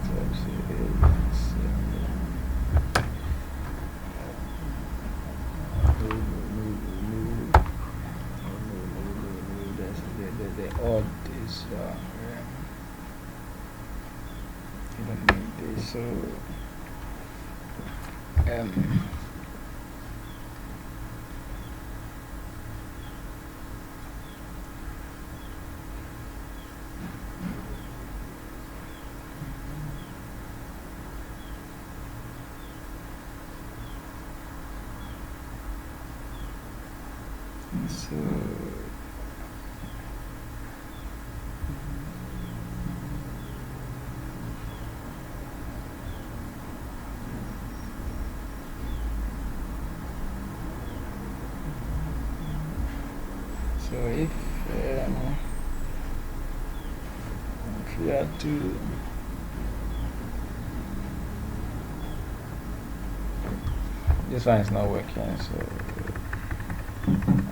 A: the odd is you don't need this, so so if we are to this one is not working, so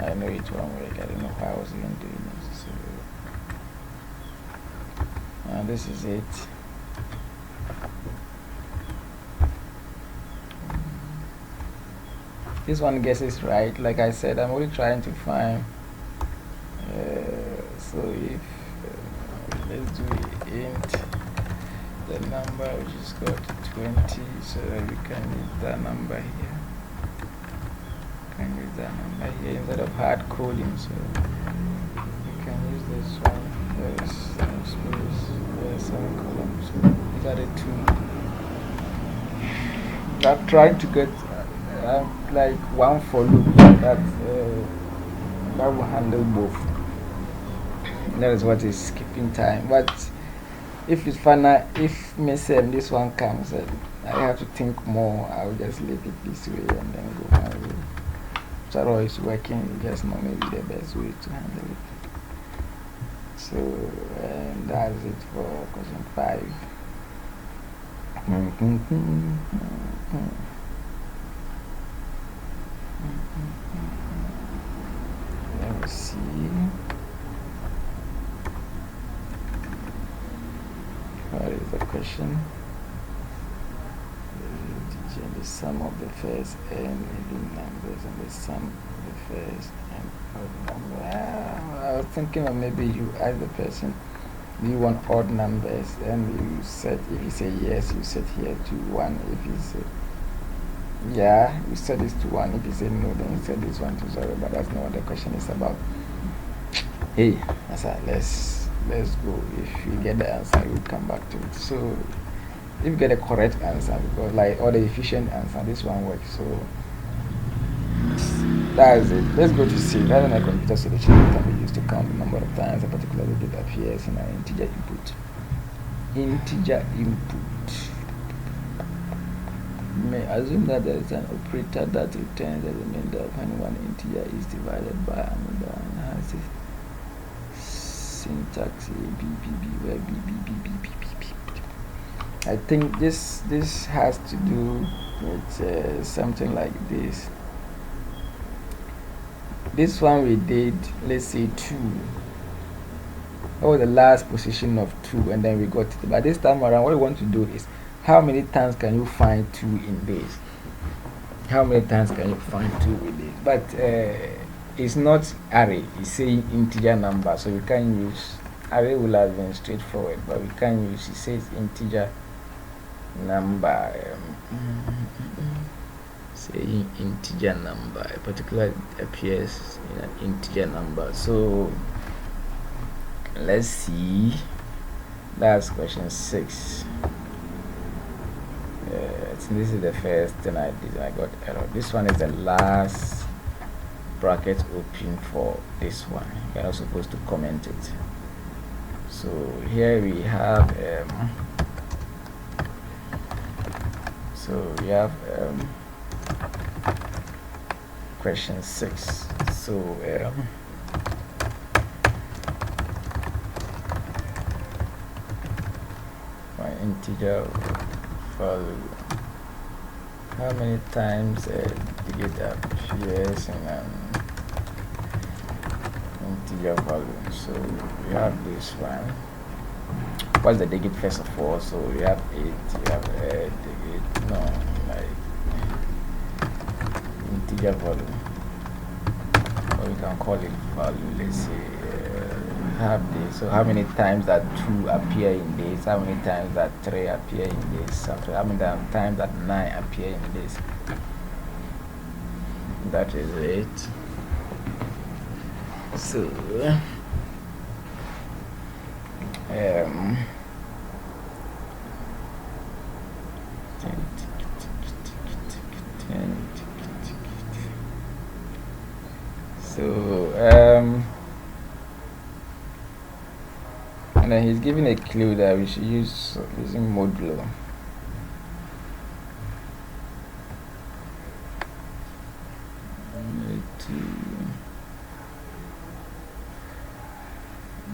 A: I know it won't work. I don't know why I was even doing this. So this is it. This one guesses right. Like I said, I'm only trying to find. So if let's do int the number which is got 20, so that we can use that number here. Can use that number here instead of hard coding. So we can use this one. There's some space. There's some columns. So these are the two. I'm trying to get like one for loop that will handle both. That is what is skipping time. But if it's final, if me say this one comes, I have to think more. I'll just leave it this way and then go my way. So it's working. You just know maybe the best way to handle it. So that's it for question 5. Let me see. What is the question? The sum of the first and even numbers and the sum of the first and odd number. I was thinking of maybe you ask the person, do you want odd numbers? And you set, if you say yes, you set here to 1. If you say yeah, you set this to 1. If you say no, then you set this one to 0. But that's not what the question is about. Hey, let's go. If you get the answer, we'll come back to it. So if you get a correct answer, because like or the efficient answer, this one works. So that is it. Let's go to C. Rather than a computer solution that can be used to count the number of times a particular digit appears in an integer input. Integer input. You may assume that there is an operator that returns the remainder when one integer is divided by another and has a syntax A, B, B, B, where B, B, B, B, B, B, B. I think this has to do with something like this. This one we did, let's say 2. That was the last position of 2, and then we got it. But this time around, what we want to do is, how many times can you find 2 in this? How many times can you find 2 with this? But it's not array, it's saying integer number, so we can use array. Will have been straightforward, but we can use, it says integer number, saying integer number, a particular appears in an integer number. So let's see, that's question 6. This is the first thing I did and I got error. This one is the last bracket open for this one. You're not supposed to comment it. So here we have question 6. So my integer value, how many times digit appears in an integer value? So we have this one. What's the digit first of all? So we have 8, we have a digit, no, like integer value, or we can call it value. Let's say have this. So how many times that 2 appear in this? How many times that 3 appear in this? Something. How many times that 9 appear in this? That is it. So and then he's giving a clue that we should use using modulo.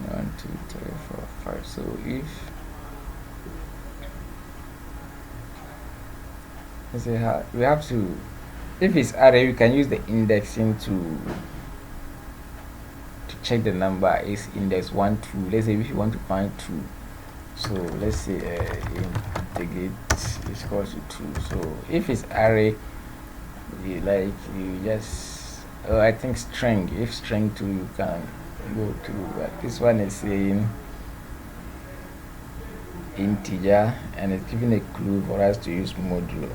A: One, two, three, four, five. So if we have to, if it's array, we can use the indexing to check the number. Is index 1, 2. Let's say if you want to find 2, so let's say integrate is equals to 2. So if it's array, you just I think string. If string 2, you can go through, but this one is saying integer, and it's giving a clue for us to use modulo.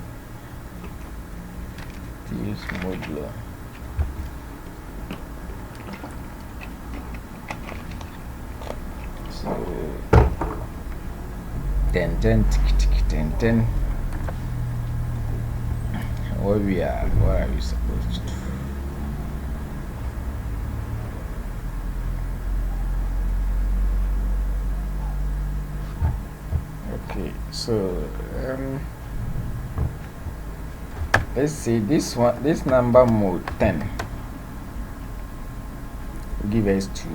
A: So 10 10 10 10. What are we supposed to do? Okay, so let's see this one. This number mode 10 will give us 2.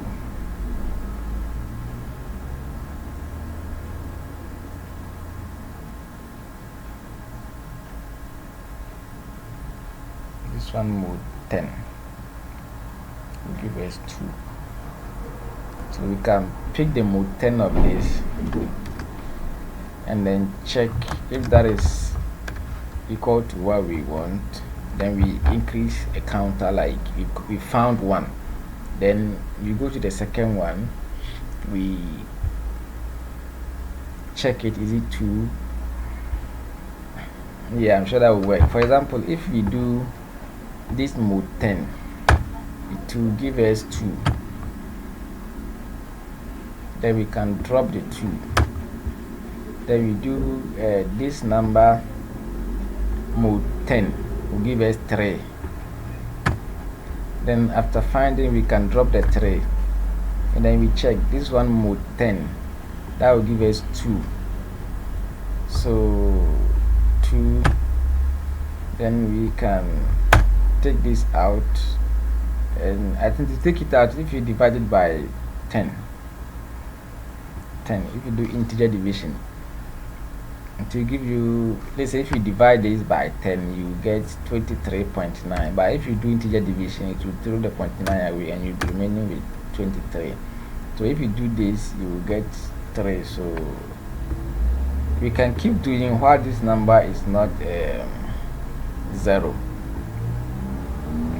A: This one mode 10 will give us 2. So we can pick the mode 10 of this and then check if that is equal to what we want. Then we increase a counter, like we found 1. Then we go to the second one, we check it, is it 2? Yeah, I'm sure that will work. For example, if we do this mode 10, it will give us 2. Then we can drop the 2. Then we do this number mode 10 will give us 3. Then after finding, we can drop the 3, and then we check this one mode 10, that will give us 2. So 2, then we can take this out, and I think to take it out, if you divide it by 10, if you do integer division, it will give you, let's say if you divide this by 10, you get 23.9. But if you do integer division, it will throw the 0.9 away and you'll be remaining with 23. So if you do this, you will get 3. So we can keep doing while this number is not 0.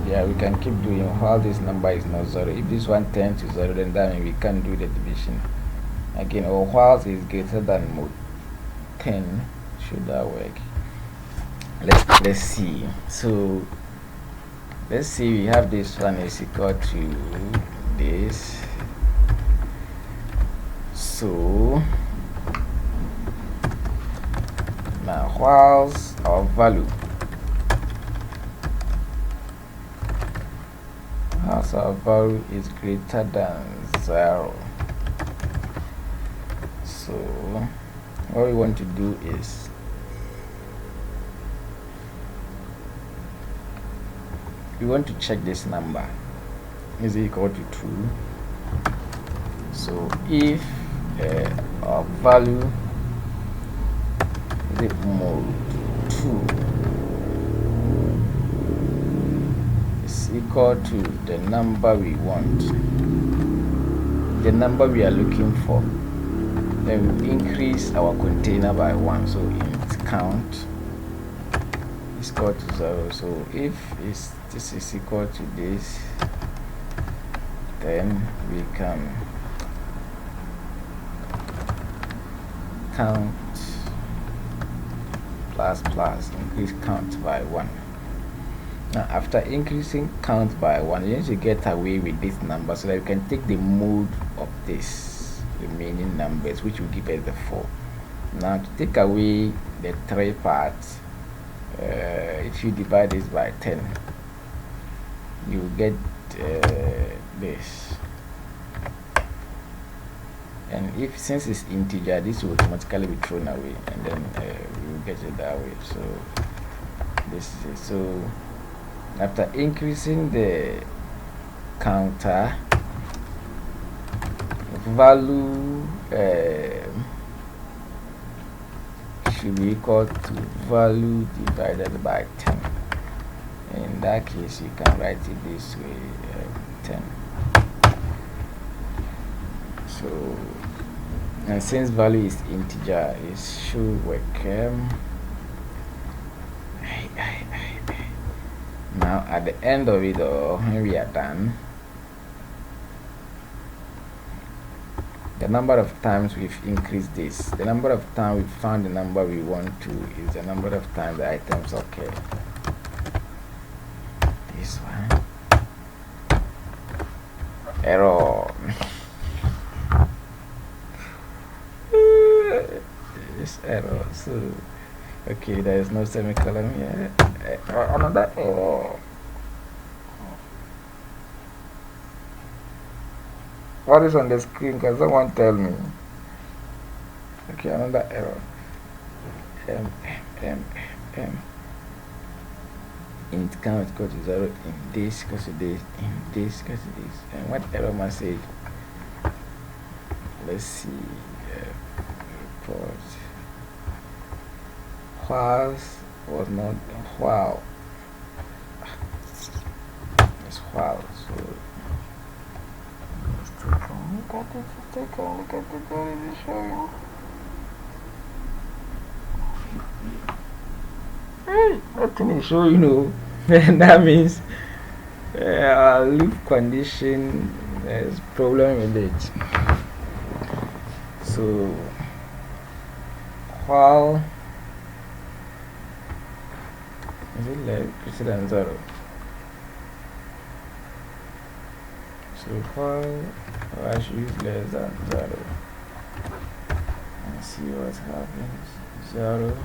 A: Yeah, we can keep doing while this number is not 0. If this one turns to 0, then that means we can do the division again, or while it is greater than mode 10. Should that work? Let's see. So let's see, we have this one is equal to this. So now whilst our value is greater than 0, so what we want to do is we want to check this number is equal to 2. So if our value is mode 2 is equal to the number we want, the number we are looking for, then we increase our container by 1. So int count is equal to 0. So if this is equal to this, then we can count plus increase count by 1. Now after increasing count by 1, you need to get away with this number so that you can take the mode of this remaining numbers, which will give us the 4. Now to take away the 3 parts, if you divide this by 10, you will get this. And if, since it's integer, this will automatically be thrown away, and then we will get it that way. So this is it. So after increasing the counter, value should be equal to value divided by 10. In that case, you can write it this way, 10. So, and since value is integer, it should work. Now at the end of it all, when we are done, the number of times we've increased this, the number of times we found the number we want to, is the number of times the items occur. This one, error. This error. So okay, there is no semicolon here. Another error. What is on the screen? Can someone tell me? Okay, another error. m. Int count equal to 0, in this equal to this, in this equal to this. And what error must say? Let's see. Report. Whilst was not while. It's while. So let's take a look at it. Take a look at it. What is it showing? Nothing is showing, that means loop condition, there's problem with it. So while is it greater than 0? So while I should use less than 0 and see what happens. 0.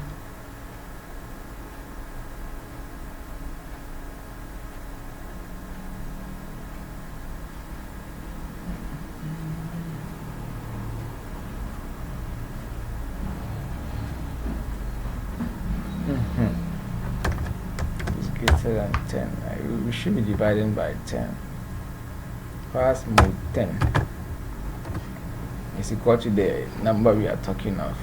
A: Greater than 10. We should be dividing by 10. Pass mode 10 is equal to the number we are talking of.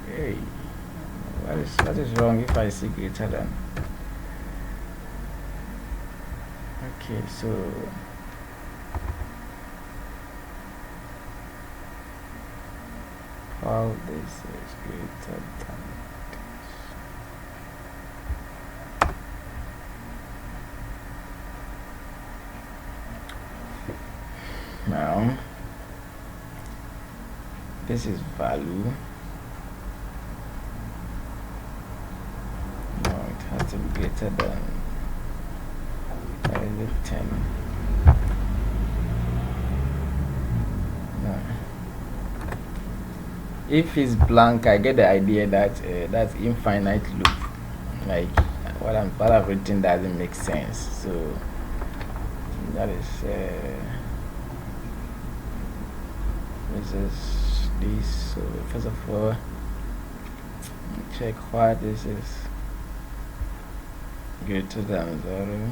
A: Hey, what is wrong if I say greater than? Okay, so while this is greater than this. Now this is value. No, it has to be greater than 10. No. If it's blank, I get the idea that that's infinite loop. Like what I've written doesn't make sense. So that is this is this. So first of all, check why this is greater than 0.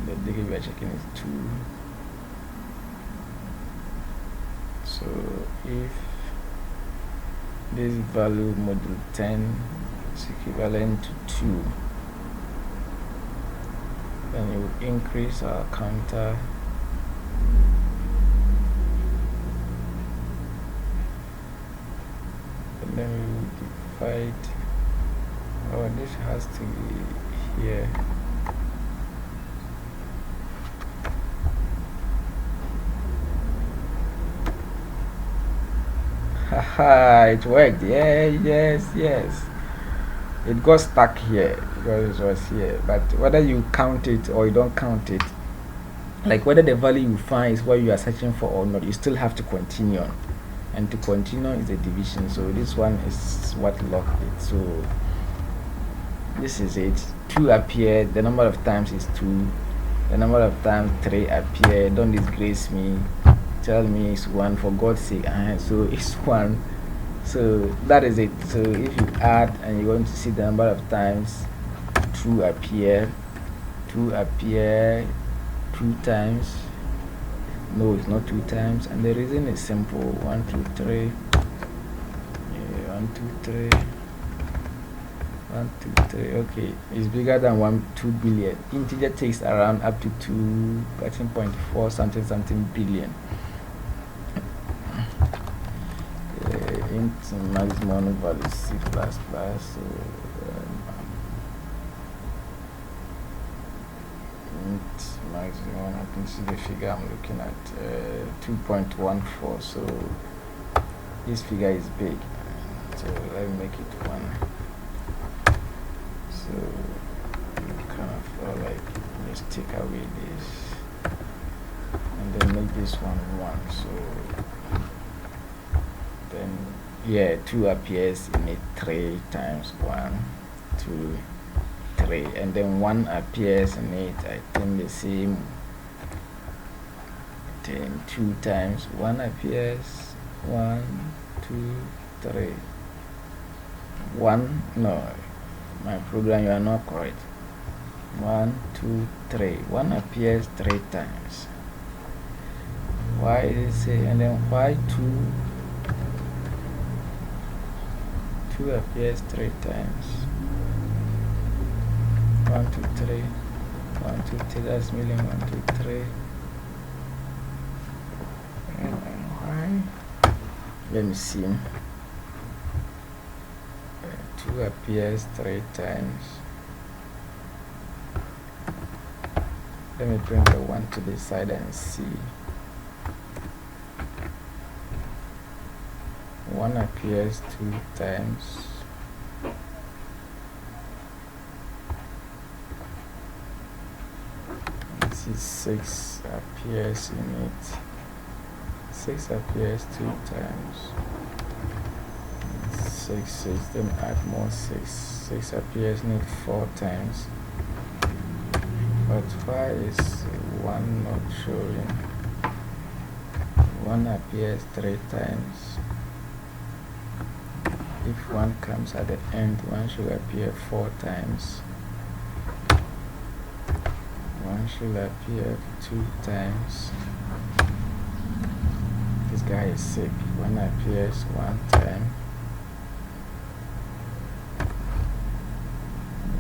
A: The degree we are checking is 2. So if this value module 10 is equivalent to 2, then it will increase our counter and then we will divide. Oh, this has to be here. Haha, it worked. Yeah, yes. It got stuck here because it was here. But whether you count it or you don't count it, like whether the value you find is what you are searching for or not, you still have to continue on. And to continue is the division. So this one is what locked it. So this is it. 2 appear. The number of times is 2. The number of times 3 appear. Don't disgrace me. Tell me it's 1 for God's sake. So it's 1. So that is it. So if you add and you want to see the number of times 2 appear 2 times. No, it's not 2 times, and the reason is simple. 1 2 3 1 2 3 1 2 3. Okay, it's bigger than 2 billion. Integer takes around up to 13.4 something billion. Int maximum value C++. So int maximum, I can see the figure I'm looking at, 2.14. so this figure is big, so let me make it 1. So you kind of feel like let's take away this and then make this one 1. So then 2 appears in it 3 times 1 2 3, and then 1 appears in it, I think the same Then 2 times 1 appears 1, 2, 3. 1, no, my program, you are not correct. 1, 2, 3. 1 appears 3 times. Why is it? And then why 2? 2 appears 3 times. 1, 2, 3. 1, 2, 3. That's million. 1, 2, 3. And why? Let me see. 2 appears 3 times. Let me bring the 1 to the side and see. 1 appears 2 times. Let's see, 6 appears in it. 6 appears 2 times. 6, 6, then add more 6. 6 appears in it 4 times. But why is 1 not showing? 1 appears 3 times. If 1 comes at the end, 1 should appear 4 times. 1 should appear 2 times. This guy is sick. 1 appears 1 time.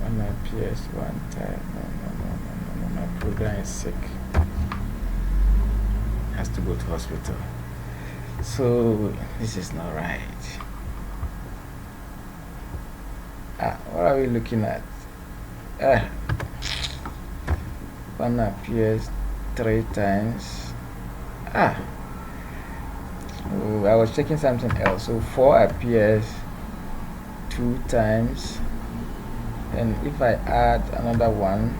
A: 1 appears 1 time. No. My program is sick. Has to go to hospital. So this is not right. What are we looking at? 1 appears 3 times. Oh, I was checking something else. So 4 appears 2 times. And if I add another 1,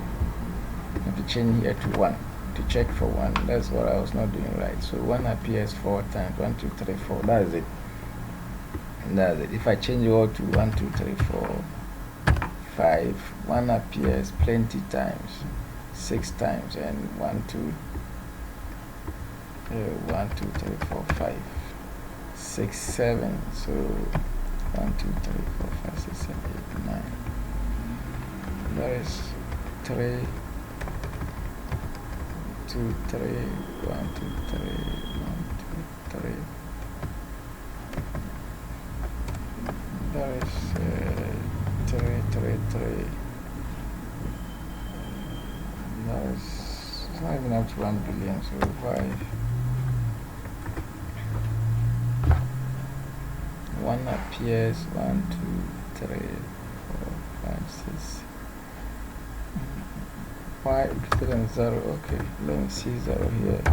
A: I have to change here to 1 to check for 1. That's what I was not doing right. So 1 appears 4 times. 1, 2, 3, 4. That's it. And that's it. If I change it all to 1, 2, 3, 4, 5, 1 appears plenty times. 6 times. And 1, 2, 1, 2, 3, 4, 5, 6, 7. So 1, 2, 3, 4, 5, 6, 7, 8, 9. There is 3, 2, 3, 1, 2, 3, 1, 2, 3. There is 3, 3, 3. There is, it's not even up to 1 billion, so 5. 1 appears 1, 2, 3, 4, 5, 6. Why greater than 0? Okay, let me see 0 here.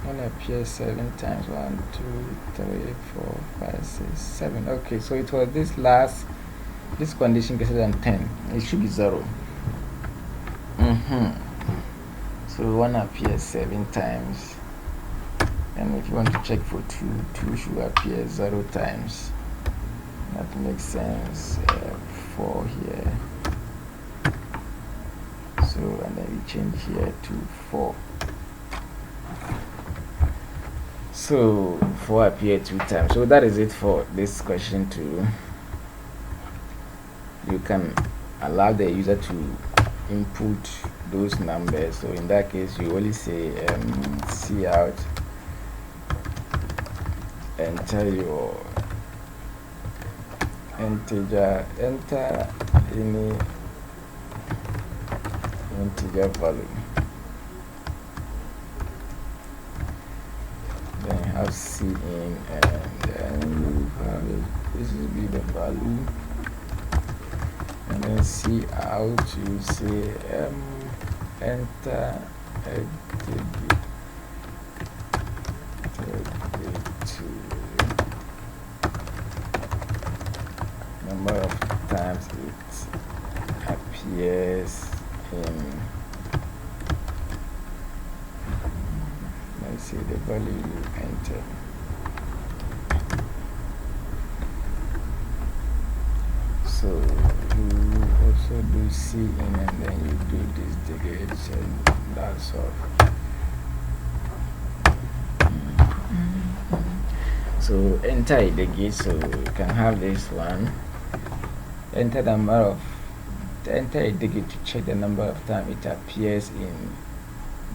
A: 1 appears 7 times. 1, 2, 3, 4, 5, 6, 7. Okay, so it was this condition greater than 10. It should be 0. So 1 appears 7 times. And if you want to check for 2 should appear 0 times. That makes sense. 4 here. So, and then we change here to 4. So 4 appear 2 times. So that is it for this question 2. You can allow the user to input those numbers. So in that case, you only say cout, enter your integer, enter any integer value, then have cin, and then you have this will be the value, and then cout you say enter a digit 32, number of times it appears in, let's see the value you enter. So you also do cin, and then you do this digit That's all. So enter the gate, so you can have this one. Enter the number of enter a digit to check the number of times it appears in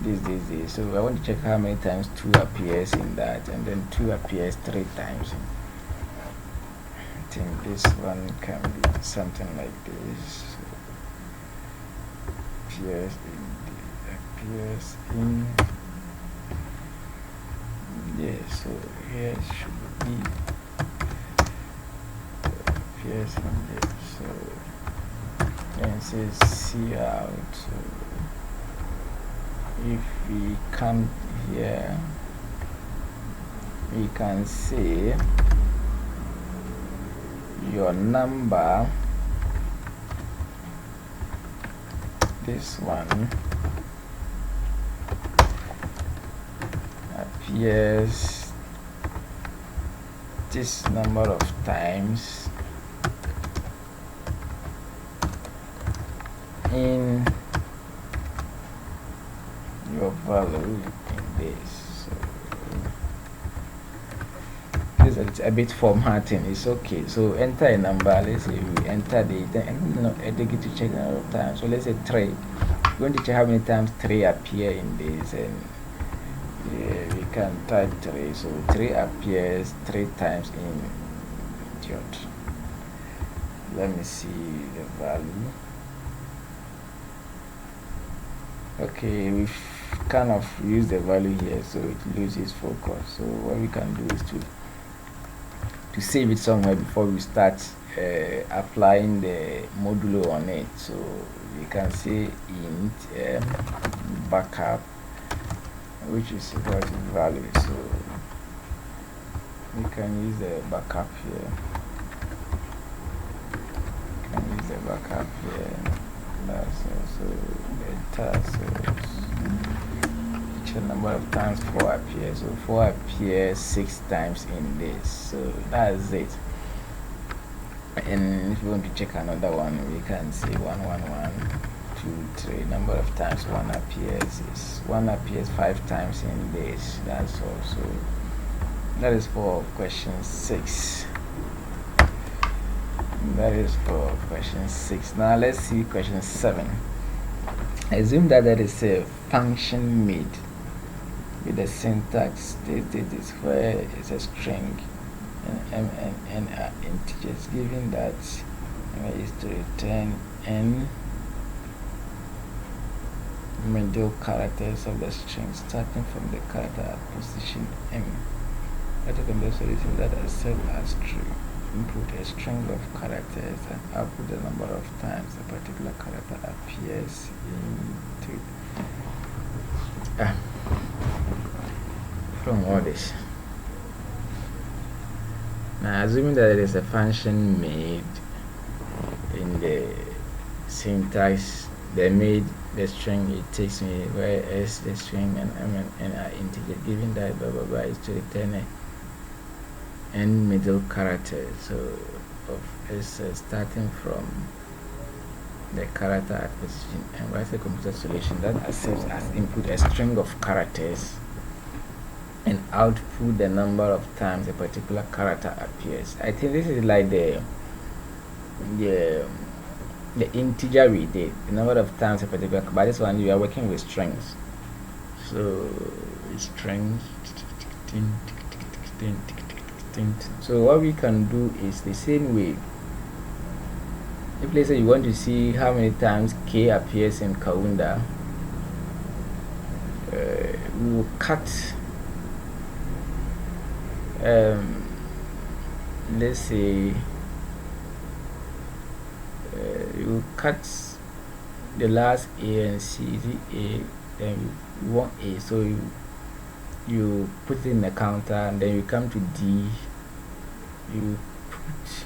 A: this. So I want to check how many times 2 appears in that, and then 2 appears 3 times. I think this one can be something like this. Appears in yes, so here should be appears in this. So and it says see out. So if we come here, we can see your number, this one appears this number of times in your value in this. So this is a bit formatting, it's okay. So enter a number, let's say we enter a digit to check the number of times. So let's say 3. We're going to check how many times 3 appear in this, and yeah, we can type 3. So 3 appears 3 times in idiot. Let me see the value. Okay, we've kind of used the value here, so it loses focus. So what we can do is to save it somewhere before we start applying the modulo on it. So we can say int backup, which is equal to value. So we can use the backup here. That's also the so number of times 4 appears. So 4 appears 6 times in this. So that's it. And if you want to check another one, we can say 1, 1, 1, 2, 3. Number of times 1 appears is 1 appears 5 times in this. That's also, that is for question 6. That is for question 6. Now let's see question 7. Assume that there is a function made with the syntax this where it's a string and m and n are integers, given that m is to return n middle characters of the string starting from the character at position m. Let us compare solution that accept as true. Input a string of characters and output the number of times a particular character appears into from all this. Now assuming that there is a function made in the syntax, the string it takes me where s the string and m and n are integer, given that blah blah blah is to return a n middle character, so of s starting from the character at position, and write a computer solution that accepts as input a string of characters and output the number of times a particular character appears. I think this is like the integer we did, the number of times a particular, but this one you are working with strings. So strings. So what we can do is the same way. If let's say you want to see how many times k appears in Kaunda, we will cut let's say you will cut the last a and c, a, then you want a, so you put it in the counter, and then you come to D, you put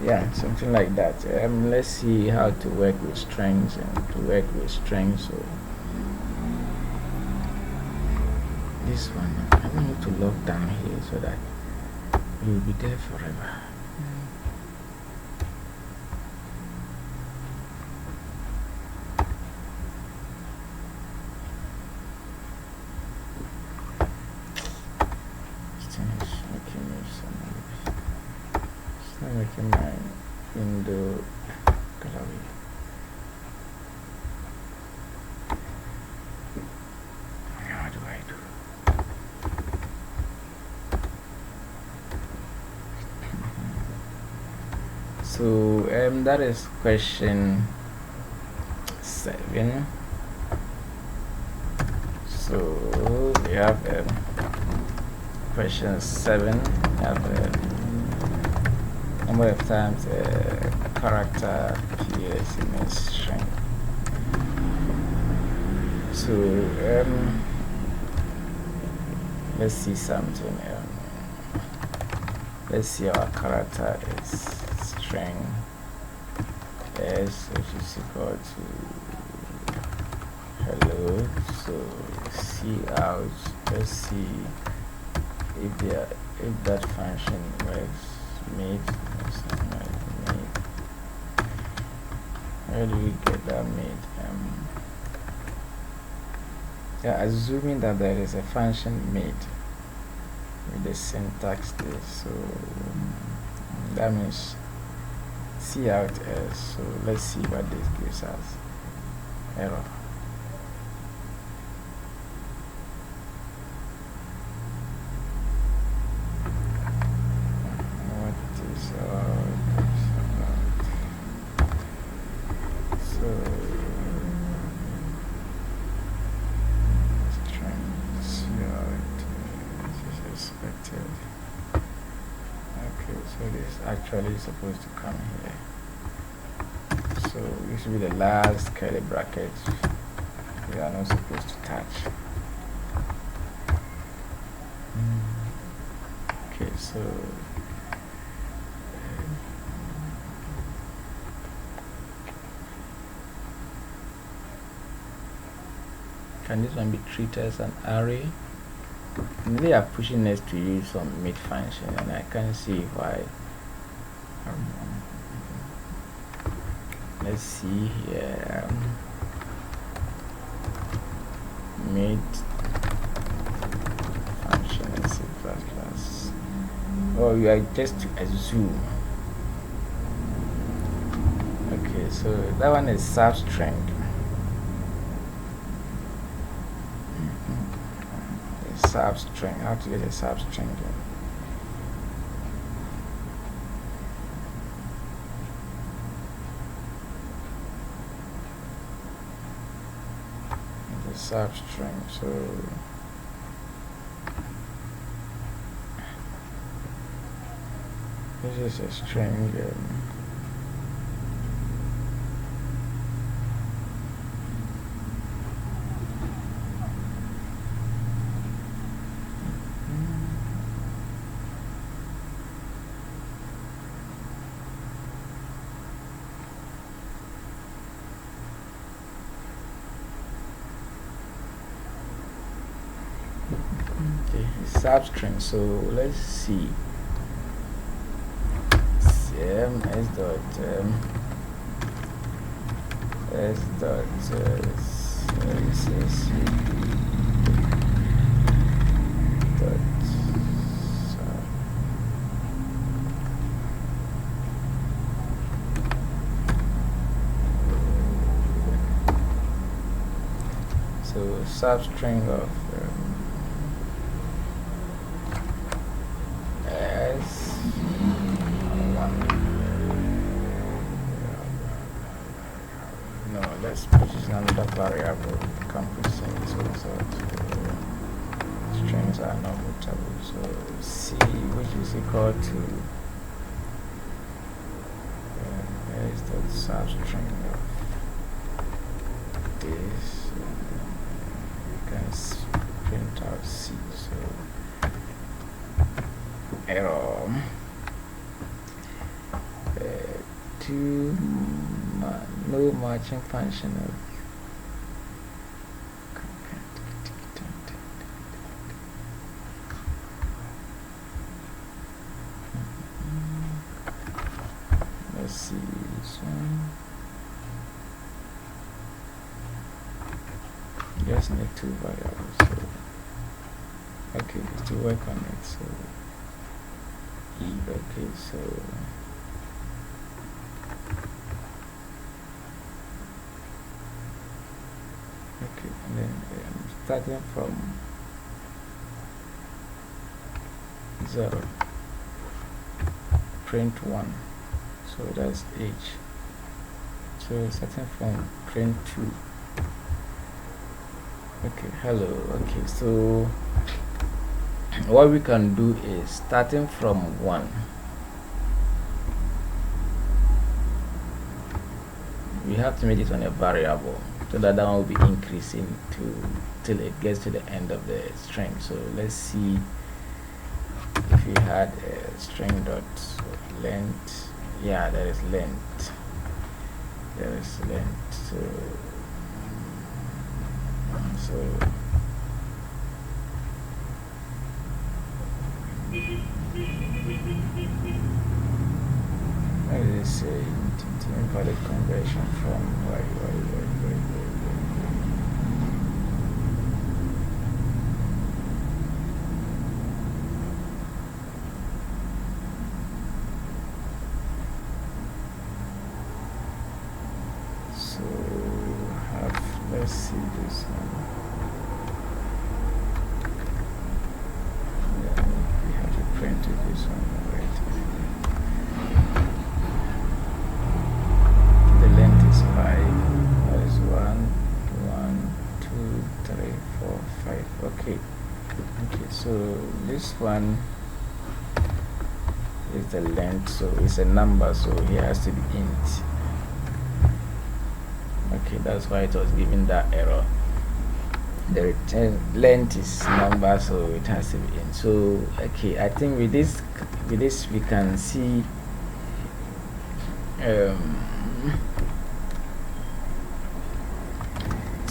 A: yeah, something like that. Let's see how to work with strings and to work with strings. So this one I want to lock down here so that it will be there forever. do glory. How do I do? So that is question 7. So we have question 7. We have number of times character appears in a string. So let's see something. Let's see our character is string s, which is equal to hello. So see out. Let's see if that function works. Made. Where do we get that made? Yeah, assuming that there is a function made with the syntax there, so that means see out as. So let's see what this gives us. Error. Actually supposed to come here, so this should be the last curly bracket we are not supposed to touch. Okay, so can this one be treated as an array? They are pushing us to use some mid function, and I can't see why. Let's see here. Mid function in C++. Oh, you are just to assume. Okay, so that one is substring. Substring. How to get a substring? Substring. So this is a string. Substring. So let's see. S dot so substring of let's put this in another variable. Compressing so strings are not mutable. So C, which is equal to is the substring of this. You can print out C. So error. No matching function of let's see this one. Just need two variables. So okay, to work on it. So okay, so and then starting from 0, print 1, so that's H. So starting from print 2. Okay, hello. Okay, so what we can do is starting from 1, we have to make it on a variable so that one will be increasing till it gets to the end of the string. So let's see if we had a string dot length. Yeah, there is length. There is length. So let's say invalid conversion from so let's see this one. Yeah, we have to print this one right. The length is 5. That is 1, 2, 3, 4, 5. Okay. Okay, so this one is the length, so it's a number, so it has to be int. Okay, that's why it was giving that error. The return length is number, so it has to be int. So okay, I think with this we can see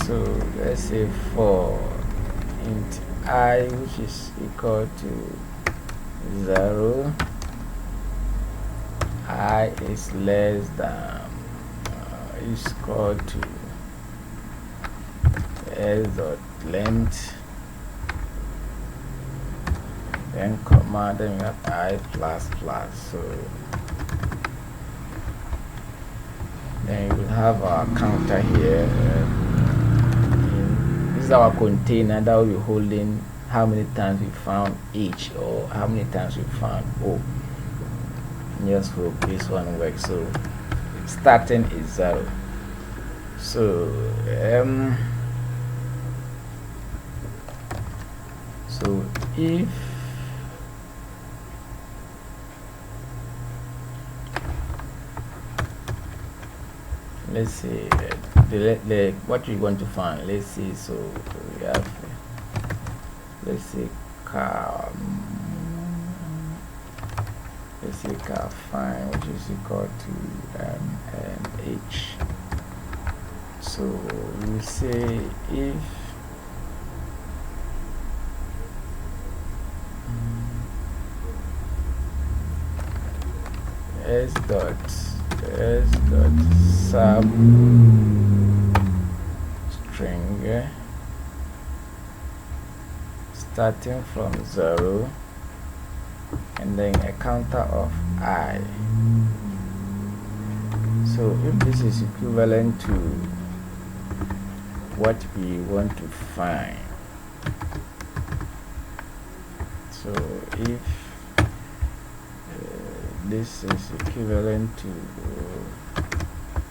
A: so let's say for int I, which is equal to 0, I is less than is equal to s dot length, then comma, then we have I plus plus. So then we will have our counter here. This is our container that will be holding how many times we found H or how many times we found O. Just hope this one works. So starting is 0. So so if let's say the what we want to find, let's see, so we have, let's say car find, which is equal to H. So we say if s dot sub string starting from 0 and then a counter of I. So if this is equivalent to what we want to find, so if this is equivalent to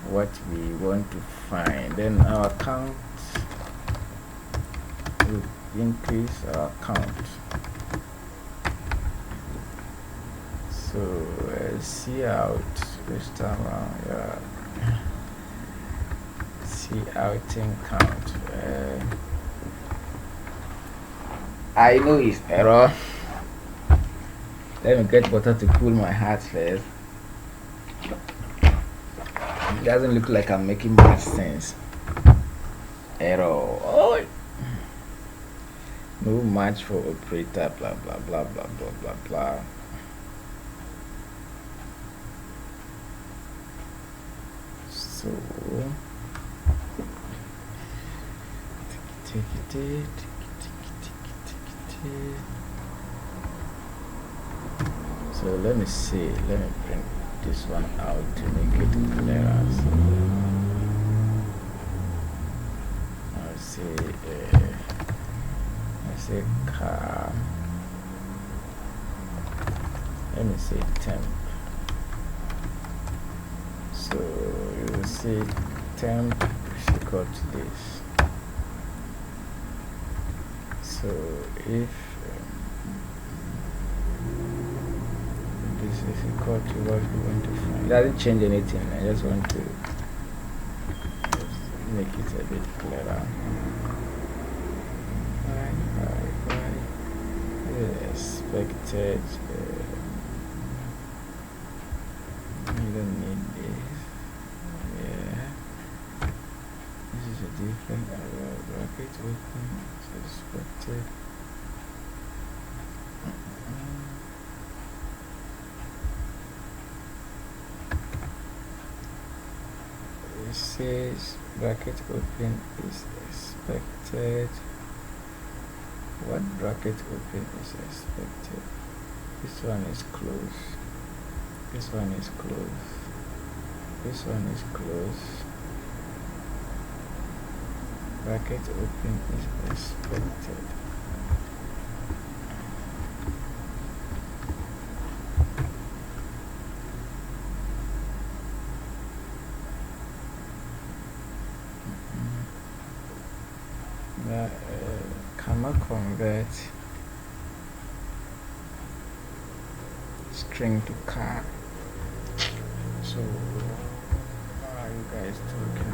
A: what we want to find, then our count will increase our count. So see out this time around, yeah. See out in count. I know it's error. Let me get water to cool my heart first. It doesn't look like I'm making much sense. Error. Oh, no match for operator. Blah blah blah blah blah blah blah. So take it. So let me see, let me print this one out to make it clearer. So I'll say say temp is equal to this. So if this is equal to what we want to find, it doesn't change anything. I just want to make it a bit clearer. Expected. We don't need this. Yeah. This is a different bracket open. Expected. It says bracket open is expected. What bracket open is expected? This one is closed. This one is closed. This one is closed. Bracket open is expected. Cannot convert string to car. So what are you guys talking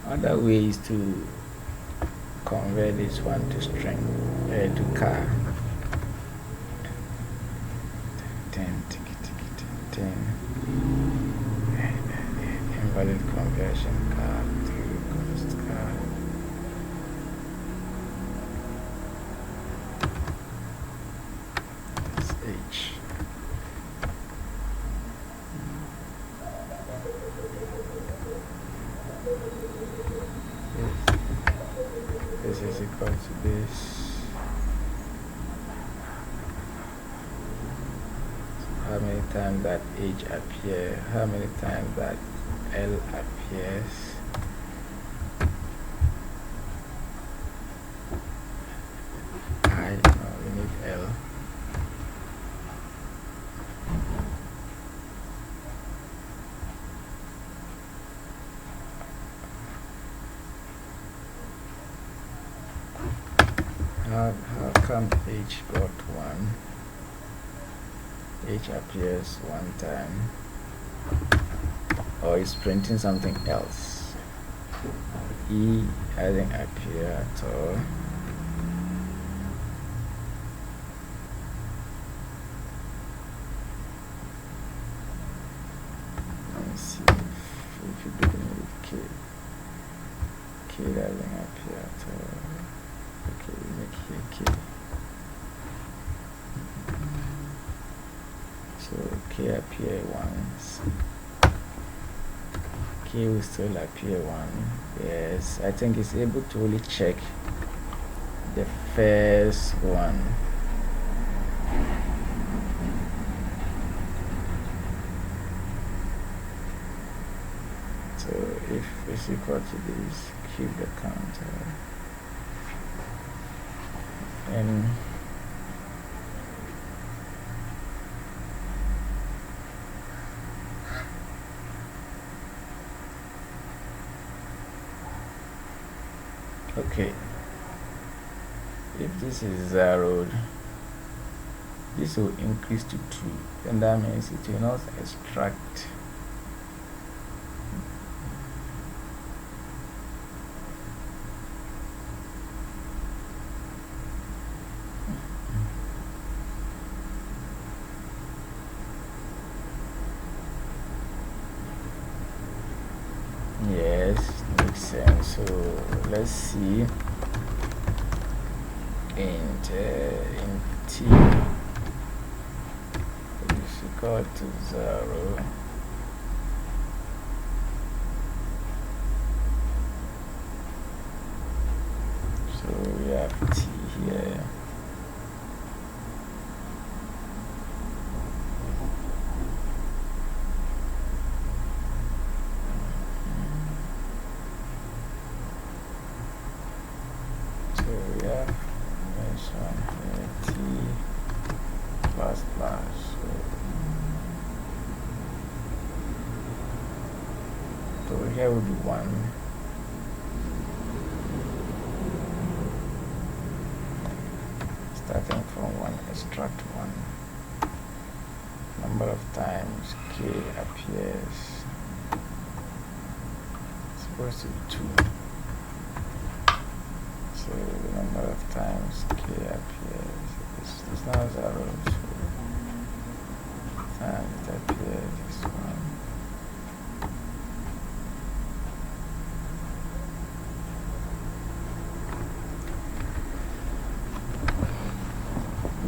A: about? Other ways to convert this one to string to car. 10 invalid conversion card to cost card. That's H. This is equal to this. How many times that H appears? How many times that L appears? I no, we need L. How come H got 1? H appears one time, or is printing something else. E hasn't appeared at all. Let me see if you begin with K. K doesn't appear at all. Okay, we make here K. So K appear once. K will still appear 1. Yes, I think it's able to only check the first one. So if it's equal to this, keep the counter. And okay, if this is zeroed, this will increase to 2, and that means it will not extract. Yes, makes sense. So let's see. In T is equal to 0. So we have T here. So we have this one here, T. plus plus. So here will be 1. Starting from 1, extract 1. Number of times k appears supposed to be 2. So the number of times k appears is now 0. So time it appears is 1.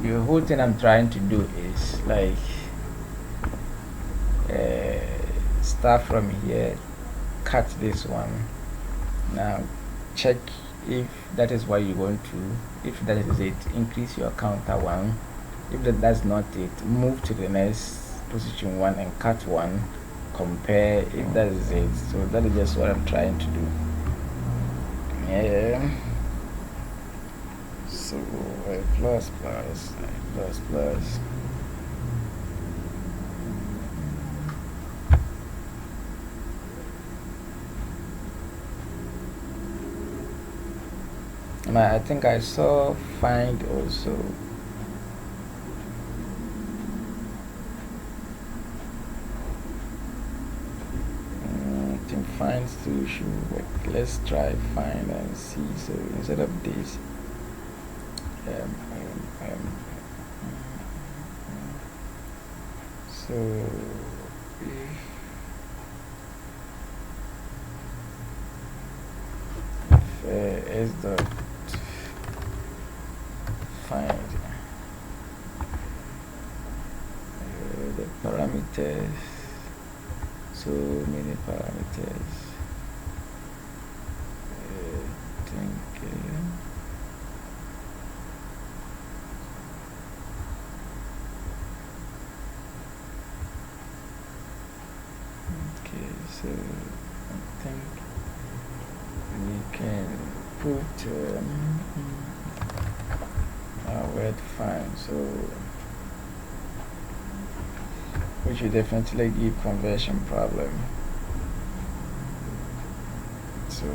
A: The whole thing I'm trying to do is like start from here, cut this one. Now check if that is what you want to. If that is it, increase your counter 1. If that's not it, move to the next position 1 and cut 1. Compare if that is it. So that is just what I'm trying to do. Yeah. So plus plus plus plus. And I think I saw find also. I think find solution work. Let's try find and see. So instead of this, so if s dot find the parameters, so many parameters. I think okay, so I think we can put our word find, so which will definitely give conversion problem. So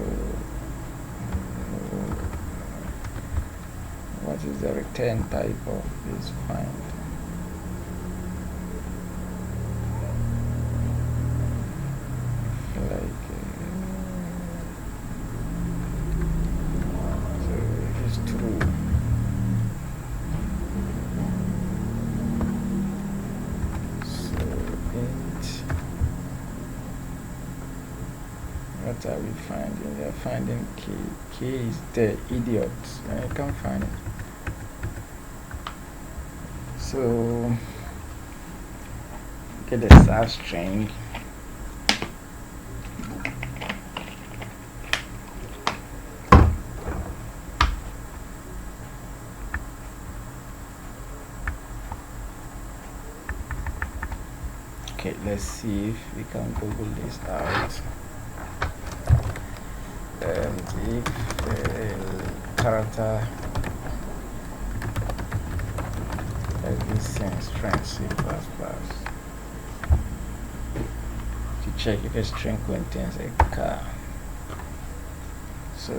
A: what is the return type of this find? What are we finding? We are finding K. K is the idiot. I can't find it. So get the sub string. Okay, let's see if we can Google this out. If character this string C++, to check if a string contains a car. So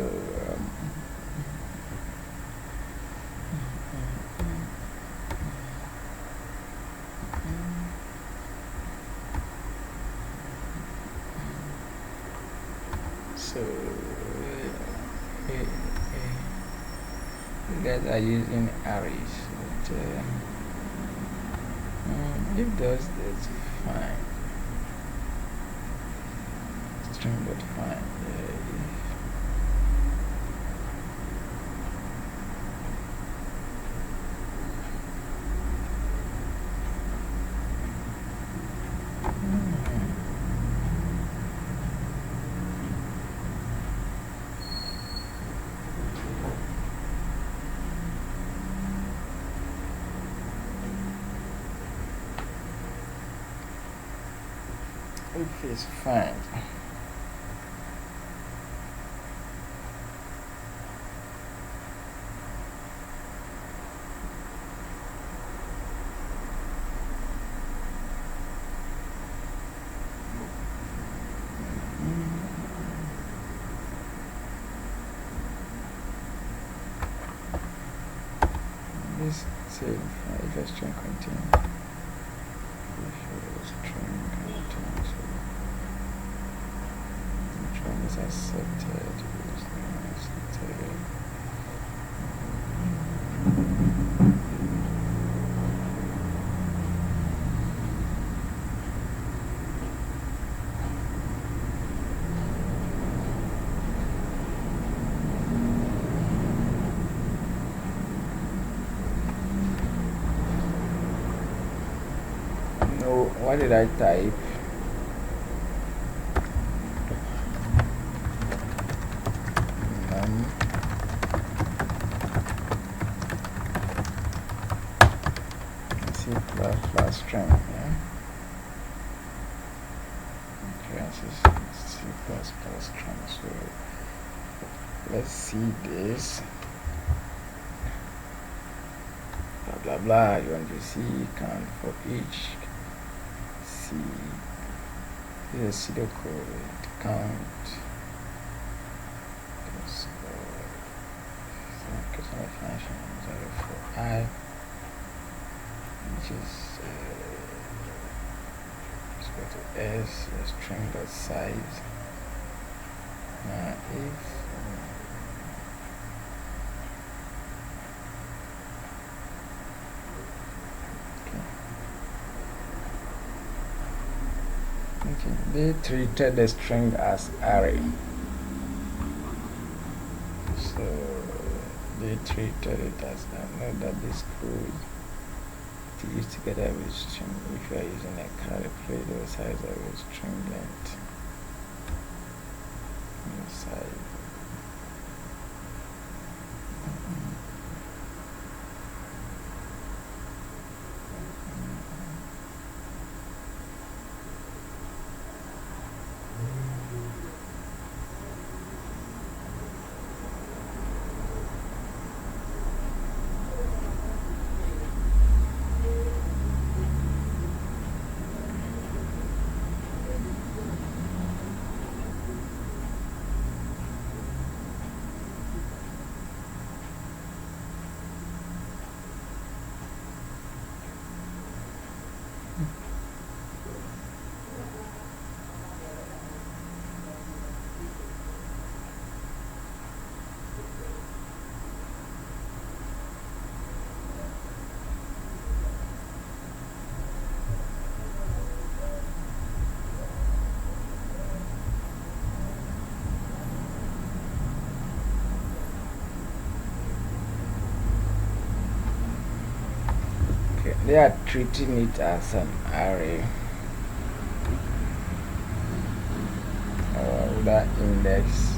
A: you guys are using arrays, but if that's fine. String but fine. If it's fine. say if a string contains which one is accepted, which is not accepted. No, what did I type? C++ string, yeah. Okay, this is C++ string. So let's see this. Blah blah blah. You want to see count for each C. This is pseudocode count. Function 0 for I, which is equal to S, a string dot size. Now if they treated the string as array. So they treated it as know that this code to use together with string if you are using a calculate the size of a string length and the size. They are treating it as an array or that index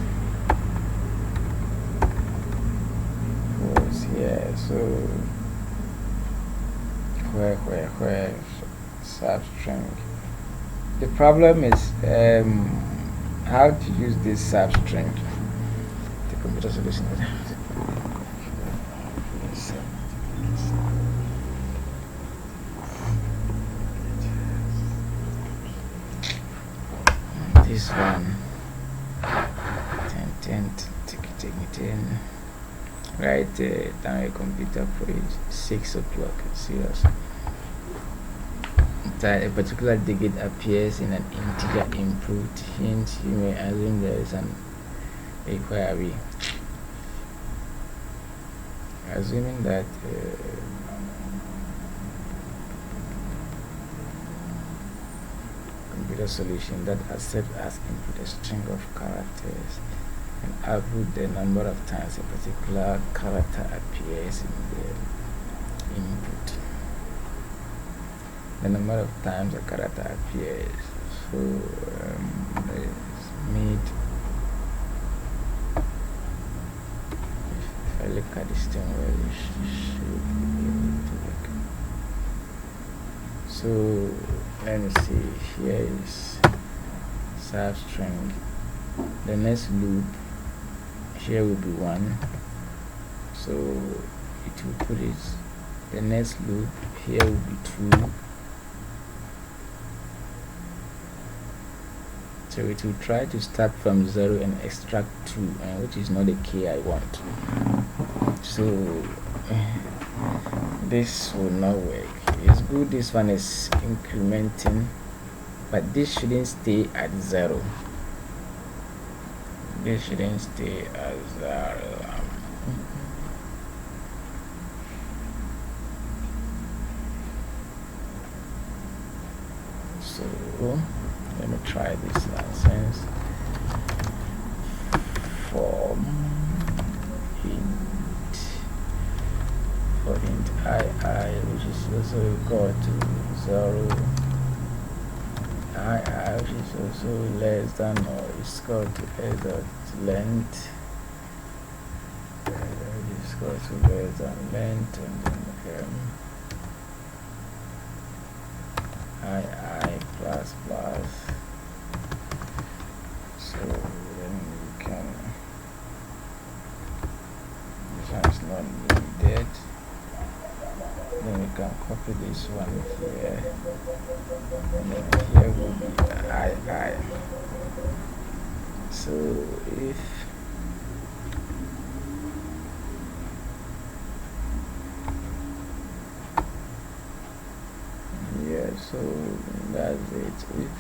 A: was here. So where substring. The problem is how to use this substring. The computer solution. This one 10 take it in right down a computer page 6 o'clock. Seriously, that a particular digit appears in an integer input, hence you may assume there is an query. Assuming that computer solution that accepts as input a string of characters and output the number of times a particular character appears in the input. The number of times a character appears. So it's made. If I look at this thing, well, it should be able to work. So let me see. Here is substring. The next loop here will be 1. So it will put it. The next loop here will be 2. So it will try to start from 0 and extract 2, which is not the key I want. So this will not work. It's good this one is incrementing, but this shouldn't stay at 0. This shouldn't stay at 0. So let me try this nonsense. Form int for int I, which is also equal to 0. I, which is also less than or is equal to a dot length. Which is equal to less than length, and then I plus plus. So then we can, this one is not needed. Then we can copy this one here, and then here will be I. So if so that's it. If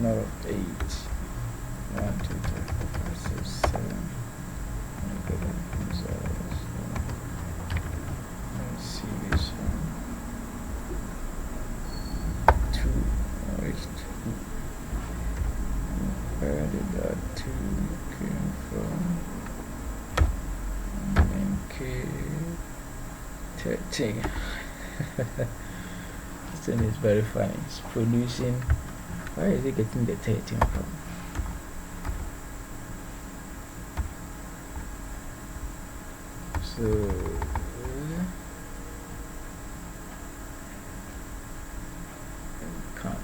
A: not of 8, 1, 2, 3, 4, 5, 6, 7, let's see this one. 2, it's 2. Where did that 2 came from? And then K 13. This thing is very funny. It's producing. Where is it getting the 13 from? So can't.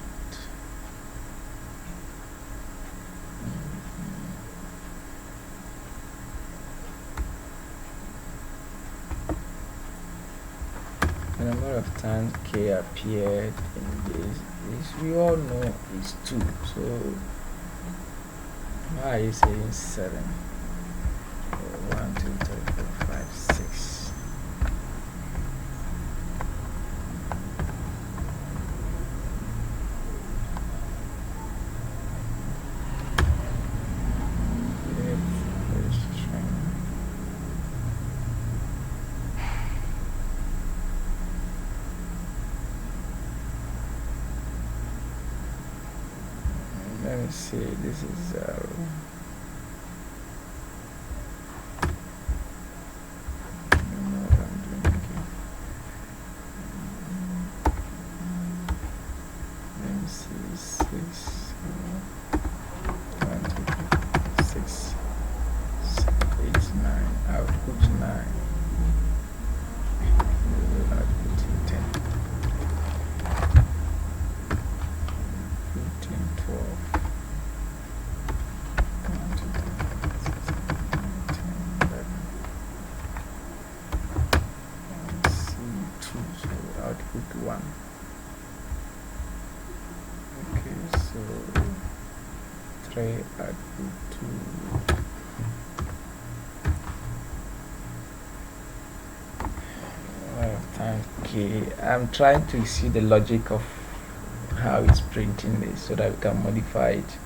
A: The number of times K appeared in this we all know is 2. So why are you saying 7? 1, 2, 3, 4, 5, 6. Let me see, this is 0. Let me see, 6. 1, 2, 3, 6, 8, 9. Output 9. Output 10. 15, 12. Output 1. Okay, so 3 output 2. Times K. I'm trying to see the logic of how it's printing this so that we can modify it.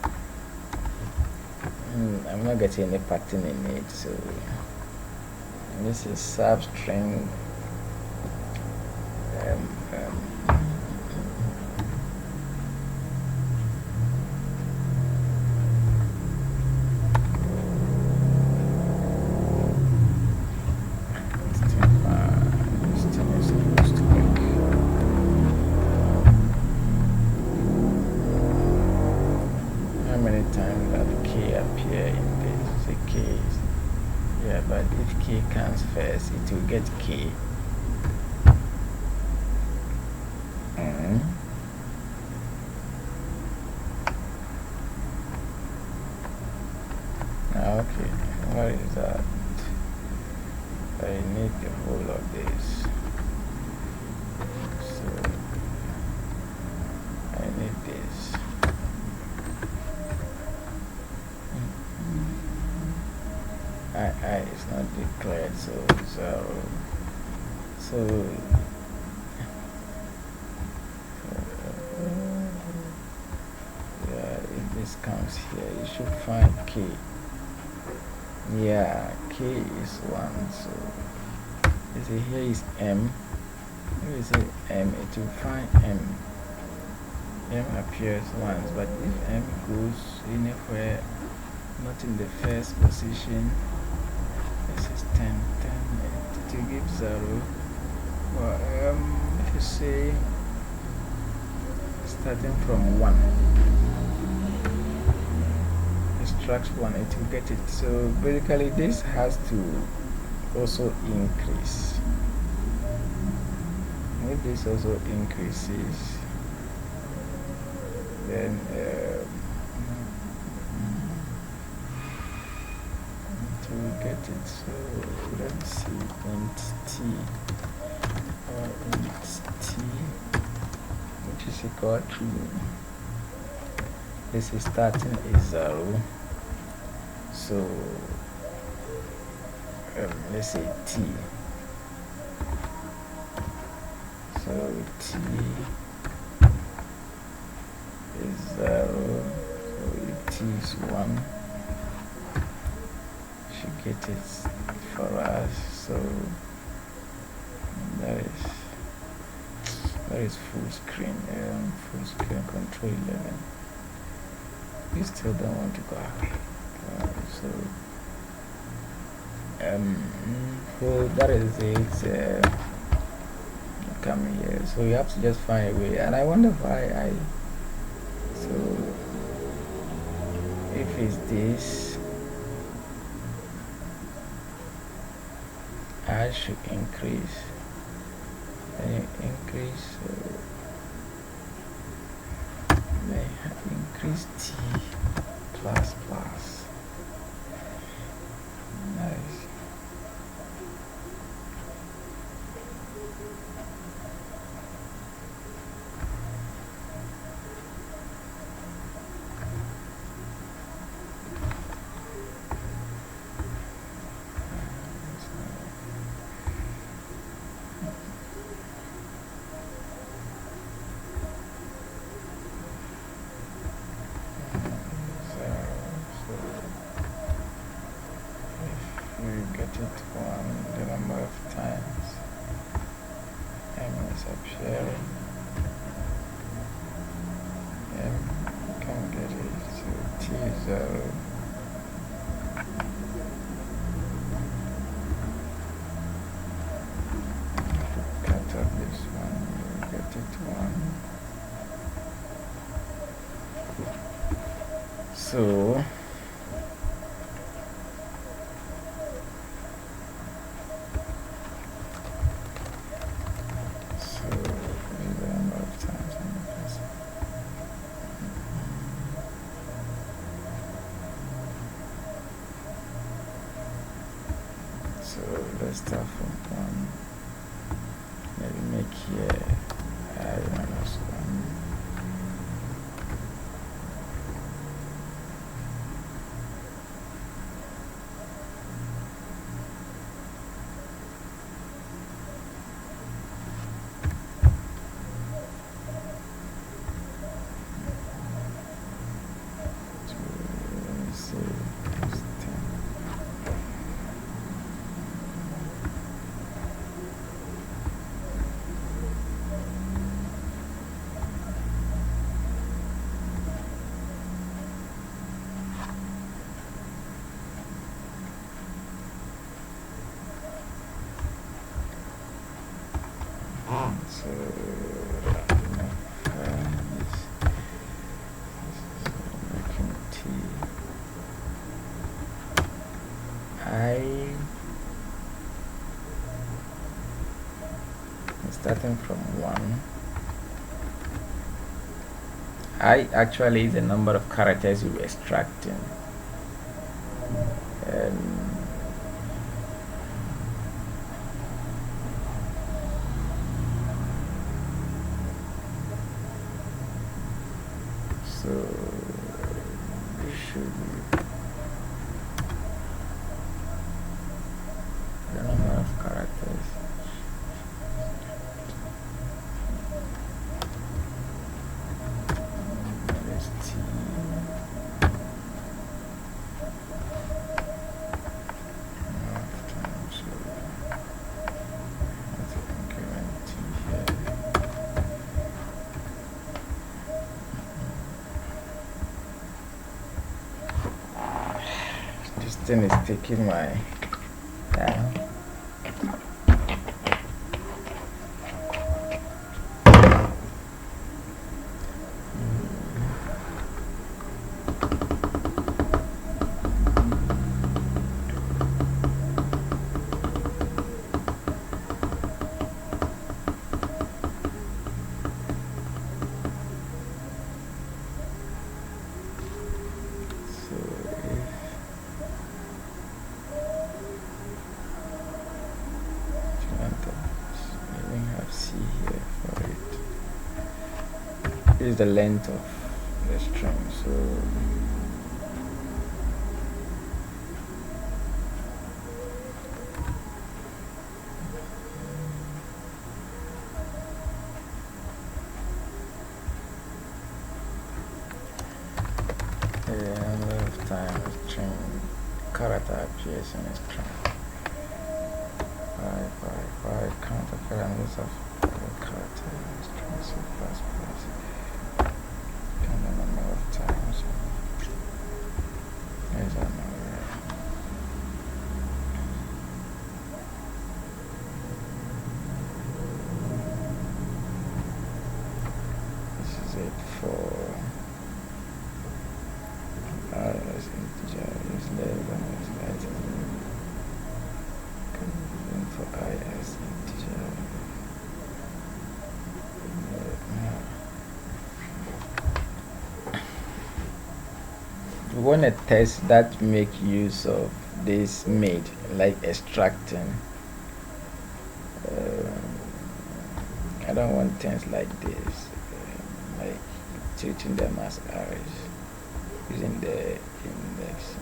A: I'm not getting any pattern in it, so this is substring. How many times that K appear in this? The K is, yeah, but if K comes first, it will get K. Okay, what is that? I need the whole of this. So I need this. I is not declared, so 0. So yeah, if this comes here, you should find K. Yeah, K is 1. So you see here is M. If you say M, it will find M. M appears once, but if M goes anywhere not in the first position, this is 10, it will give 0. Well, if you say starting from 1, extract 1, it will get it. So basically this has to also increase. If this also increases, then to get it. So let's see, int t or int t, which is equal to, this is starting is 0. So let's say t. So t is 0. So if t is 1, should get it for us. So that is full screen. Full screen control 11. We still don't want to go away. So that is it. Come here. So you have to just find a way. And I wonder why so if it's this, I should increase. Then you increase. Then increase t plus plus. Nice. The number of times M is appearing, M can get it. So T is 0. Cut off this one, you get it 1. So let's start from 1. Maybe make here I minus 1. So making T. Starting from 1. I actually is the number of characters you're extracting. show you the number of characters. There's T. This thing is taking my time. Is the length of the string, so the number of time a string character appears in a string. Count the parameters of the character in a string. C++. And the number of times. There's a number. This is it for R as integer is less than or is less than. For I as integer. We want a test that make use of this made, like extracting. I don't want things like this, like treating them as arrays using the index.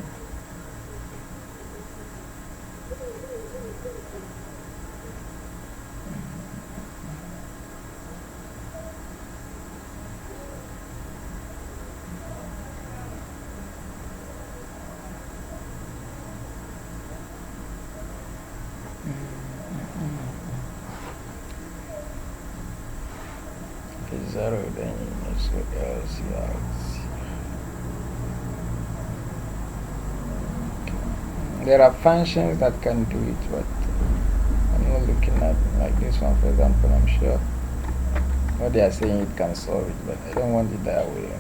A: Zero, then you must go else out. There are functions that can do it, but I'm not looking at like this one, for example. I'm sure what they are saying it can solve it, but I don't want it that way.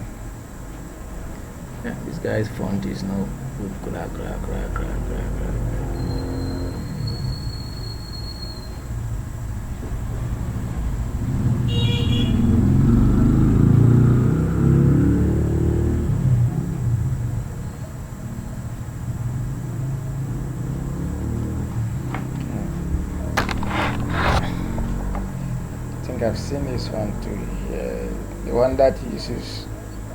A: Yeah, this guy's font is no good. I've seen this one too here, the one that uses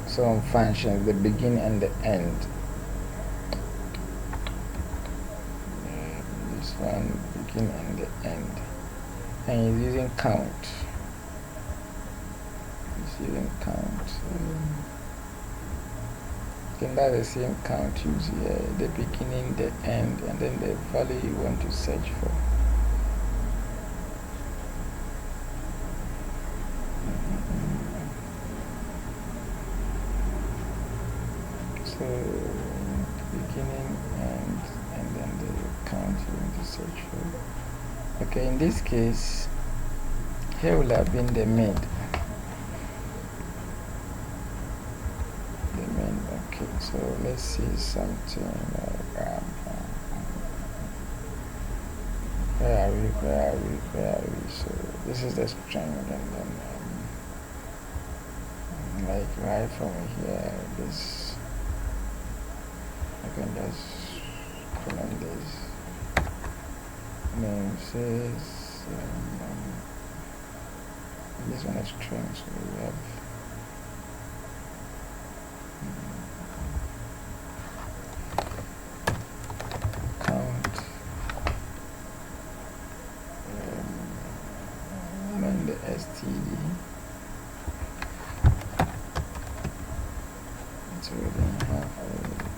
A: some functions, the begin and the end. This one, begin and the end, and he's using count. I think that's the same count used here, the beginning, the end, and then the value you want to search for. So beginning and then the count you want to search for. Okay, in this case, here will have been the mid. Okay, so let's see something like where are we? So this is the string, and then like right from here, this I can just comment this name says this one is string, so we have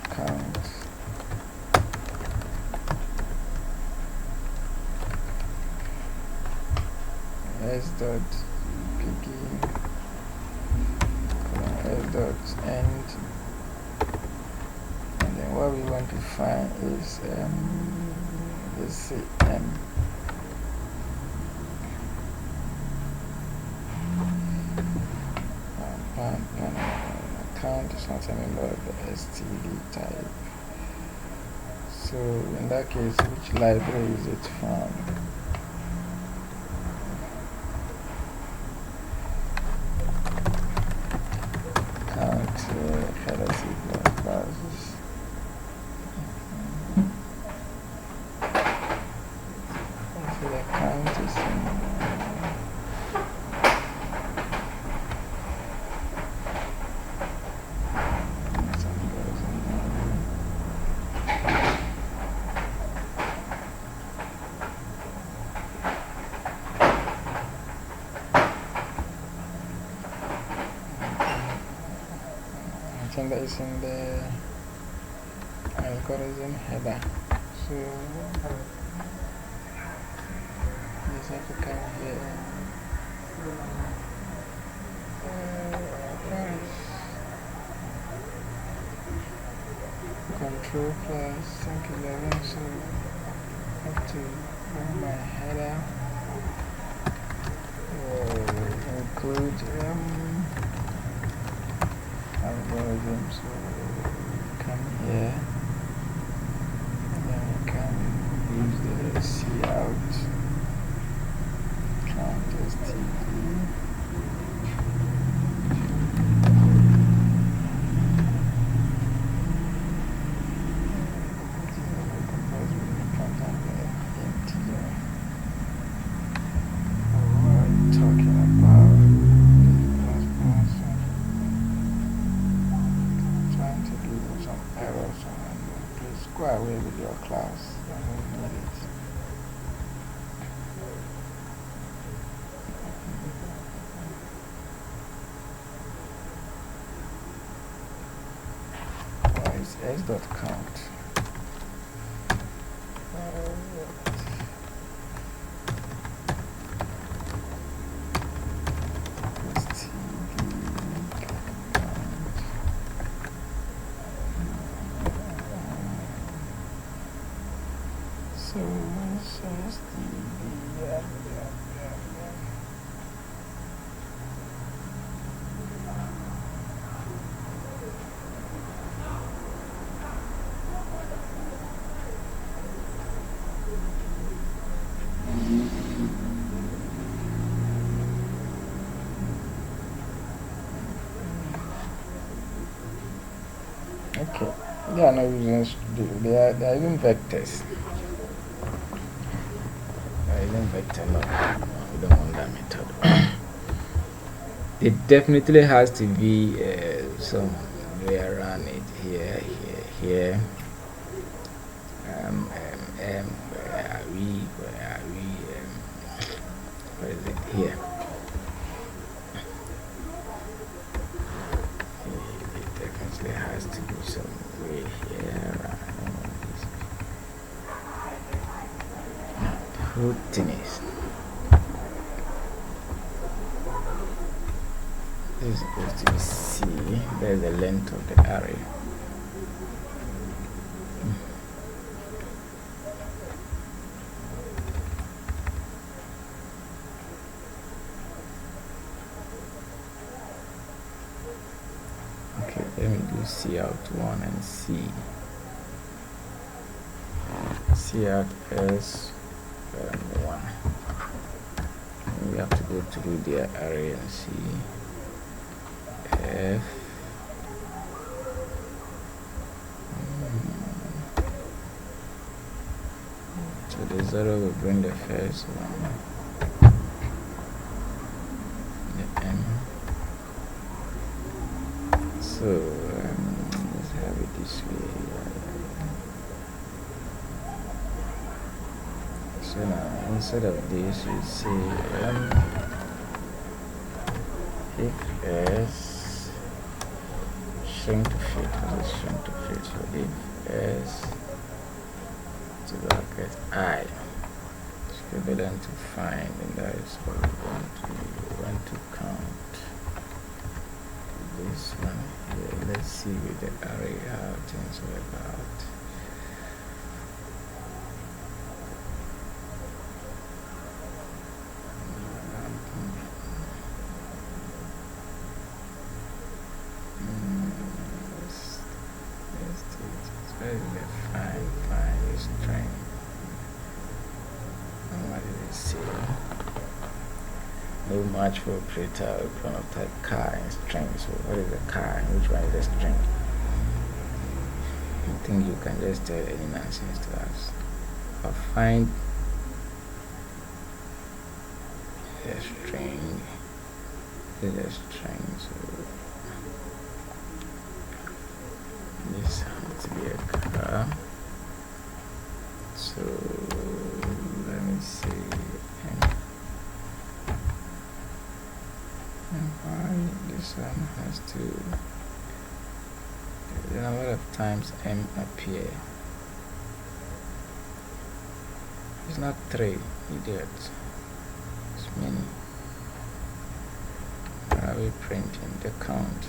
A: count s dot begin s dot end, and then what we want to find is let's say count is not any more of the std type. So in that case, which library is it from? Count header C++. So the count is that is in the algorithm header. So just have to come here. Control plus sync 11, so I have to run my header. Include algorithm, so come here and then we can use the cout count std. Go away with your class. I don't need it. Why is s.count? Okay, they are not using they are using vectors. They are using vector. No, we don't want that method. It definitely has to be some way around it. Here. Where are we? Where is it? Here. It definitely has to be some way here around this. The whole thing is. This is supposed to be C. There's the length of the array. Okay, let me do cout1 and C. Cout S1. We have to go through the array and see. F so the 0 will bring the first one, the M. So let's have it this way. So now instead of this we say if S string to fit. What is string to fit? So if s to bracket I is equivalent to find, and that is what we want to count. This one here. Let's see with the array how things work out. Find is string. And what did it say? No match for operator in front of type car and string. So what is a car and which one is a string? I think you can just tell any nonsense to us. I'll find a string. This is a string, so this has to be a car. So let me see. And why this one has to, the number of times M appear. It's not 3, idiot. It's many. What are we printing? The count.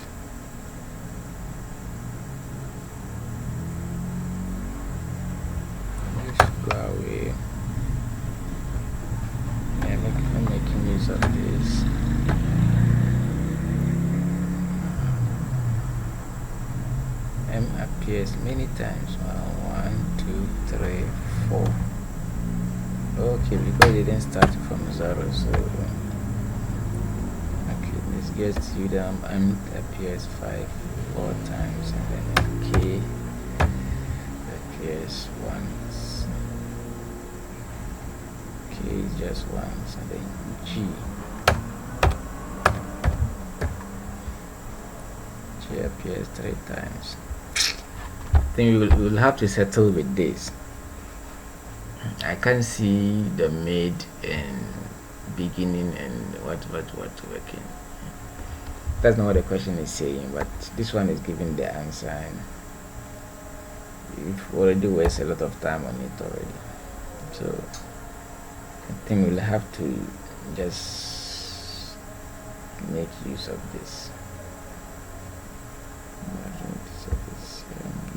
A: Let's go away. Yeah, I'm making use of this. M appears many times. 1, 2, 3, 4. Okay, because it didn't start from 0, so okay, this gets you down. M appears 4 times, and then K appears once. K is just once, and then G appears 3 times. I think we will have to settle with this. I can't see the mid and beginning and what working. That's not what the question is saying, but this one is giving the answer, and we've already wasted a lot of time on it already. So I think we'll have to just make use of this.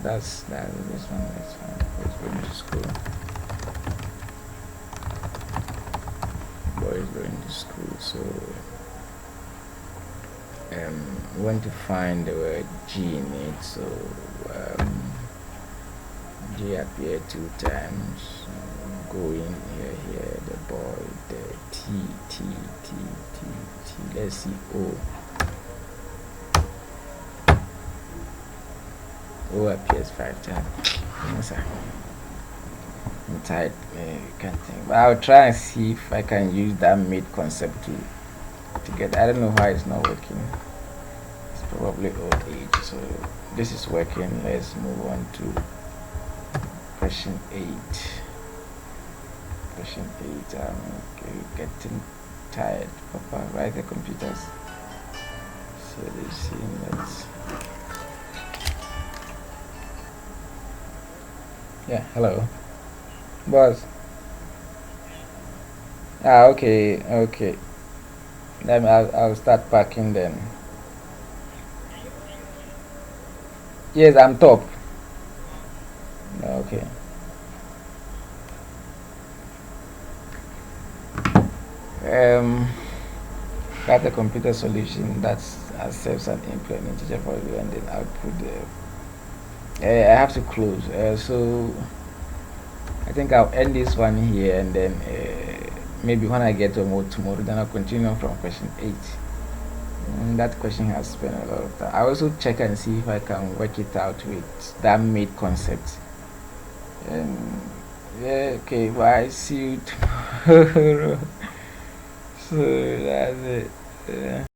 A: That's this one. That's fine. Let's go to school. Boys going to school, so we want to find the word G in it. So G appeared 2 times. Go in here, the boy, the T. Let's see O appears 5 times. Yes, sir. I'm tired. Can't think. But I'll try and see if I can use that mid concept to get. I don't know why it's not working. It's probably old age. So this is working. Let's move on to question 8. Question 8. I'm getting tired. Papa, write the computers. So let's see. Yeah, hello. Boss. Okay. Then I'll start packing then. Yes, I'm top. Okay. Got a computer solution that accepts an implementation for you, and then output I have to close. So I think I'll end this one here, and then maybe when I get to more tomorrow, then I'll continue from question 8. That question has spent a lot of time. I also check and see if I can work it out with that made concept. Yeah, okay, bye. See you tomorrow. So that's it.